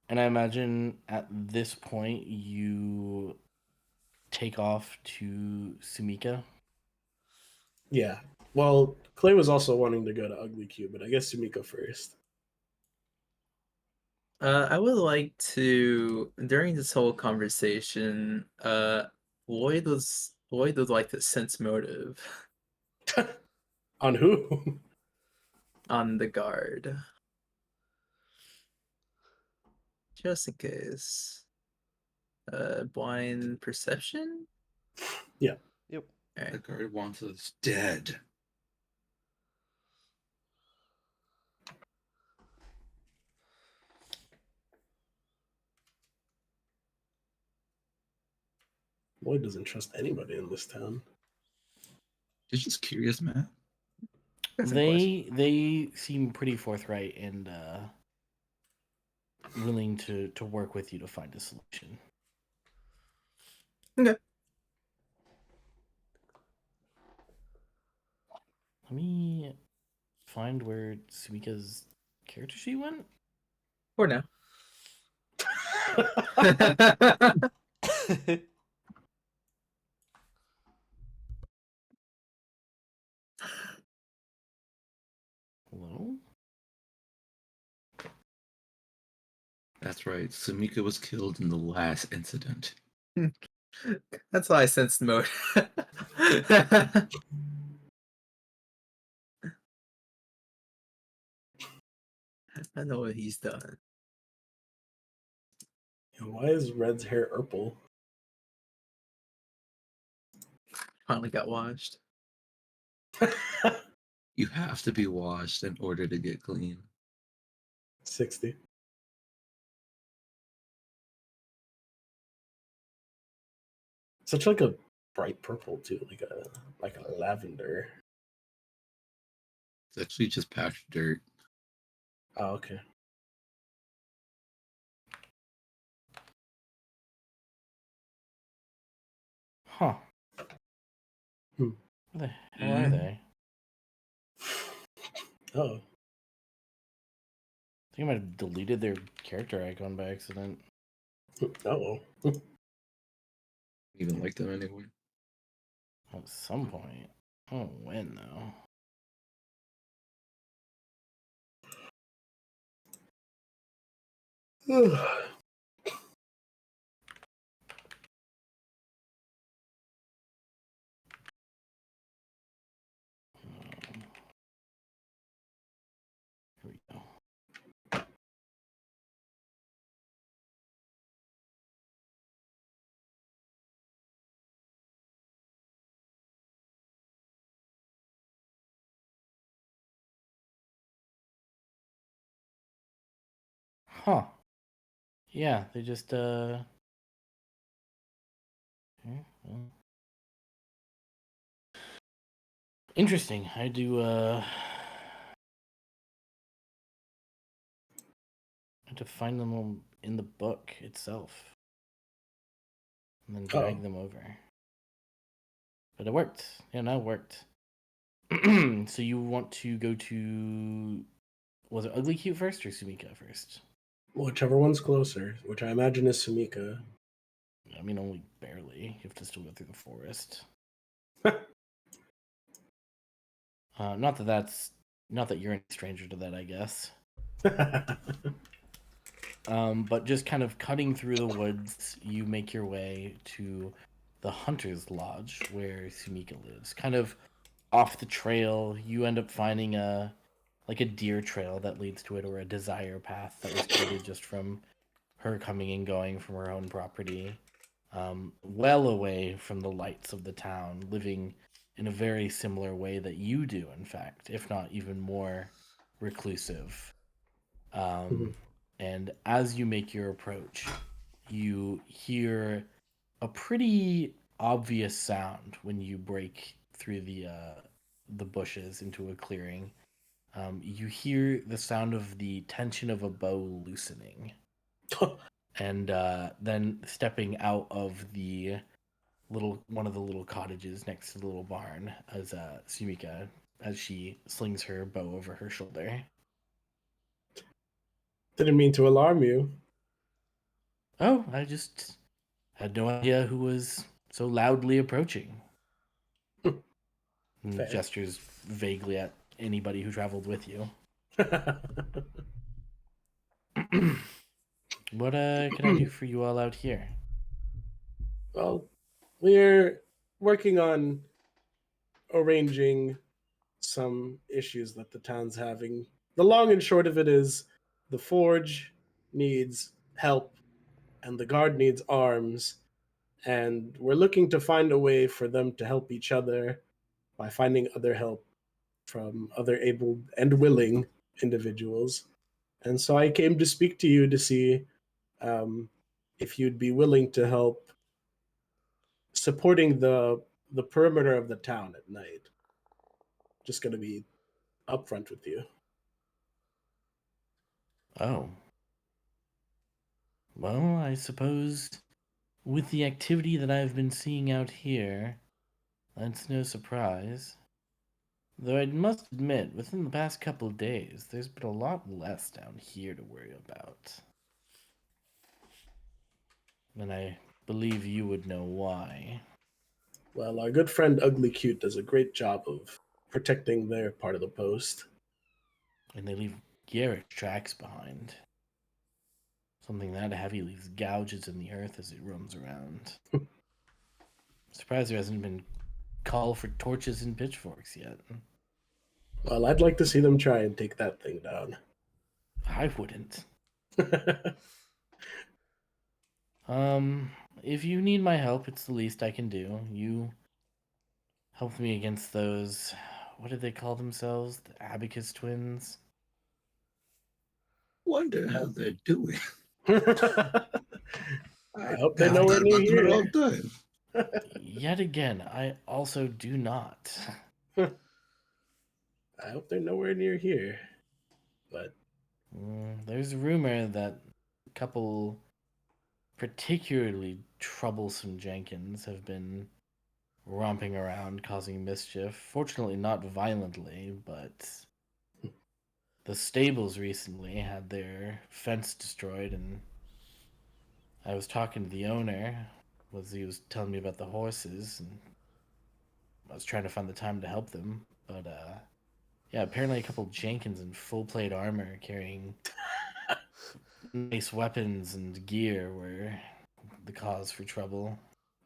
And I imagine at this point you take off to Sumika. Yeah. Well, Clay was also wanting to go to Ugly Cube, but I guess Sumiko first. I would like to during this whole conversation, Lloyd would like to sense motive On who? on the guard. Just in case. Blind perception? Yep. Alright. The guard wants us dead. Lloyd doesn't trust anybody in this town. Just curious, man. That's a question. They seem pretty forthright and willing to work with you to find a solution. Okay. Let me find where Sumika's character sheet went. For now. Hello? That's right. Sumika was killed in the last incident. That's why I sensed motive. I know what he's done. Why is Red's hair purple? Finally got washed. You have to be washed in order to get clean. 60. Such like a bright purple too, like a lavender. It's actually just patched dirt. Oh, okay. Huh. Hmm. Where the hell are they? Oh, I think I might have deleted their character icon by accident. oh. Even like them anyway. At some point. Oh, when though? Here we go. Huh. Yeah, they just okay, well. Interesting. I do I have to find them all in the book itself. And then drag them over. But it worked. Yeah, no, it worked. So you want to go to, was it Ugly Cute first or Sumika first? Whichever one's closer, which I imagine is Sumika. I mean, only barely. You have to still go through the forest. Not that you're any stranger to that, I guess. But just kind of cutting through the woods, you make your way to the Hunter's Lodge where Sumika lives. Kind of off the trail, you end up finding a deer trail that leads to it, or a desire path that was created just from her coming and going from her own property, well away from the lights of the town, living in a very similar way that you do, in fact, if not even more reclusive. And as you make your approach, you hear a pretty obvious sound when you break through the bushes into a clearing. You hear the sound of the tension of a bow loosening, and then stepping out of the one of the little cottages next to the little barn as Sumika, as she slings her bow over her shoulder. Didn't mean to alarm you. Oh, I just had no idea who was so loudly approaching. And Fair. gestures vaguely at anybody who traveled with you. What can I do for you all out here? Well, we're working on arranging some issues that the town's having. The long and short of it is the forge needs help and the guard needs arms, and we're looking to find a way for them to help each other by finding other help from other able and willing individuals. And so I came to speak to you to see um, if you'd be willing to help supporting the perimeter of the town at night. Just going to be upfront with you. Oh. Well, I suppose with the activity that I've been seeing out here, that's no surprise. Though I must admit, within the past couple of days, there's been a lot less down here to worry about. And I believe you would know why. Well, our good friend Ugly Cute does a great job of protecting their part of the post. And they leave garish tracks behind. Something that heavy leaves gouges in the earth as it roams around. Surprised there hasn't been call for torches and pitchforks yet. Well, I'd like to see them try and take that thing down. I wouldn't. If you need my help, it's the least I can do. You helped me against those, what did they call themselves? The Abacus twins? Wonder how they're doing. I hope they're I've nowhere thought near about them a here. long time. Yet again, I also do not. I hope they're nowhere near here. But There's a rumor that a couple particularly troublesome Jenkins have been romping around causing mischief. Fortunately, not violently, but the stables recently had their fence destroyed, and I was talking to the owner. He was telling me about the horses, and I was trying to find the time to help them. But yeah, apparently a couple Jenkins in full plate armor carrying nice weapons and gear were the cause for trouble.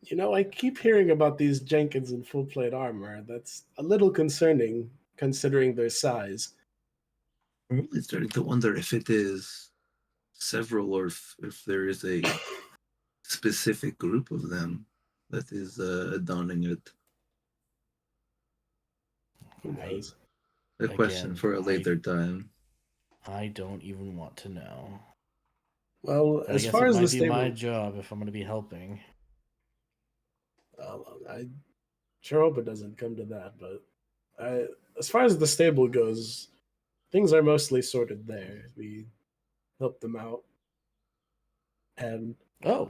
you know, I keep hearing about these Jenkins in full plate armor. That's a little concerning considering their size. I'm really starting to wonder if it is several or if there is a specific group of them that is donning it. Who knows? A question for a later time. I don't even want to know. Well, But as I guess far it as the might be my stable, job if I'm going to be helping. I sure hope it doesn't come to that. But as far as the stable goes, things are mostly sorted there. We help them out, and Oh.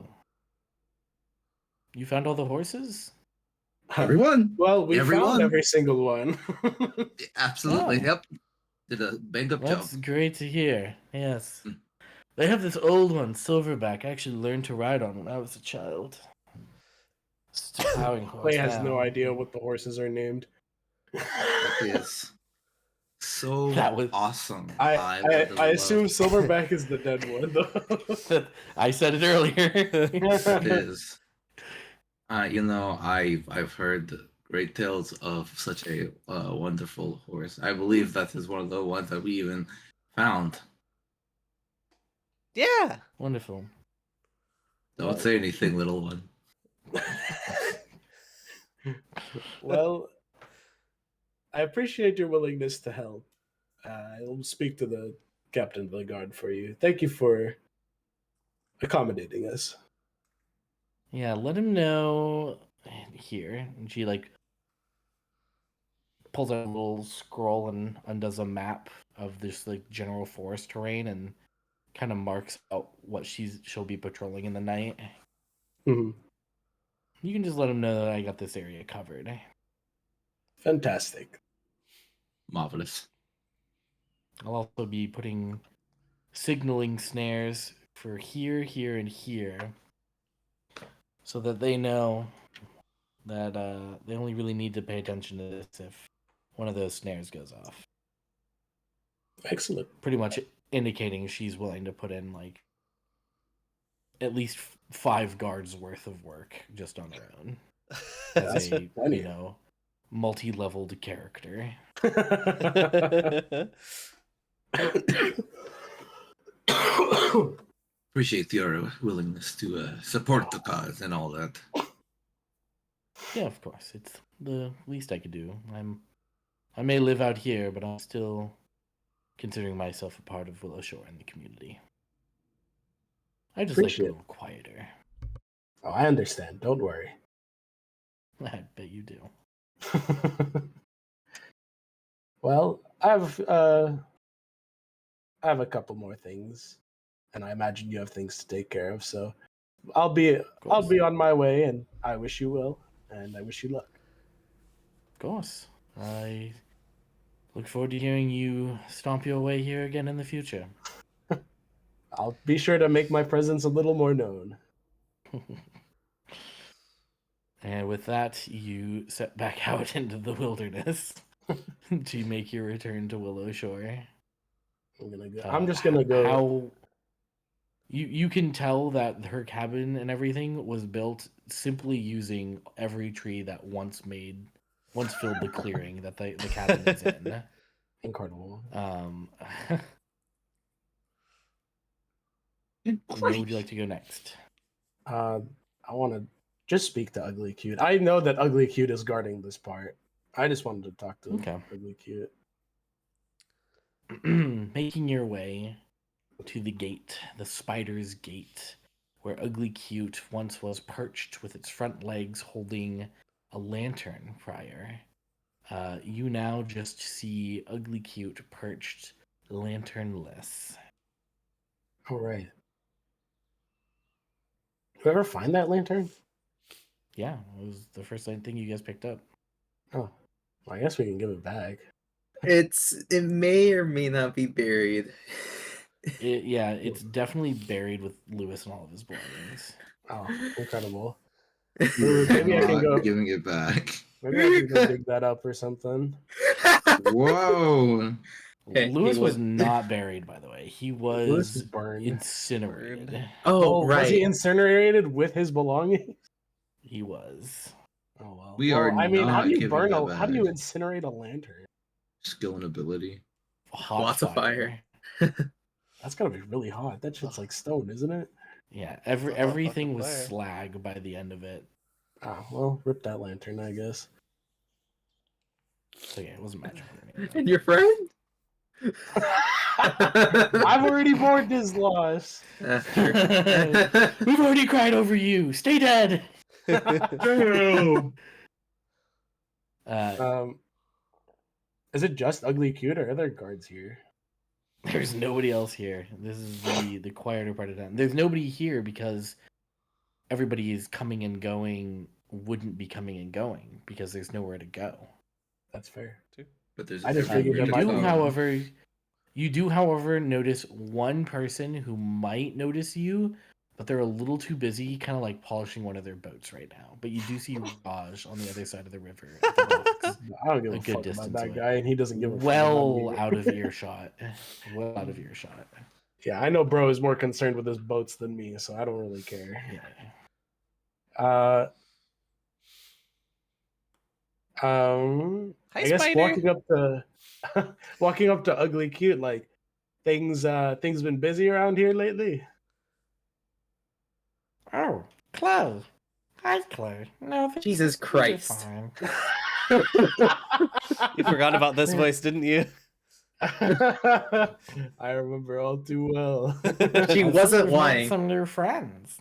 You found all the horses? Everyone. well, we found Everyone. every single one. Absolutely. Oh. Yep. Did a bang up job. That's great to hear. Yes. Mm. They have this old one, Silverback. I actually learned to ride on when I was a child. It's a plowing horse. Clay has no now. idea what the horses are named. That is so That was- awesome. I would assume love- Silverback is the dead one, though. I said it earlier. It is. You know, I've heard great tales of such a wonderful horse. I believe that is one of the ones that we even found. Yeah. Wonderful. Don't say anything, little one. Well, I appreciate your willingness to help. I'll speak to the captain of the guard for you. Thank you for accommodating us. Yeah, let him know here. And she pulls out a little scroll and undoes a map of this general forest terrain and kind of marks out what she'll be patrolling in the night. Mhm. You can just let him know that I got this area covered. Fantastic. Marvelous. I'll also be putting signaling snares for here, here, and here, so that they know that they only really need to pay attention to this if one of those snares goes off. Excellent. Pretty much indicating she's willing to put in at least 5 guards worth of work just on their own. That's As a, plenty. you know, multi-leveled character. Appreciate your willingness to support the cause and all that. Yeah, of course. It's the least I could do. I may live out here, but I'm still considering myself a part of Willowshore and the community. I just like it Appreciate a little quieter. Oh, I understand. Don't worry. I bet you do. Well, I have a couple more things, and I imagine you have things to take care of. So I'll be course. on my way, and I wish you well, and I wish you luck. Of course. I look forward to hearing you stomp your way here again in the future. I'll be sure to make my presence a little more known. And with that, you set back out into the wilderness to make your return to Willowshore. I'm just gonna go. How you can tell that her cabin and everything was built simply using every tree that once filled the clearing that the cabin is in. Incredible. Where would you like to go next? I want to just speak to Ugly Cute. I know that Ugly Cute is guarding this part. I just wanted to talk to Ugly Cute. Making your way to the gate, the spider's gate, where Ugly Cute once was perched with its front legs holding a lantern prior. You now just see Ugly Cute perched lanternless. All right. Did you ever find that lantern? Yeah, it was the first thing you guys picked up. Oh, well, I guess we can give it back. It may or may not be buried. It's definitely buried with Lewis and all of his belongings. Oh, incredible. Maybe I can go. Giving it back. Maybe I can go dig that up or something. Whoa. Hey, Lewis he was was- not buried, by the way. He Lewis was is burned. incinerated. Oh, right. Was he incinerated with his belongings? He was. Oh well. We are I mean, how not do you giving burn that how do you back. incinerate a lantern? Skill and ability. Hot Lots of fire. That's gotta be really hot. That shit's like stone, isn't it? Yeah, a hot everything fucking was fire. slag by the end of it. Oh well, rip that lantern, I guess. So yeah, it wasn't magical or anything. And your friend? I've already mourned his loss. After. We've already cried over you. Stay dead. Is it just Ugly Cute or are there guards here? There's nobody else here. This is the quieter part of town. There's nobody here because everybody is coming and going. Wouldn't be coming and going because there's nowhere to go. That's fair. But there's I just every figured there unit might be- of- You do, however, notice one person who might notice you, but they're a little too busy, kind of like polishing one of their boats right now. But you do see Raj on the other side of the river. At the docks, I don't give a a good fuck distance about that away. guy, and he doesn't give a fuck well about me. out of earshot. Well out of earshot. Yeah, I know bro is more concerned with his boats than me, so I don't really care. Yeah. Hi, I guess Spider. walking up to Ugly Cute, like things been busy around here lately. Oh, Chloe. Hi, Chloe. No, Jesus Christ. You forgot about this voice, didn't you? I remember all too well. She wasn't lying. Some new friends.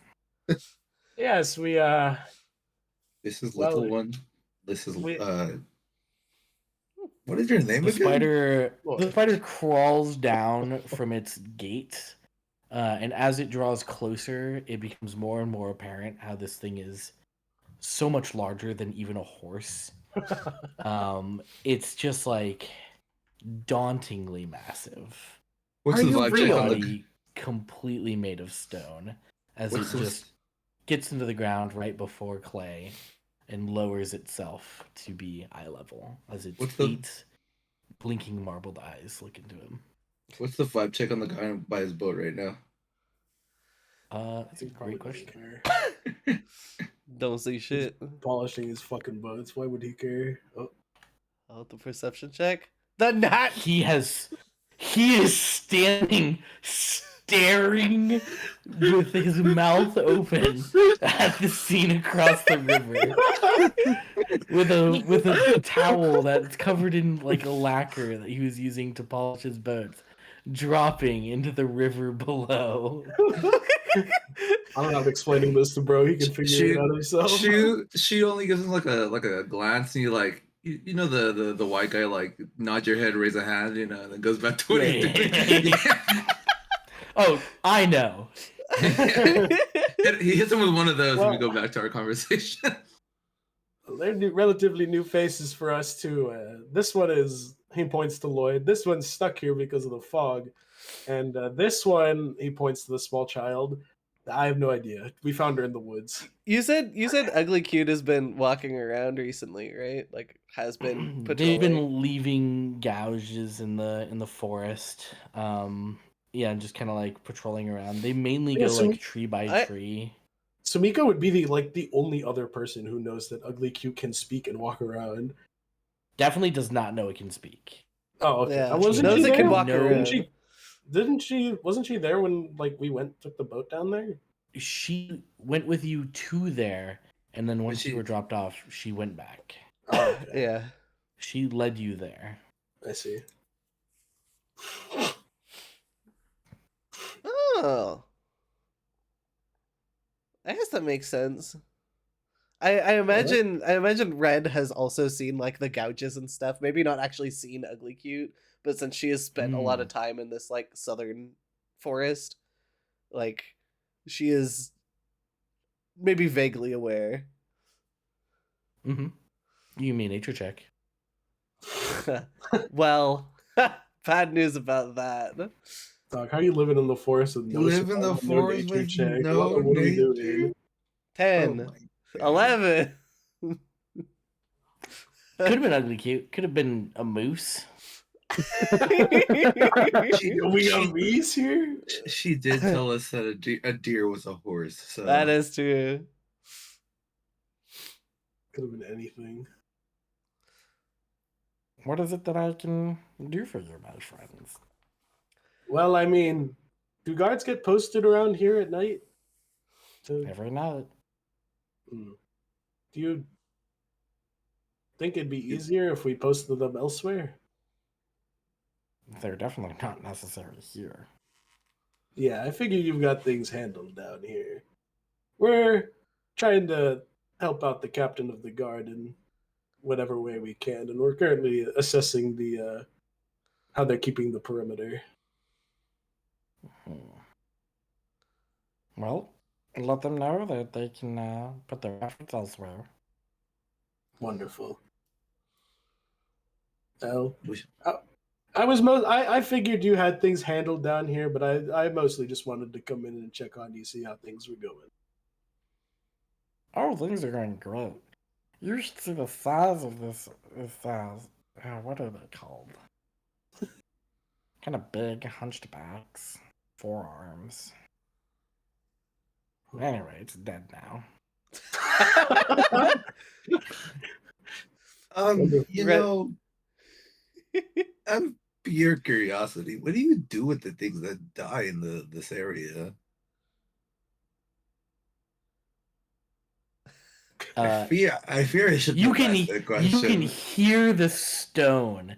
Yes, we This is Well, little one. This is we- what is your name The again? spider crawls down from its gate, and as it draws closer, it becomes more and more apparent how this thing is so much larger than even a horse. It's just like dauntingly massive. What's Are the you vibe check real? on the Body completely made of stone, as What's it the- just gets into the ground right before Clay and lowers itself to be eye level as its What's the- 8 blinking marbled eyes look into him. What's the vibe check on the guy by his boat right now? That's a He probably great doesn't question. care. Don't see He's shit. polishing his fucking boats. Why would he care? Oh, Oh, the perception check. The nat. He is standing staring with his mouth open at the scene across the river with a towel that's covered in like a lacquer that he was using to polish his boats dropping into the river below. I'm not explaining this to bro. He can figure it out himself. She only gives him like a glance, and you know the white guy like nod your head, raise a hand, and then goes back to what he's doing. Oh, I know. He hits him with one of those, and we Well- go back to our conversation. They're relatively new faces for us too. This one is, he points to Lloyd. This one's stuck here because of the fog, and this one he points to the small child. I have no idea. We found her in the woods. You said Ugly Cute has been walking around recently, right? Like has been They've patrolling. been leaving gouges in the forest. Yeah, just kind of like patrolling around. They mainly Yeah, go so like tree by I- tree. Sumiko would be the only other person who knows that Ugly Cute can speak and walk around. Definitely does not know it can speak. Oh, okay. Yeah, Wasn't knows she it can there? walk No. around. Wasn't she there when like we took the boat down there? She went with you to there, and then once she- you were dropped off, she went back. Oh, okay. Yeah. She led you there. I see. Oh. I guess that makes sense. I imagine Red has also seen like the gouges and stuff. Maybe not actually seen Ugly Cute, but since she has spent a lot of time in this like southern forest, like she is maybe vaguely aware. Mm-hmm. You mean nature check? Well, bad news about that. Doc, how you living in the forest with no Live in the survival, no forest nature with check? no What are we nature? doing? 10, Oh my God. 11. Could have been ugly cute. Could have been a moose. We got Reese here? She did tell us that a deer was a horse. So That is true. Could have been anything. What is it that I can do for you, my friends? Well, I mean, do guards get posted around here at night? Every night. Do you think it'd be easier if we posted them elsewhere? They're definitely not necessary here. Yeah, I figure you've got things handled down here. We're trying to help out the captain of the guard in whatever way we can, and we're currently assessing the how they're keeping the perimeter. Well, let them know that they can put their efforts elsewhere. Wonderful. Well, we should- I figured you had things handled down here, but I mostly just wanted to come in and check on you, see how things were going. Oh, things are going great. You should see the size of this what are they called? Kind of big, hunched backs, forearms. Anyway, it's dead now. you Red- know, I'm pure curiosity. What do you do with the things that die in this area? I fear I should You have can asked that you question. can hear the stone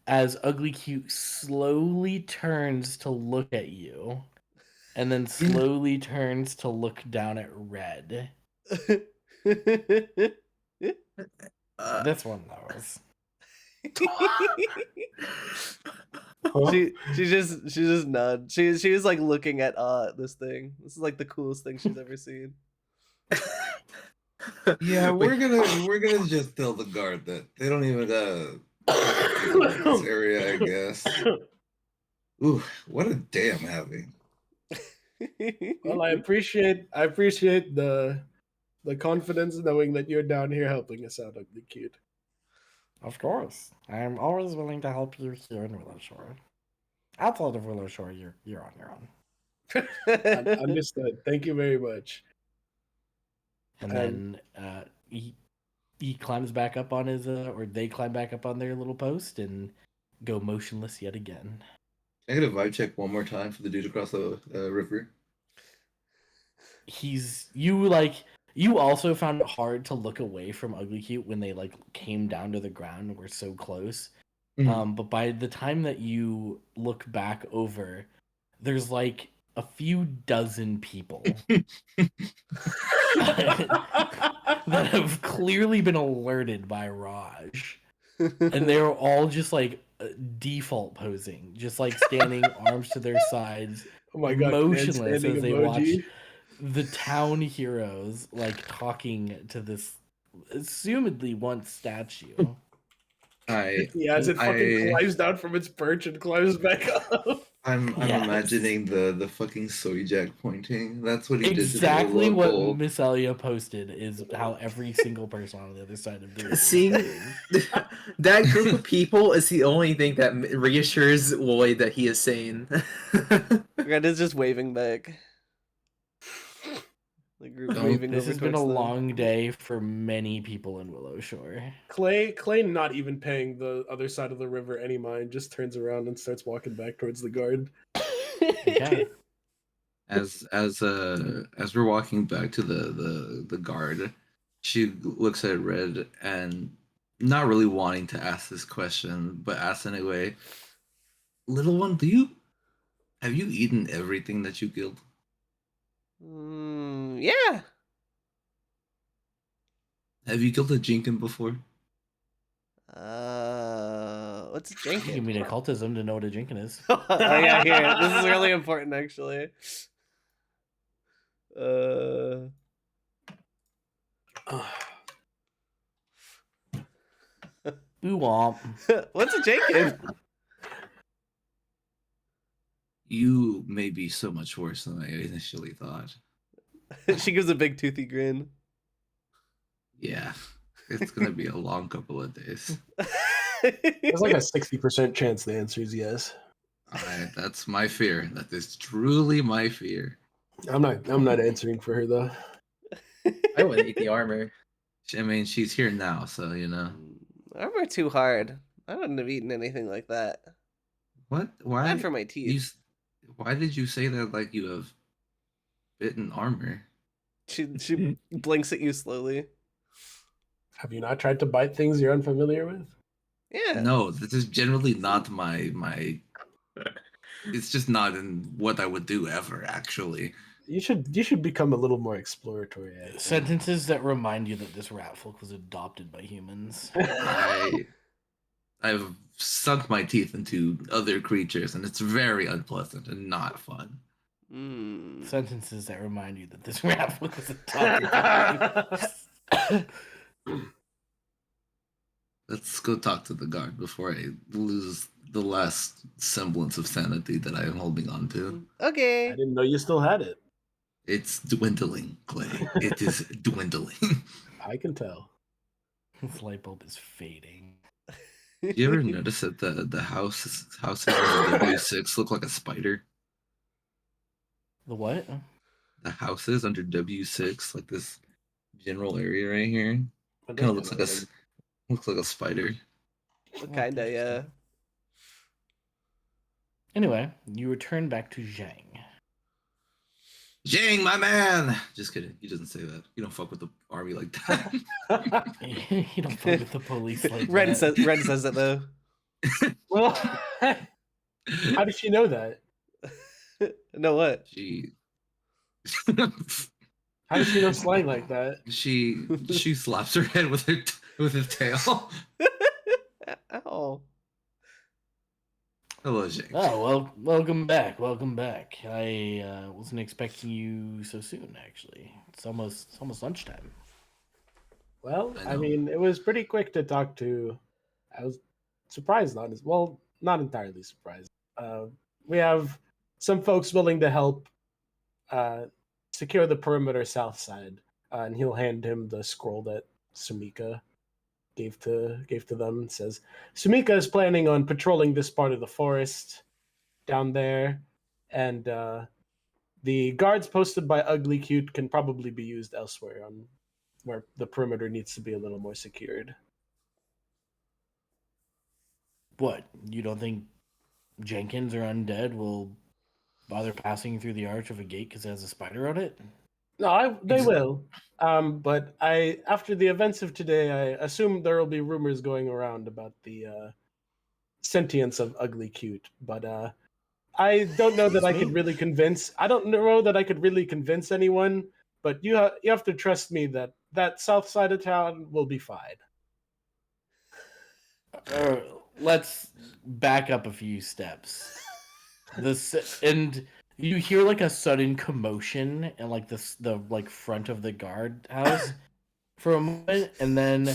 as Ugly Cute slowly turns to look at you, and then slowly turns to look down at Red. This one knows. Huh? she just nods. She was like looking at this thing. This is like the coolest thing she's ever seen. Yeah, we're gonna just tell the guard that they don't even this area, I guess. Ooh, what a day I'm having. Well, I appreciate the confidence knowing that you're down here helping us out, Ugly Cute. Of course, I am always willing to help you here in Willowshore. Outside of Willowshore, you're on your own. Understood. Thank you very much. And then he climbs back up on his or they climb back up on their little post and go motionless yet again. Can I get a vibe check one more time for the dude across the river? You also found it hard to look away from Ugly Cute when they like came down to the ground and were so close. Mhm. But by the time that you look back over, there's like a few dozen people that have clearly been alerted by Raj. And they're all just like default posing, just like standing arms to their sides, Oh my god, motionless grandstanding as they watch emoji. the town heroes like talking to this assumedly once statue. Yeah, as it fucking climbs down from its perch and climbs back up. I'm Yes. imagining the fucking soy jack pointing. That's what he Exactly did to the what local. Miss Elia posted is how every single person on the other side of the river is Seeing doing. that group of people is the only thing that reassures Lloyd that he is sane. Red is just waving back. The group Don't- waving This over has been a towards them. long day for many people in Willowshore. Clay, not even paying the other side of the river any mind, just turns around and starts walking back towards the guard. Okay. As we're walking back to the guard, she looks at Red and not really wanting to ask this question, but asks anyway. Little one, have you eaten everything that you killed? Yeah. Have you killed a Jinkin before? What's a You Jenkins? give me an occultism to know what a Jinkin is. Oh yeah, here. This is really important, actually. Boo womp. What's a Jenkins? You may be so much worse than I initially thought. She gives a big toothy grin. Yeah, it's gonna be a long couple of days. There's like a 60% chance the answer is yes. That's my fear. That is truly my fear. I'm not answering for her though. I wouldn't eat the armor. I mean, she's here now, so you know. Armor too hard. I wouldn't have eaten anything like that. What? Why? Bad for my teeth. Why did you say that like you have bitten armor? She blinks at you slowly. Have you not tried to bite things you're unfamiliar with? Yeah. No, this is generally not my. It's just not in what I would do ever. Actually, You should become a little more exploratory. I think. Sentences that remind you that this ratfolk was adopted by humans. I've sunk my teeth into other creatures, and it's very unpleasant and not fun. Sentences that remind you that this ratfolk was adopted by humans. Let's go talk to the guard before I lose the last semblance of sanity that I am holding on to. Okay. I didn't know you still had it. It's dwindling, Clay. It is dwindling. I can tell. This light bulb is fading. You ever notice that the houses on the W6 look like a spider? The what? The houses under W6, like this general area right here, kind of looks like a spider. Kinda, yeah. Anyway, you return back to Zhang. Jing, my man! Just kidding. He doesn't say that. You don't fuck with the army like that. You don't fuck with the police like Ren that. says it though. Well, how did she know that? No, what? She How does she know slang like that? she slaps her head with her tail. Ow. Hello, Jing. Oh, well, welcome back. Welcome back. I wasn't expecting you so soon, actually. It's almost lunchtime. Well, I I know. mean, it was pretty quick to talk to. I was surprised, not entirely surprised. We have some folks willing to help secure the perimeter south side, and he'll hand him the scroll that Sumika gave to them. It says Sumika is planning on patrolling this part of the forest down there, and the guards posted by Ugly Cute can probably be used elsewhere on where the perimeter needs to be a little more secured. What? You don't think Jenkins or Undead will bother passing through the arch of a gate because it has a spider on it? No, they Ex- will. But after the events of today, I assume there will be rumors going around about the sentience of Ugly Cute. But I don't know that I could really convince. I don't know that I could really convince anyone. But you have to trust me that that south side of town will be fine. Let's back up a few steps. And you hear like a sudden commotion in like the like front of the guardhouse for a moment, and then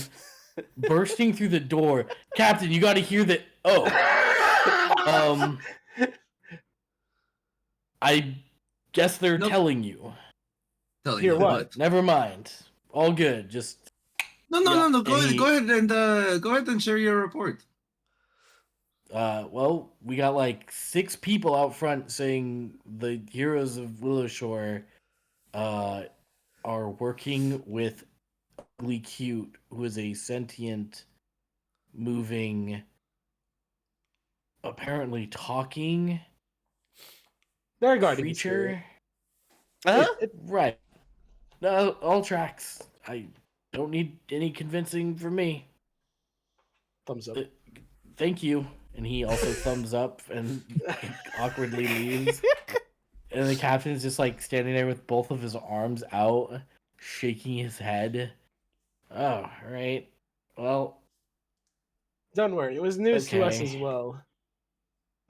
bursting through the door, Captain, you got to hear that. Oh, I guess they're Nope. telling you. Telling Hear you what? what? Never mind. All good. Just No. Go and ahead. he- Go ahead and share your report. well, we got like 6 people out front saying the heroes of Willowshore are working with Ugly Cute, who is a sentient, moving, apparently talking They're guarding the spirit. creature. Huh? Right. No, all tracks. I don't need any convincing from me. Thumbs up. Thank you. And he also thumbs up and awkwardly leaves. And the captain's just like standing there with both of his arms out, shaking his head. Oh, all right. Well, Don't worry, it was news to us Okay. as well.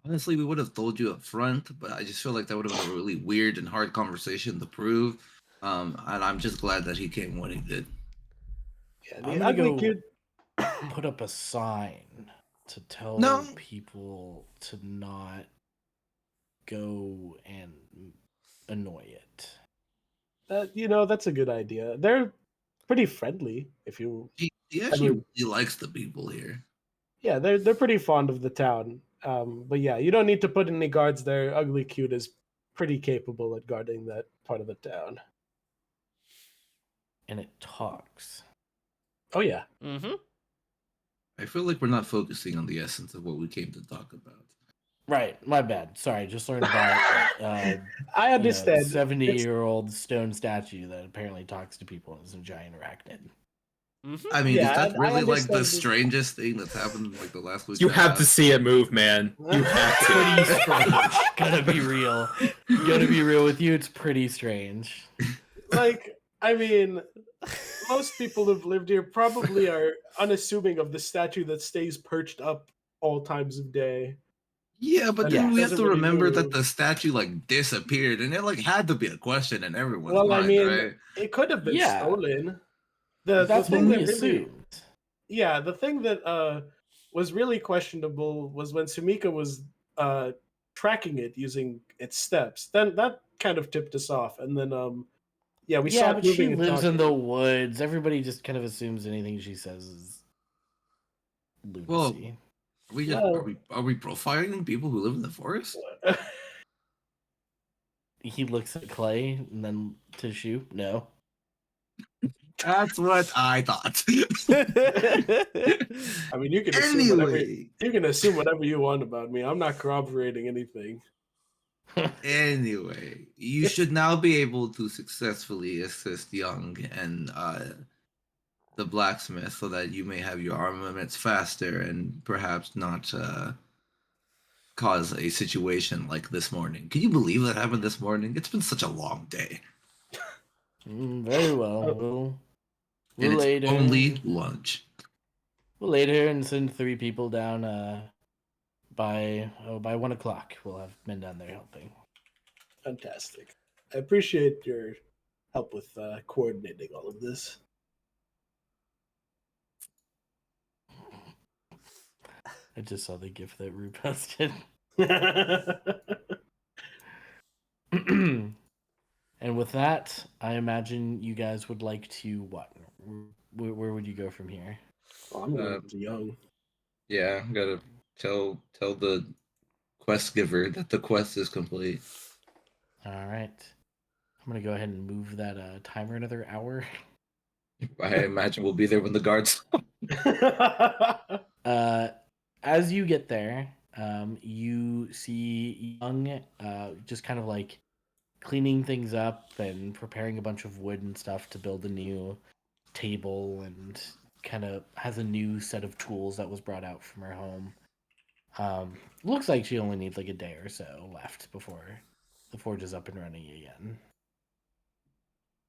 Honestly, we would have told you up front, but I just feel like that would have been a really weird and hard conversation to prove. And I'm just glad that he came when he did. Yeah, I'm the gonna Ugly go Cute. put up a sign to tell No. people to not go and annoy it. That's a good idea. They're pretty friendly. If you, He actually mean- really likes the people here. yeah, they're pretty fond of the town. But yeah, you don't need to put any guards there. Ugly Cute is pretty capable at guarding that part of the town. And it talks. Oh yeah, Mm-hmm. I feel like we're not focusing on the essence of what we came to talk about. Right, my bad. Sorry, just learned about I understand. 70-year-old stone statue that apparently talks to people and is a giant arachnid. Mm-hmm. I mean, Yeah, is that I really like the understand. strangest thing that's happened in like the last week? You and a have to half? see it move, man. You have to. Pretty strange. Gotta be real. Gotta be real with you. It's pretty strange. Like, I mean, most people who've lived here probably are unassuming of the statue that stays perched up all times of day. Yeah, but Yeah. then we have Doesn't to really remember that move. the statue like disappeared, and it like had to be a question in everyone's Well, I mind, mean, right? it could have been Yeah. stolen. The That's what thing we that really, assumed. yeah, the thing that was really questionable was when Sumika was tracking it using its steps. Then that kind of tipped us off, and then yeah, we saw Yeah, it but moving she and lives in the talking. woods. Everybody just kind of assumes anything she says is Well, lunacy. Are we profiling people who live in the forest? He looks at Clay and then to Shu. No. That's what I thought. I mean, you can assume whatever Anyway, you can assume whatever you want about me. I'm not corroborating anything. you should now be able to successfully assist Young and the blacksmith so that you may have your armaments faster and perhaps not cause a situation like this morning. Can you believe that happened this morning? It's been such a long day. Very well. And We'll it's later. only lunch. We'll later and send 3 people down by 1 o'clock. We'll have men down there helping. Fantastic. I appreciate your help with coordinating all of this. I just saw the gift that Rue posted. And with that, I imagine you guys would like to what? Where would you go from here? Well, I'm going to Young. Yeah, I gotta tell the quest giver that the quest is complete. All right. I'm gonna go ahead and move that timer another hour. I imagine we'll be there when the guards. As you get there, you see Young just kind of like cleaning things up and preparing a bunch of wood and stuff to build a new table, and kind of has a new set of tools that was brought out from her home. Looks like she only needs like a day or so left before the forge is up and running again.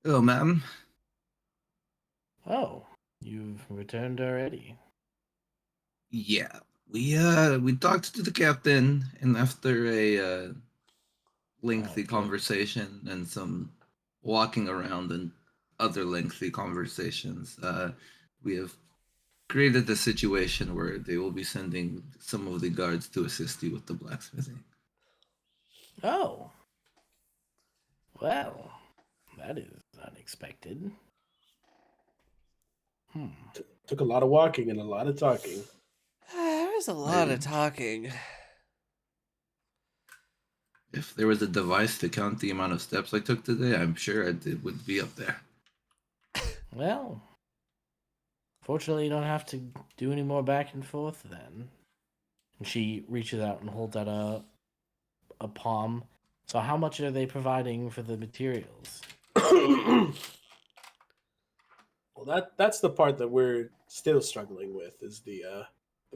Oh, ma'am. Oh, you've returned already. Yeah, we talked to the captain, and after a lengthy good. conversation and some walking around and other lengthy conversations, we have created a situation where they will be sending some of the guards to assist you with the blacksmithing. Oh, well, that is unexpected. Took a lot of walking and a lot of talking. There was a lot of talking. If there was a device to count the amount of steps I took today, I'm sure it would be up there. Well, fortunately, you don't have to do any more back and forth then. And she reaches out and holds out a palm. So, how much are they providing for the materials? Well, that's the part that we're still struggling with is the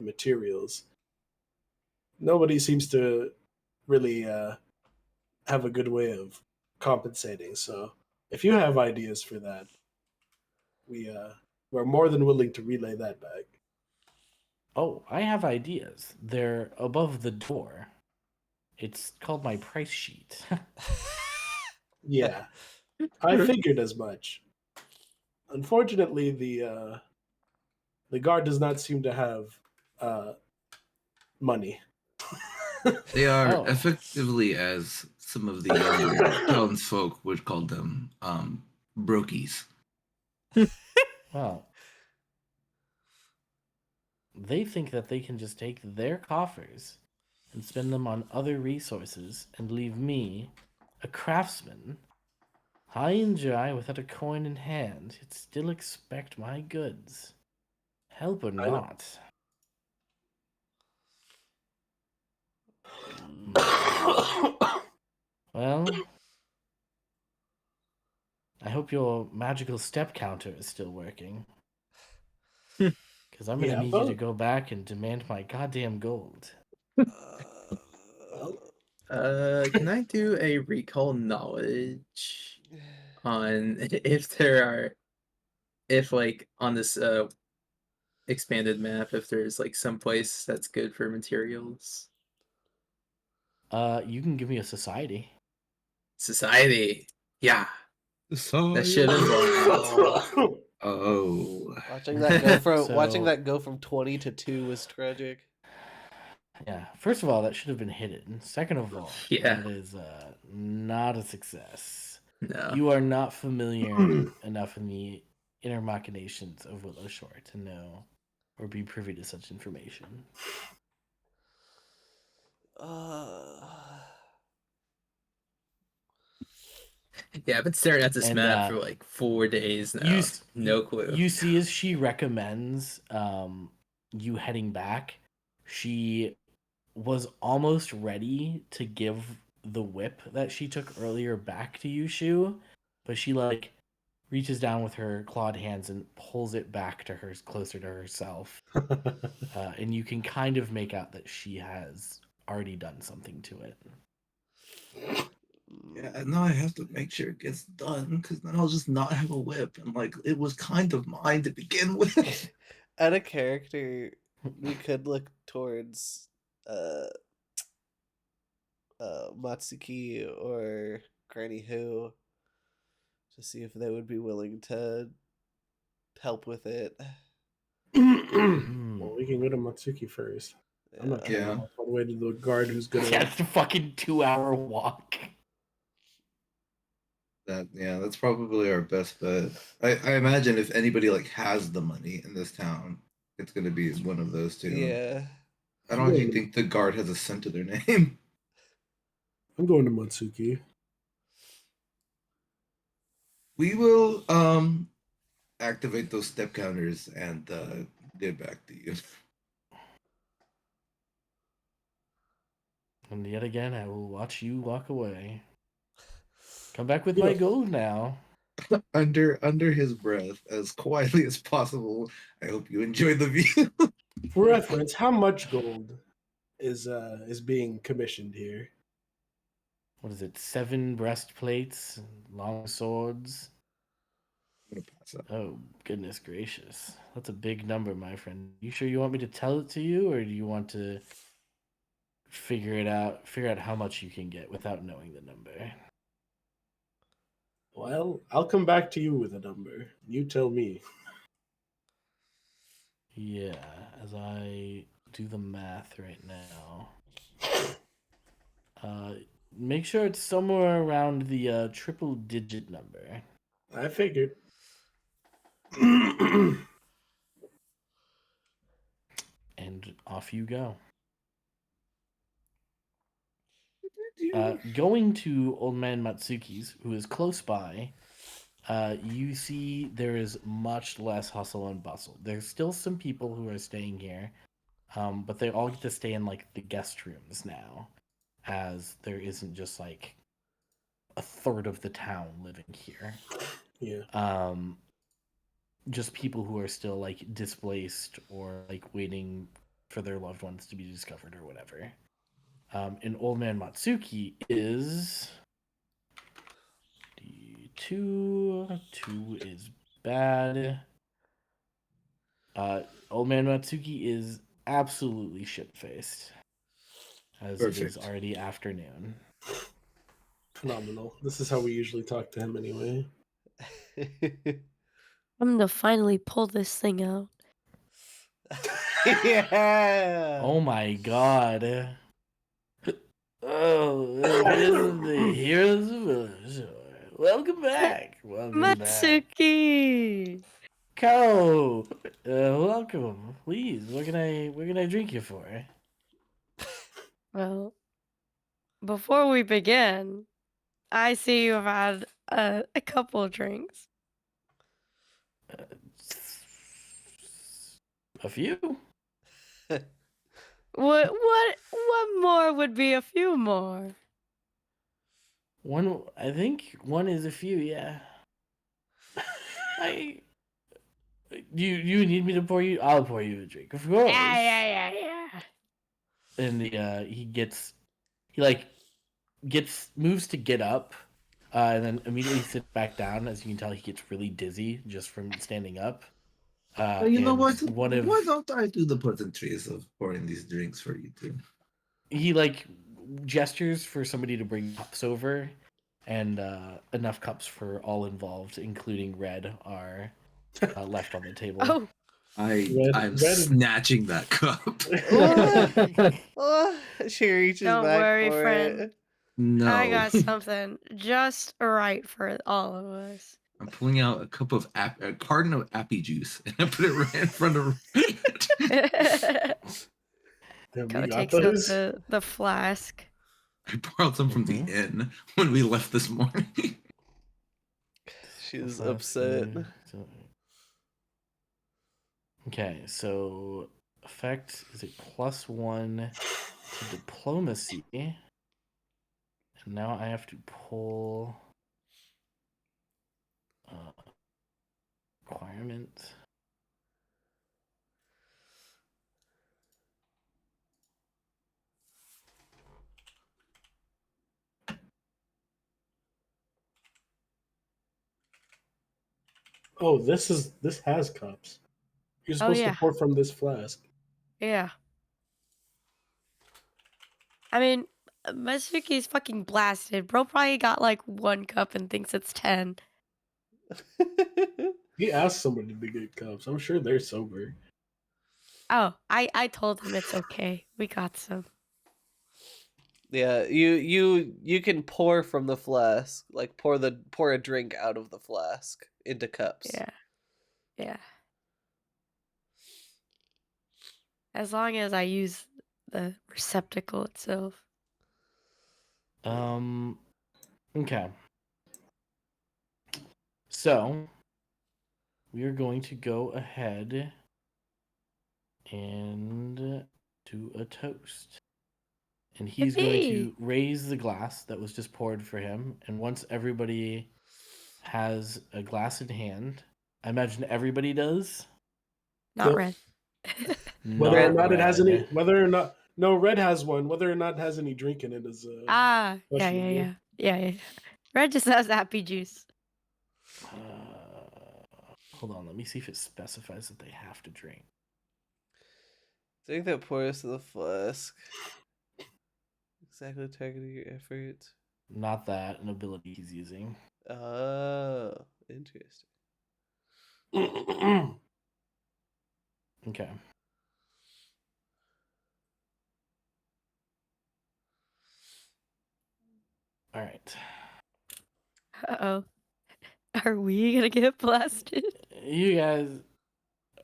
materials. Nobody seems to really have a good way of compensating. So if you have ideas for that, we're more than willing to relay that back. Oh, I have ideas. They're above the door. It's called my price sheet. Yeah, I figured as much. Unfortunately, the guard does not seem to have money. They are Oh. effectively, as some of the younger townsfolk would call them, brokies. Well, they think that they can just take their coffers and spend them on other resources and leave me, a craftsman, high and dry without a coin in hand, yet still expect my goods. Help or I know. not. Well, I hope your magical step counter is still working. Because I'm going to Yeah, need you to go back and demand my goddamn gold. Can I do a recall knowledge on if there are, if like on this expanded map, if there's like some place that's good for materials? You can give me a society. Society. Yeah. That should have Oh. Watching that go from So- watching that go from 20 to 2 was tragic. Yeah. First of all, that should have been hidden. Second of all, Yeah. that is not a success. No. You are not familiar enough in the inner machinations of Willowshore to know or be privy to such information. Yeah, I've been staring at this And, map for like 4 days now. No clue. You see, as she recommends you heading back, she was almost ready to give the whip that she took earlier back to you, Shu, but she like reaches down with her clawed hands and pulls it back to her, closer to herself, and you can kind of make out that she has already done something to it. Yeah, now I have to make sure it gets done, because then I'll just not have a whip. And like, it was kind of mine to begin with. At a character, we could look towards Matsuki or Granny Who to see if they would be willing to help with it. Well, we can go to Matsuki first. I'm not trying Yeah. to walk all the way to the guard who's gonna. Yeah, it's a fucking 2-hour walk. That's probably our best bet. I imagine if anybody like has the money in this town, it's gonna be one of those two. Yeah. I don't actually think the guard has a cent to their name. I'm going to Matsuki. We will activate those step counters and get back to you. And yet again, I will watch you walk away. Come back with You my know- gold now. Under his breath, as quietly as possible. I hope you enjoy the view. For reference, how much gold is being commissioned here? What is it? 7 breastplates, long swords. I'm gonna pass out. Oh, goodness gracious. That's a big number, my friend. You sure you want me to tell it to you, or do you want to figure out how much you can get without knowing the number? Well, I'll come back to you with a number. You tell me. Yeah, as I do the math right now. Make sure it's somewhere around the triple digit number. I figured. And off you go. Going to Old Man Matsuki's, who is close by, you see there is much less hustle and bustle. There's still some people who are staying here, but they all get to stay in like the guest rooms now, as there isn't just like a third of the town living here. Yeah. Just people who are still like displaced or like waiting for their loved ones to be discovered or whatever. And Old Man Matsuki is 2. 2 is bad. Old Man Matsuki is absolutely shit-faced, as it is Perfect. already afternoon. Phenomenal. This is how we usually talk to him anyway. I'm gonna finally pull this thing out. Yeah. Oh my god. Oh, here's the heroes of Willowshore. Welcome back. Welcome back. Matsuki! Ko, welcome. Please, what can I drink you for? Well, before we begin, I see you've had a couple of drinks. A few. What more would be a few more? One, I think one is a few. Yeah. You need me to pour you? I'll pour you a drink, of course. Yeah. And moves to get up, and then immediately sits back down. As you can tell, he gets really dizzy just from standing up. You know and what? One of Why don't I do the pleasantries of pouring these drinks for you two? he like gestures for somebody to bring cups over, and enough cups for all involved, including Red, are left on the table. Oh, I'm Red- snatching that cup. Oh, she reaches don't back worry, for friend. it. No. I got something just right for all of us. I'm pulling out a carton of appy juice, and I put it right in front of. Damn, Ko you got takes out those? the flask. I borrowed some from the inn when we left this morning. She's upset. Okay, so effect is a +1 to diplomacy. And now I have to pull requirement. Oh, this has cups. You're supposed yeah. to pour from this flask. Yeah. I mean, Matsuki's fucking blasted. Bro probably got like 1 cup and thinks it's 10. He asked somebody to get cups. I'm sure they're sober. Oh, I told him it's okay. We got some. Yeah, you can pour from the flask, like pour a drink out of the flask into cups. Yeah. As long as I use the receptacle itself. Okay. So we are going to go ahead and do a toast. And he's going to Yippee! raise the glass that was just poured for him. And once everybody has a glass in hand, I imagine everybody does. Not Yep. red. Whether or Not not it has any, red. whether or not, no, red has one. Whether or not it has any drink in it is Yeah, questionable. yeah. Red just has happy juice. Hold on, let me see if it specifies that they have to drink. Drink that pours to the flask. Exactly targeting your efforts. Not that, an ability he's using. Oh, interesting. Okay. All right. Uh-oh. Are we gonna get blasted? You guys,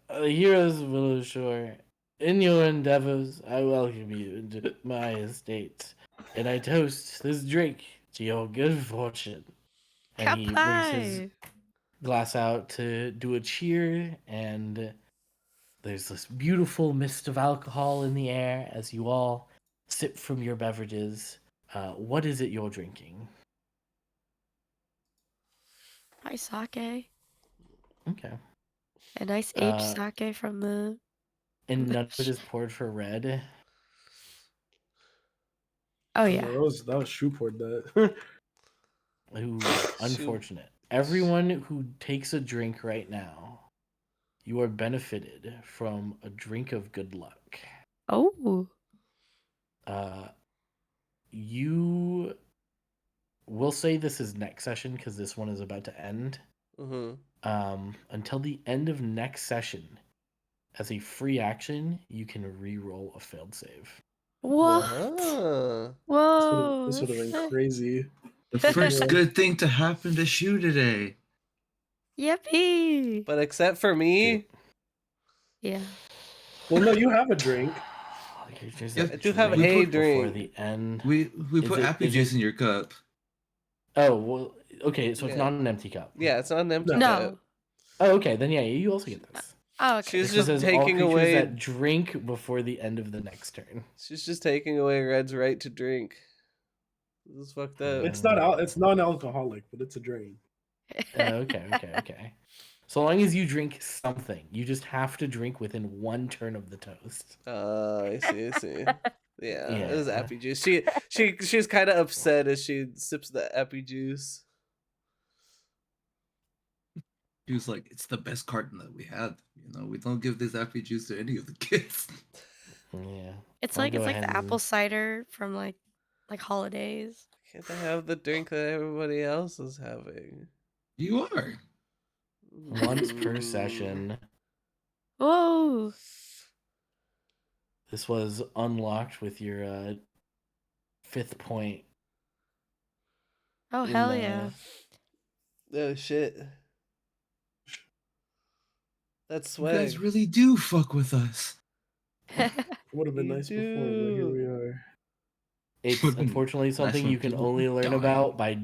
the heroes of Willowshore, in your endeavors, I welcome you into my estate, and I toast this drink to your good fortune. And he brings his Kappai! glass out to do a cheer, and there's this beautiful mist of alcohol in the air as you all sip from your beverages. What is it you're drinking? Hi, sake. Okay. A nice aged Uh, sake from the. and none of it is poured for red. Oh Oh, yeah. that was Shoe poured that. Ooh, unfortunate. Everyone who takes a drink right now, you are benefited from a drink of good luck. Oh. You will say this is next session because this one is about to end. Mm-hmm. Until the end of next session, as a free action, you can re-roll a failed save. What? Ah. Whoa. This would have been crazy. The first Yeah. good thing to happen to Shu today. Yippee! But except for me, Yeah. Well, no, you have a drink. There's Yep. a I do have drink a before drink. the end. We Is put it- happy is juice it- in your cup. Oh, well, okay, so it's Yeah. not an empty cup. Yeah, it's not an empty No. cup. No. Oh, okay, then yeah, you also get this. Oh, okay. She's This just says all taking creatures away. that drink before the end of the next turn. She's just taking away Red's right to drink. This is fucked up. It's not. It's non-alcoholic, but it's a drink. Okay. So long as you drink something, you just have to drink within one turn of the toast. I see. Yeah, it was Yeah. apple juice. She's kind of upset as she sips the apple juice. She was like, "It's the best carton that we had. You know, we don't give this happy juice to any of the kids." Yeah. It's I'll like go the ahead apple and- cider from like holidays. Can't I have the drink that everybody else is having? You are. Once per session. Whoa. This was unlocked with your 5th point. Oh in, hell yeah. Oh shit. That's You swag. guys really do fuck with us. It would have been You nice before, but here we are. It's Would've been unfortunately nice something when you can people only learn die. about by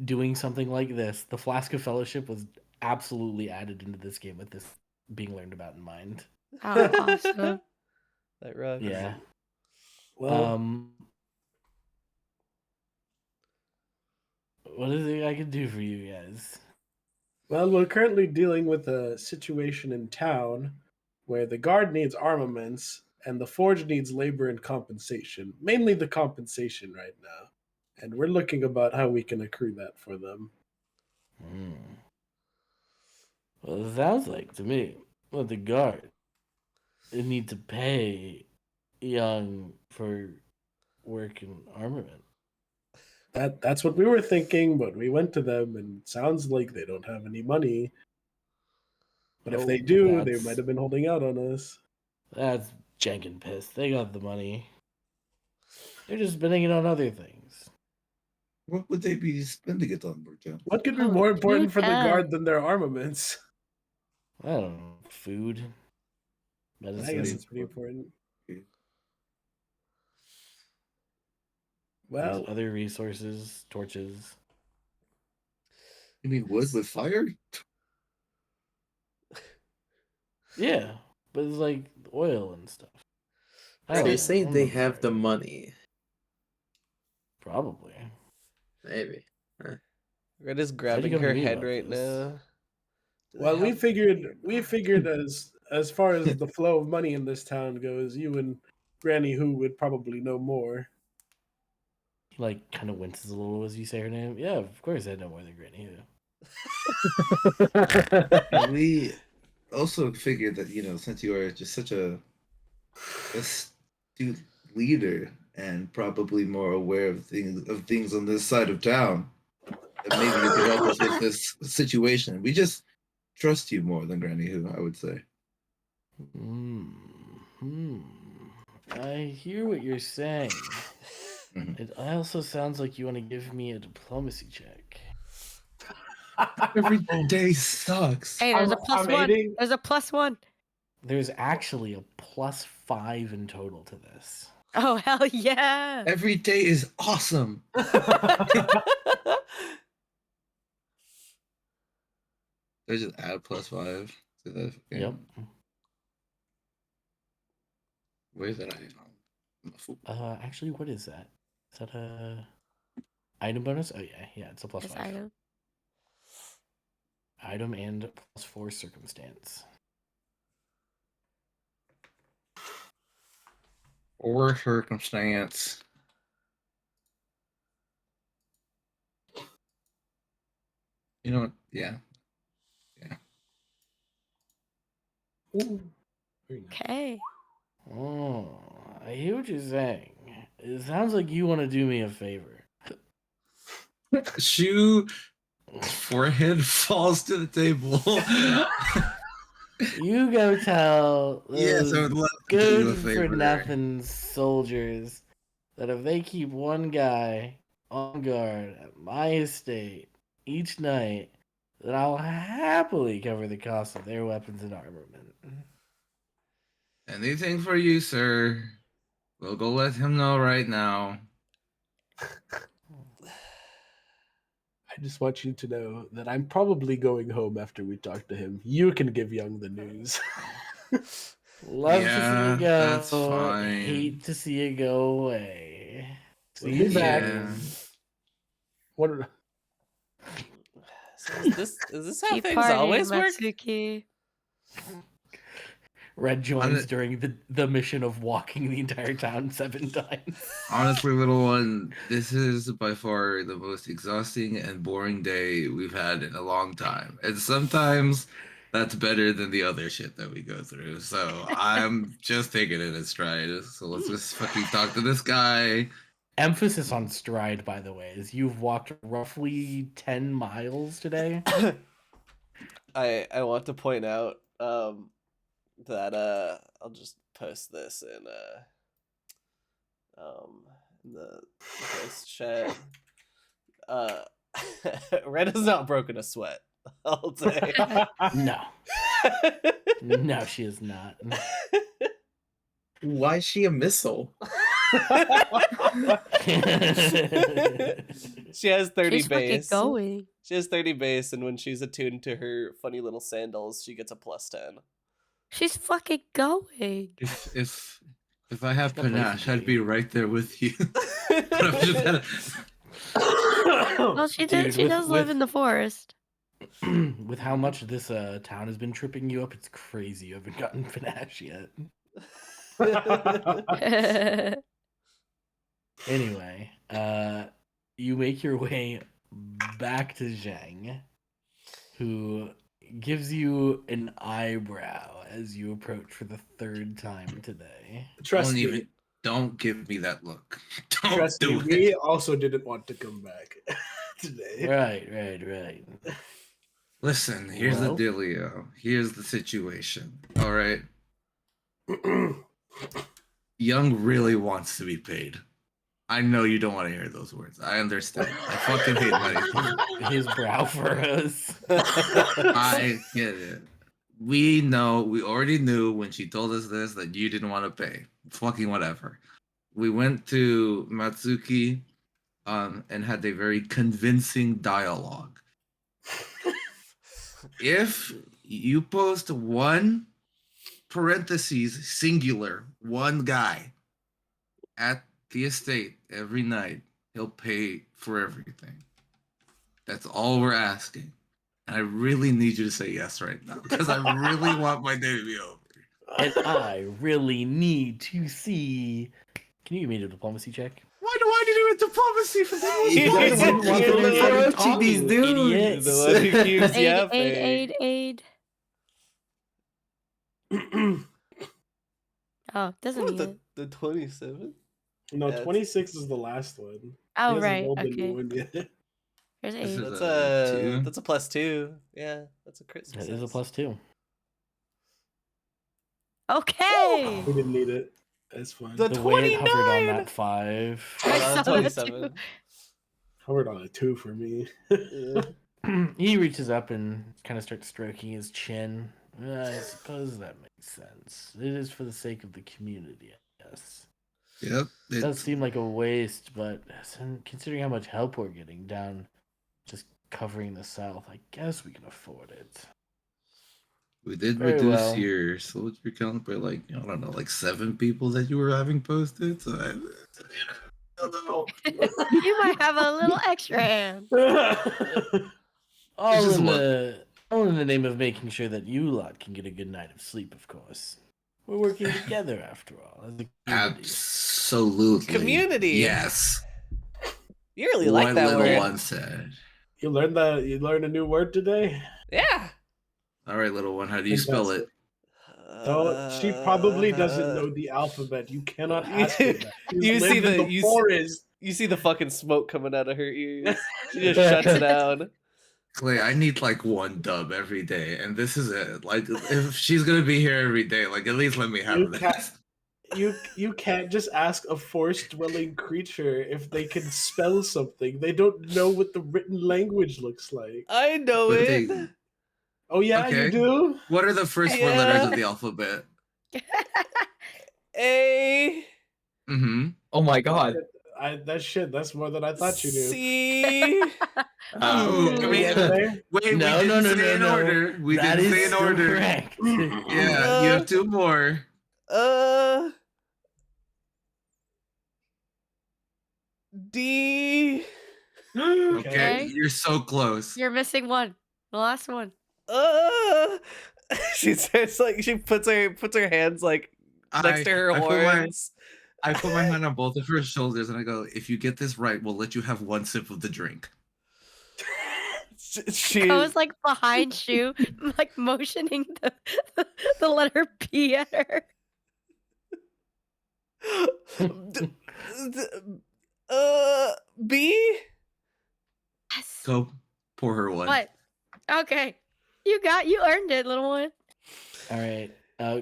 doing something like this. The Flask of Fellowship was absolutely added into this game with this being learned about in mind. Oh, awesome. That rocks. Yeah. Well, What is it I can do for you guys? well, we're currently dealing with a situation in town where the guard needs armaments and the forge needs labor and compensation. Mainly the compensation right now, and we're looking about how we can accrue that for them. Well, it sounds like to me, well, the guard they need to pay Young for work and armament. That's what we were thinking, but we went to them and it sounds like they don't have any money. But if they do, they might have been holding out on us. That's jankin' piss. They got the money. They're just spending it on other things. What would they be spending it on, Burjo? What could be Oh, more important for the yeah. guard than their armaments? I don't know. Food. I guess Medicine. it's pretty important. There's Well, other resources, torches. You mean wood with fire? Yeah, but it's like oil and stuff. I So don't you're know. saying I'm they not have sure. the money? Probably. Maybe. Red is Why'd you grabbing come to her me head about right this? now. Do they Well, we have- figured as far as the flow of money in this town goes, you and Granny Who would probably know more. He like kind of winces a little as you say her name. Yeah, of course I know more than Granny Who. And we also figured that, since you are just such a astute leader and probably more aware of things on this side of town, that maybe you could help us with this situation. We just trust you more than Granny Who, I would say. I hear what you're saying. Mhm. It also sounds like you want to give me a diplomacy check. Every day sucks. Hey, there's a plus I'm one. aiding. There's a plus one. There's actually a +5 in total to this. Oh hell yeah! Every day is awesome. They just add +5 to that. Okay. Yep. Where's that? I'm a fool. Actually, what is that? Is that a item bonus? Oh yeah, it's a +5. This item. Item and +4 circumstance. Or circumstance. You know what? Yeah. Ooh, very nice. Okay. Oh, I hear what you're saying. It sounds like you want to do me a favor. Shoe forehead falls to the table. You go tell Yes, I those would love to do you a good for favor. nothing soldiers that if they keep one guy on guard at my estate each night, then I'll happily cover the cost of their weapons and armament. Anything for you, sir. We'll go let him know right now. I just want you to know that I'm probably going home after we talk to him. You can give Young the news. Love to see Yeah, you go. that's fine. Hate to see you go away. We'll See be you back. soon. What? Are, So is this how Keep things partying, always work? Matsuki. Red joins Honest- during the mission of walking the entire town 7 times. Honestly, little one, this is by far the most exhausting and boring day we've had in a long time. And sometimes that's better than the other shit that we go through. So I'm just taking it in stride. So let's just fucking talk to this guy. Emphasis on stride, by the way, is you've walked roughly 10 miles today. I want to point out that I'll just post this in the post chat. Red has not broken a sweat all day. No. No, she is not. Why is she a missile? She has 30 She's fucking base. going. She has 30 base, and when she's attuned to her funny little sandals, she gets a +10. She's fucking going. If I have She's got places panache, to I'd be right there with you. But I'm just kinda- Well, she Dude, did. She does live with- in the forest. With how much this town has been tripping you up, it's crazy you haven't gotten panache yet. Anyway, you make your way back to Zhang, who gives you an eyebrow as you approach for the 3rd time today. trust me. Don't give me that look. Don't Trust me. do We it. also didn't want to come back today. Right. Listen, here's Well? the dealio. Here's the situation. All right. Young really wants to be paid. I know you don't want to hear those words. I understand. I fucking hate money. His brow furrows. I get it. We know, we already knew when she told us this that you didn't want to pay. Fucking whatever. We went to Matsuki and had a very convincing dialogue. if you post one parentheses singular, one guy at the estate every night, he'll pay for everything. That's all we're asking. And I really need you to say yes right now because I really want my day to be over. And I really need to see. Can you give me a diplomacy check? Why do I need to do diplomacy for that? You Why guys do I are want the to one do that? approaching these Idiot. dudes. The one who keeps Aid, yapping. aid. Oh, doesn't What, need it. the 27? No, That's- 26 is the last one. He Oh, hasn't right. rolled a new Okay. one yet. There's This aid. is- That's a +2. Yeah, that's a crit That success. is a +2. Okay. We didn't need it. That's fine. The The way it hovered on 29! that 5. I Oh, saw that 27. too. Covered on a 2 for me. Yeah. He reaches up and kind of starts stroking his chin. I suppose that makes sense. It is for the sake of the community, I guess. Yep. It does It's, seem like a waste, but considering how much help we're getting down just covering the South, I guess we can afford it. we did Very reduce well. your soldier count by like, I don't know, like 7 people that you were having posted. So I don't know. You might have a little extra hand. All just in one. the name of making sure that you lot can get a good night of sleep, of course. We're working together after all, as a community. Absolutely. Community. Yes. You really What like that little word. one said. You learned a new word today? Yeah. All right, little one. How do you spell it? Don't, she probably doesn't know the alphabet. You cannot ask her that. She's You see lived in the- the you s- forest. You see the fucking smoke coming out of her ears. She just shuts down. Clay, I need like one dub every day, and this is it. Like, if she's gonna be here every day, like at least let me You have can't- this. You can't just ask a forest dwelling creature if they can spell something. They don't know what the written language looks like. I know But it. they- Oh yeah, Okay. you do? What are the first 4 letters Yeah. of the alphabet? A Mm-hmm. Oh my god. That's more than I thought you knew. C. Ooh, I mean, Get there? wait, No, we no, didn't no, say no, in no. order. We That didn't is say in still order. correct. Yeah, you have 2 more. D. Okay, you're so close. You're missing one. The last one. She says like she puts her hands like next to her I put my- horns. I put my hand on both of her shoulders and I go, if you get this right, we'll let you have 1 sip of the drink. She I was like behind Shu, like motioning the letter P at her. B. Yes. Go pour her one. What? Okay. You earned it, little one. All right.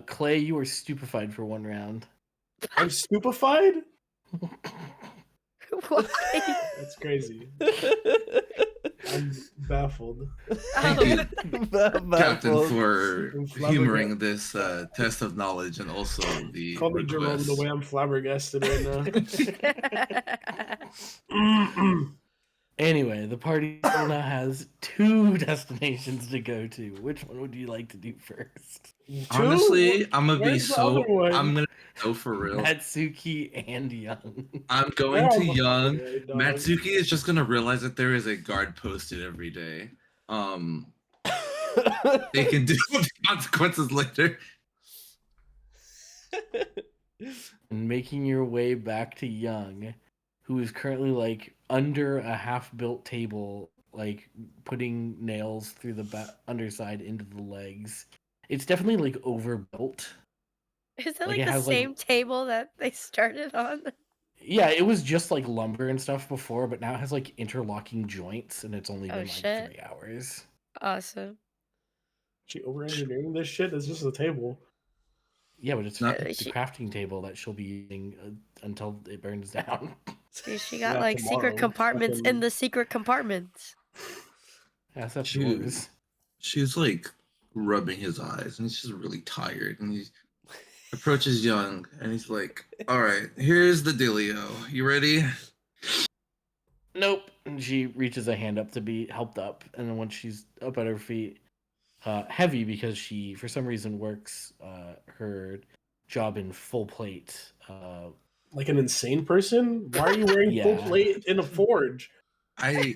Clay, you are stupefied for 1 round. I'm stupefied? Why? That's crazy. I'm baffled. Thank Oh. you, Captain, Baffled. for I'm humoring this test of knowledge and also the Call me Jerome request. the way I'm flabbergasted right now. Anyway, the party still now has 2 destinations to go to. Which one would you like to do first? Honestly, I'm gonna be Where's the other one? I'm gonna be so for real. Matsuki and Young. I'm going Where to are the Young. fucking dog? Matsuki is just gonna realize that there is a guard posted every day. They can deal with the consequences later. And making your way back to Young, who is currently like under a half-built table, like putting nails through the underside into the legs. It's definitely like overbuilt. Is that Like, like it the has, like- same table that they started on? Yeah, it was just like lumber and stuff before, but now it has like interlocking joints, and it's only Oh, been like shit. 3 hours. Awesome. She over engineering this shit? It's just a table. Yeah, but it's Not- the crafting table that she'll be using until it burns down. Dude, she got Not like tomorrow. secret compartments in Fucking- the secret compartments. That's up Shoot. yours. She's like rubbing his eyes and he's just really tired and he approaches Young and he's like, all right, here's the dealio. You ready? Nope. And she reaches a hand up to be helped up, and then once she's up at her feet, heavy because she, for some reason, works her job in full plate. Like an insane person? Why are you wearing full Yeah. plate in a forge? I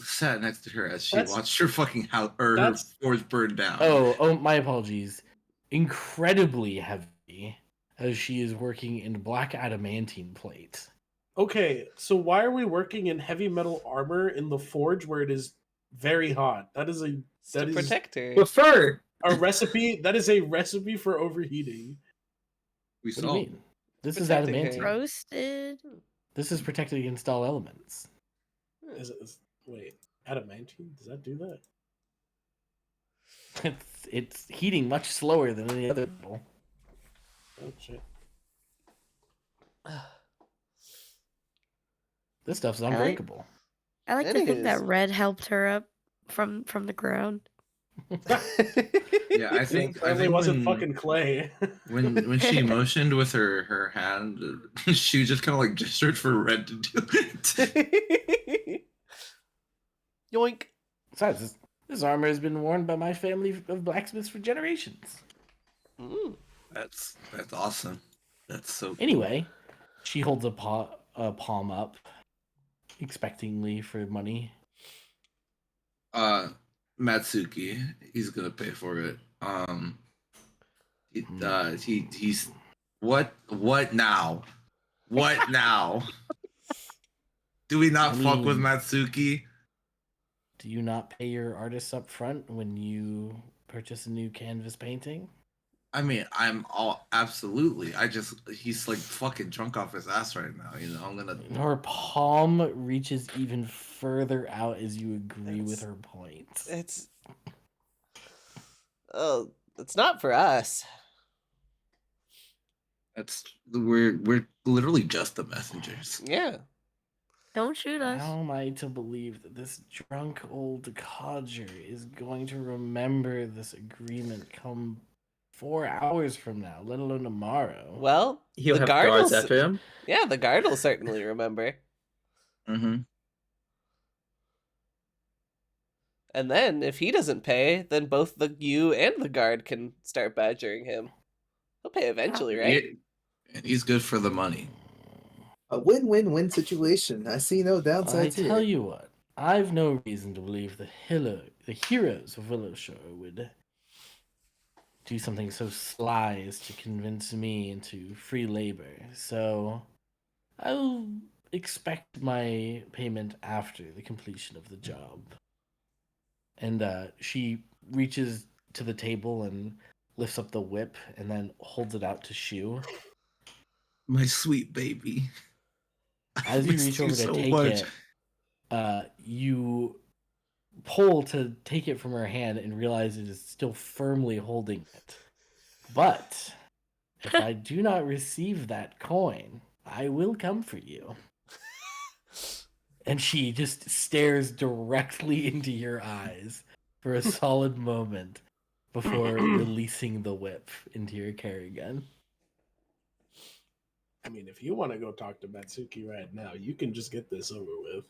sat next to her as she That's- watched her fucking house or her that's- forge burn down. Oh, my apologies. Incredibly heavy, as she is working in black adamantine plate. Okay, so why are we working in heavy metal armor in the forge where it is very hot? That is It's that to is protect her. With fur. a recipe. That is a recipe for overheating. We What do you saw. mean? This is Protecting her. adamantine. Roasted. This is protected against all elements. Wait, adamantine? Does that do that? It's heating much slower than any other metal. Oh shit! This stuff's like- unbreakable. I like It to think that is. Red helped her up from the ground. Yeah, I think Apparently, it wasn't when, fucking Clay. when she motioned with her hand, she just kind of like gestured for Red to do it. Yoink. Besides, this armor has been worn by my family of blacksmiths for generations. Mm. That's awesome. That's so cool. Anyway, she holds a palm up, expectingly for money. Matsuki, he's gonna pay for it. He's what now? What now? Do we not I fuck with mean- Matsuki? Do you not pay your artists up front when you purchase a new canvas painting? I mean, I'm all absolutely. He's like fucking drunk off his ass right now. You know, I'm gonna. Her palm reaches even further out as you agree with That's- her point. It's. Oh, it's not for us. We're literally just the messengers. Yeah. Don't shoot us. How am I to believe that this drunk old codger is going to remember this agreement come 4 hours from now, let alone tomorrow? Well, He'll the have guard guards will. after him. Yeah, the guard will certainly remember. Mm-hmm. And then, if he doesn't pay, then both you and the guard can start badgering him. He'll pay eventually, right? And he's good for the money. A win-win-win situation. I see no I downsides tell here. you what, I've no reason to believe the heroes of Willowshore would do something so sly as to convince me into free labor. So I'll expect my payment after the completion of the job. And she reaches to the table and lifts up the whip and then holds it out to Shu. My sweet baby. I As you missed reach over to so take much. it, you pull to take it from her hand and realize it is still firmly holding it. But if I do not receive that coin, I will come for you. And she just stares directly into your eyes for a solid moment before releasing the whip into your carry gun. I mean, if you want to go talk to Matsuki right now, you can just get this over with.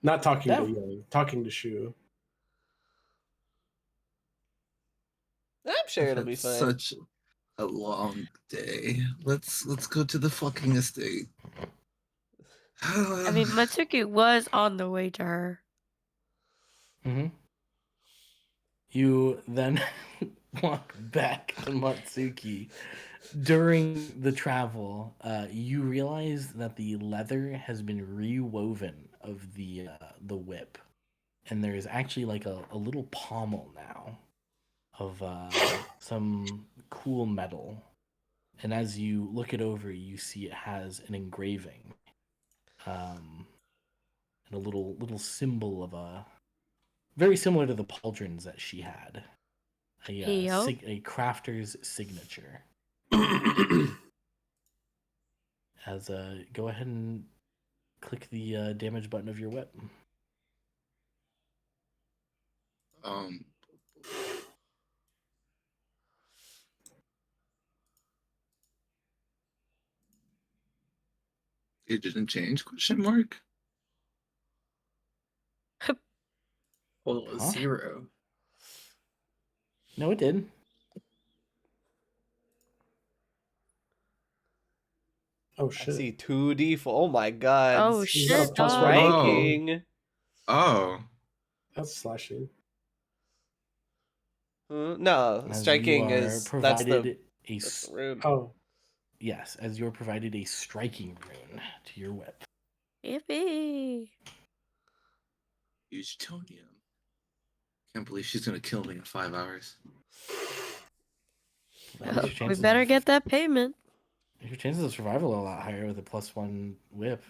Not talking to That- Young, talking to Shu. I'm sure I've it'll had be fine. Such a long day. Let's go to the fucking estate. I mean, Matsuki was on the way to her. Mm-hmm. You then walk back to Matsuki. During the travel, you realize that the leather has been rewoven of the whip, and there is actually like a little pommel now of some cool metal. And as you look it over, you see it has an engraving, and a little symbol of a very similar to the pauldrons that she had, Heyo. a crafter's signature. As go ahead and click the damage button of your whip. um it didn't change, question mark? Well, it was Huh? 0. No, it did. Oh I shit! see 2d4. Oh my god. Oh He's got a shit, plus dog. one. Striking. Oh. That's slashing. No, As striking you are is provided that's the rune. Oh, yes, as you're provided a striking rune to your whip. Yippee. Houstonium. Can't believe she's gonna kill me in 5 hours. That makes your We chances better of- get that payment. Your chances of survival are a lot higher with a +1 whip.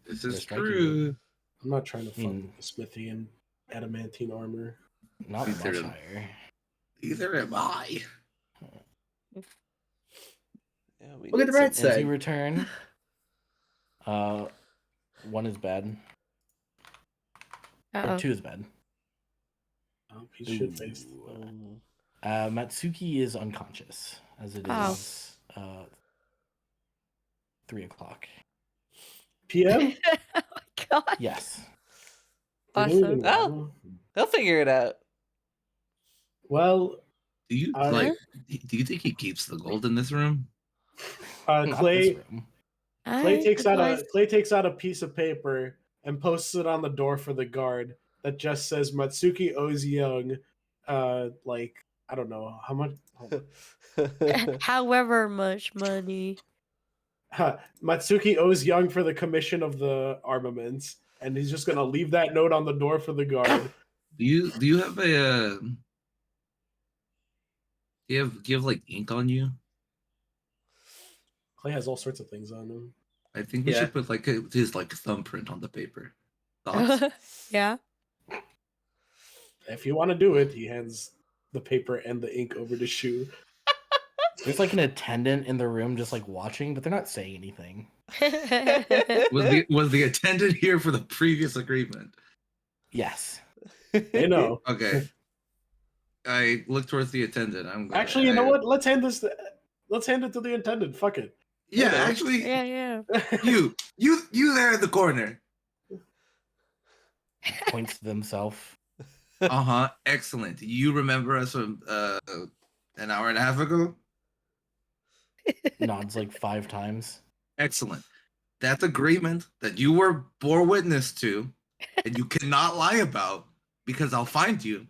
This Or is striking true. I'm not trying to fuck mean- with the smithy and adamantine armor. Not Neither much am- higher. Either am I. Yeah, we Look at need the bright some- As you side. return, 1 is bad. Or Uh-oh. 2 is bad. Oh, he's shit faced. Ooh. Matsuki is unconscious, as it Oh. is 3 o'clock. PM? Oh my god. Yes. They don't even Awesome. Oh. know. They'll figure it out. Well, Do you Uh, like? Do you think he keeps the gold in this room? Not this Clay room. Clay takes out advise- a piece of paper and posts it on the door for the guard that just says Matsuki owes Young like I don't know how much however much money. Matsuki owes Young for the commission of the armaments, and he's just gonna leave that note on the door for the guard. Do you have a? Do you have like ink on you? Clay has all sorts of things on him. I think we Yeah. should put like his like thumbprint on the paper. Thoughts? Yeah. If you want to do it, he hands the paper and the ink over to Shu. There's like an attendant in the room just like watching, but they're not saying anything. Was the attendant here for the previous agreement? Yes. They know. Okay. I look towards the attendant. I'm gonna, Actually, you know what? Let's hand it to the attendant. Fuck it. Yeah, know. actually, yeah, yeah. you there in the corner. Points to themselves. Uh-huh. Excellent. You remember us from an hour and a half ago? Nods like 5 times. Excellent. That agreement that you were bore witness to and you cannot lie about because I'll find you.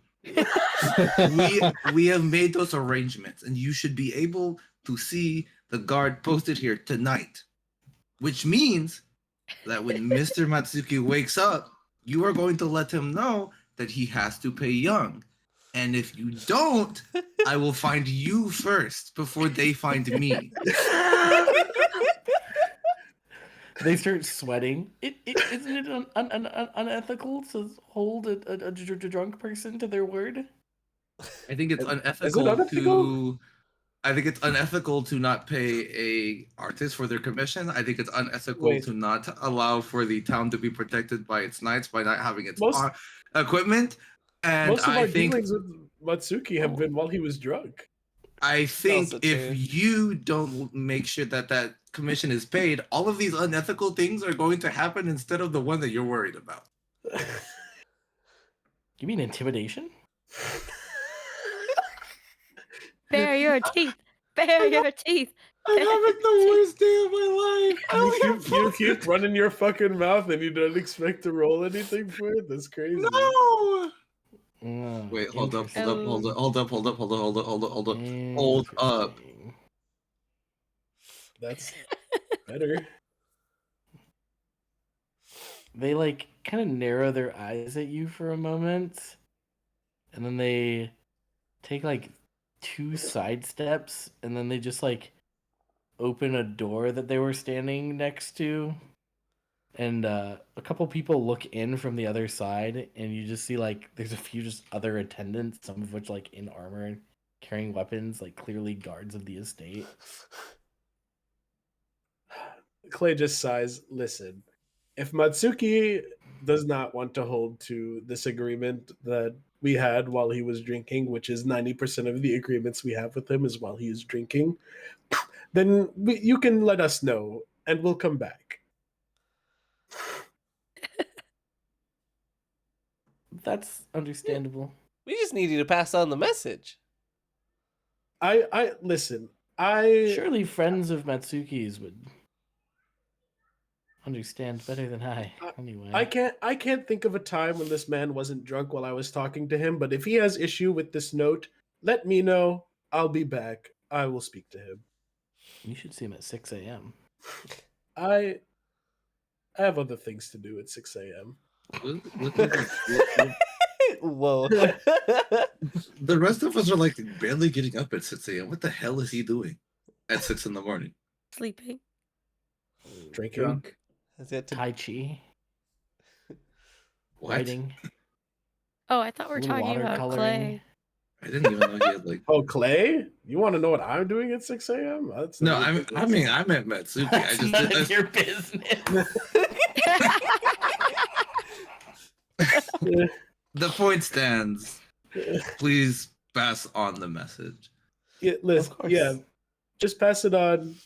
We have made those arrangements and you should be able to see the guard posted here tonight. Which means that when Mr. Matsuki wakes up, you are going to let him know that he has to pay Young. And if you don't, I will find you first before they find me. They start sweating. Isn't it unethical to hold a drunk person to their word? I think it's Is it unethical unethical? to. I think it's unethical to not pay a artist for their commission. I think it's unethical Wait. to not allow for the town to be protected by its knights by not having its Most- equipment. And Most of I our think dealings with Matsuki have been while he was drunk. I think Also if true. you don't make sure that that commission is paid, all of these unethical things are going to happen instead of the one that you're worried about. You mean intimidation? Bare your teeth. Bare your teeth. I'm having the worst day of my life. You keep running your fucking mouth and you don't expect to roll anything for it? That's crazy. No. Mm, Wait, hold up. interesting. Hold up. Interesting. That's better. They like kind of narrow their eyes at you for a moment, and then they take like 2 side steps, and then they just like open a door that they were standing next to, and a couple people look in from the other side, and you just see like there's a few just other attendants, some of which like in armor, carrying weapons, like clearly guards of the estate. Clay just sighs. Listen, if Matsuki does not want to hold to this agreement that we had while he was drinking, which is 90% of the agreements we have with him is while he is drinking, then you can let us know and we'll come back. That's understandable. We just need you to pass on the message. I listen. I Surely friends of Matsuki's would understand better than I. Anyway, I can't think of a time when this man wasn't drunk while I was talking to him, but if he has issue with this note, let me know. I'll be back. I will speak to him. you should see him at 6 a.m. I have other things to do at 6 a.m. Whoa. The rest of us are like barely getting up at 6 a.m. What the hell is he doing at 6 in the morning? Sleeping. Drinking. Drunk? Has yet to... Tai Chi, What? writing, Oh, I thought we were talking about Clay. I didn't even know he had like. Oh, Clay? You want to know what I'm doing at 6 a.m.? That's No, none of your I business. mean I meant Matsuki. I That's just none did. of your business. The point stands. Please pass on the message. Yeah, listen, Of course. yeah, just pass it on.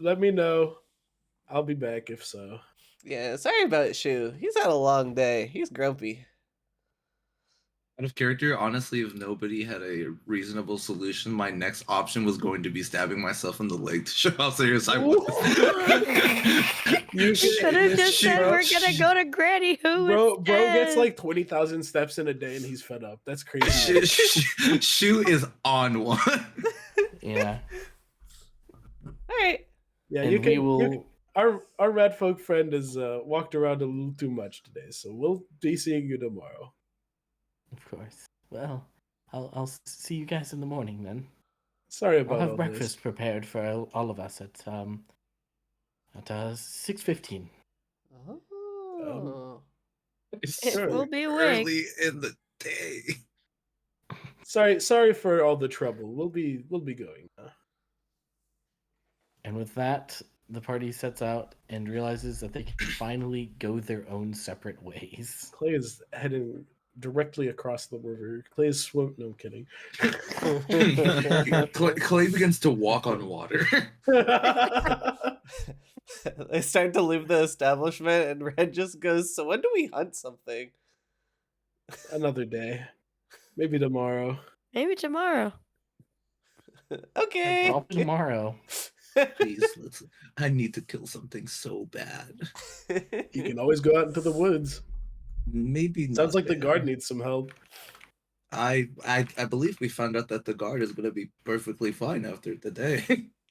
Let me know. I'll be back if so. Yeah, sorry about it, Shu. He's had a long day. He's grumpy. Out of character, honestly, if nobody had a reasonable solution, my next option was going to be stabbing myself in the leg to show how serious I was. You Should have just said Bro, we're gonna go to Granny Who Bro gets instead. like 20,000 steps in a day and he's fed up. That's crazy. Shu is on one. Yeah, All right. Yeah, and you we can. will. Our red folk friend has walked around a little too much today, so we'll be seeing you tomorrow. Of course. Well, I'll see you guys in the morning then. Sorry I'll about have all breakfast prepared for all of us at 6:15. Oh. It's It so will be awake. early in the day. this. Sorry for all the trouble. We'll be going now. And with that, the party sets out and realizes that they can finally go their own separate ways. Clay is heading directly across the river. Clay is swim. No, I'm kidding. Clay begins to walk on water. They start to leave the establishment, and Red just goes, "So when do we hunt something?" Another day, maybe tomorrow. Maybe tomorrow. Okay. Probably tomorrow. Please, I need to kill something so bad. You can always go out into the woods. Maybe Sounds not like the there. guard needs some help. I believe we found out that the guard is going to be perfectly fine after the day.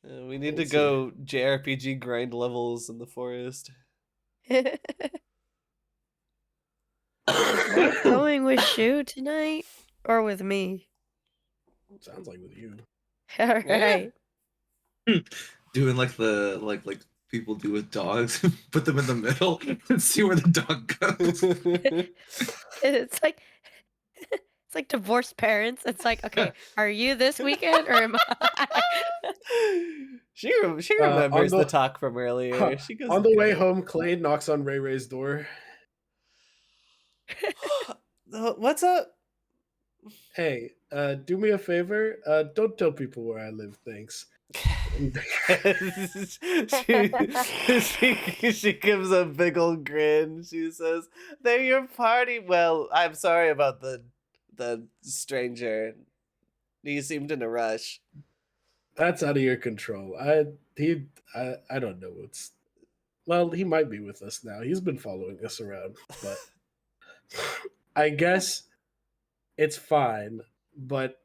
We need to We'll see. go JRPG grind levels in the forest. Going with Shu tonight or with me? Sounds like with you. All right. Doing like the like people do with dogs, put them in the middle and see where the dog goes. It's like divorced parents. It's like, okay, are you this weekend or am I? She remembers on the the- talk from earlier. She goes On the way "Okay." home, Clay knocks on Ray Ray's door. What's up? Hey, do me a favor. Don't tell people where I live, thanks. she gives a big old grin. She says, "They're your party." Well, I'm sorry about the stranger. He seemed in a rush. That's out of your control. I don't know what's. Well, he might be with us now. He's been following us around, but I guess it's fine. But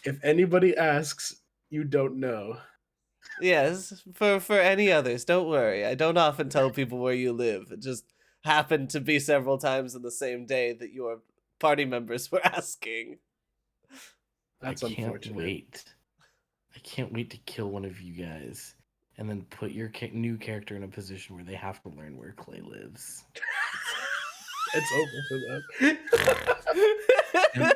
if anybody asks, you don't know. Yes, for any others, don't worry. I don't often tell people where you live. It just happened to be several times in the same day that your party members were asking. That's I can't unfortunate. wait. I can't wait to kill one of you guys and then put your new character in a position where they have to learn where Clay lives. It's over for them.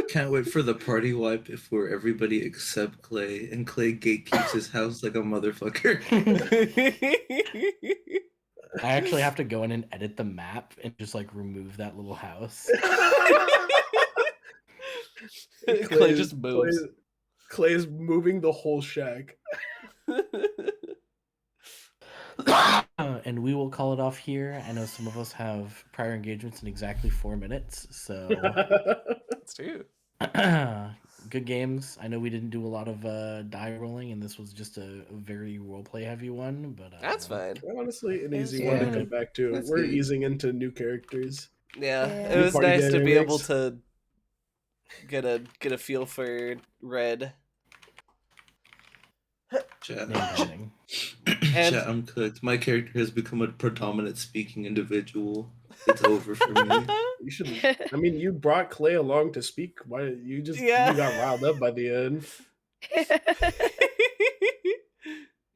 Can't wait for the party wipe where everybody except Clay, and Clay gatekeeps his house like a motherfucker. I actually have to go in and edit the map and just like remove that little house. Clay just moves. Clay is moving the whole shack. And we will call it off here. I know some of us have prior engagements in exactly 4 minutes, so That's true. good games. I know we didn't do a lot of die rolling, and this was just a very roleplay heavy one, but That's fine. Honestly, an It's easy one to fine. come back to. That's We're good. easing into new characters. Yeah, Yeah. it was Party nice to be able dynamics. to get a feel for Red. Chat. name dropping. And- Chat, I'm cooked. My character has become a predominant speaking individual. It's over for me. You should. I mean, you brought Clay along to speak. Why you Yeah. you got riled up by the end?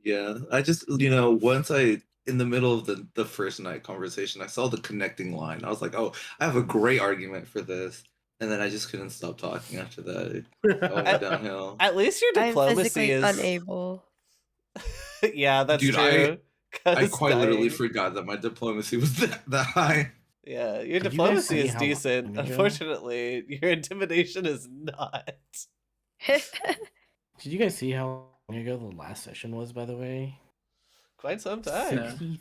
Yeah, I just once in the middle of the first night conversation, I saw the connecting line. I was like, oh, I have a great argument for this, and then I just couldn't stop talking after that. It all went downhill. At least your I'm diplomacy physically is unable. Yeah, that's Dude, true. I 'Cause quite literally dying. forgot that my diplomacy was that high. Yeah, your Did you guys diplomacy see is how long decent. ago? Unfortunately, your intimidation is not. Did you guys see how long ago the last session was, by the way? Quite some time. Yeah.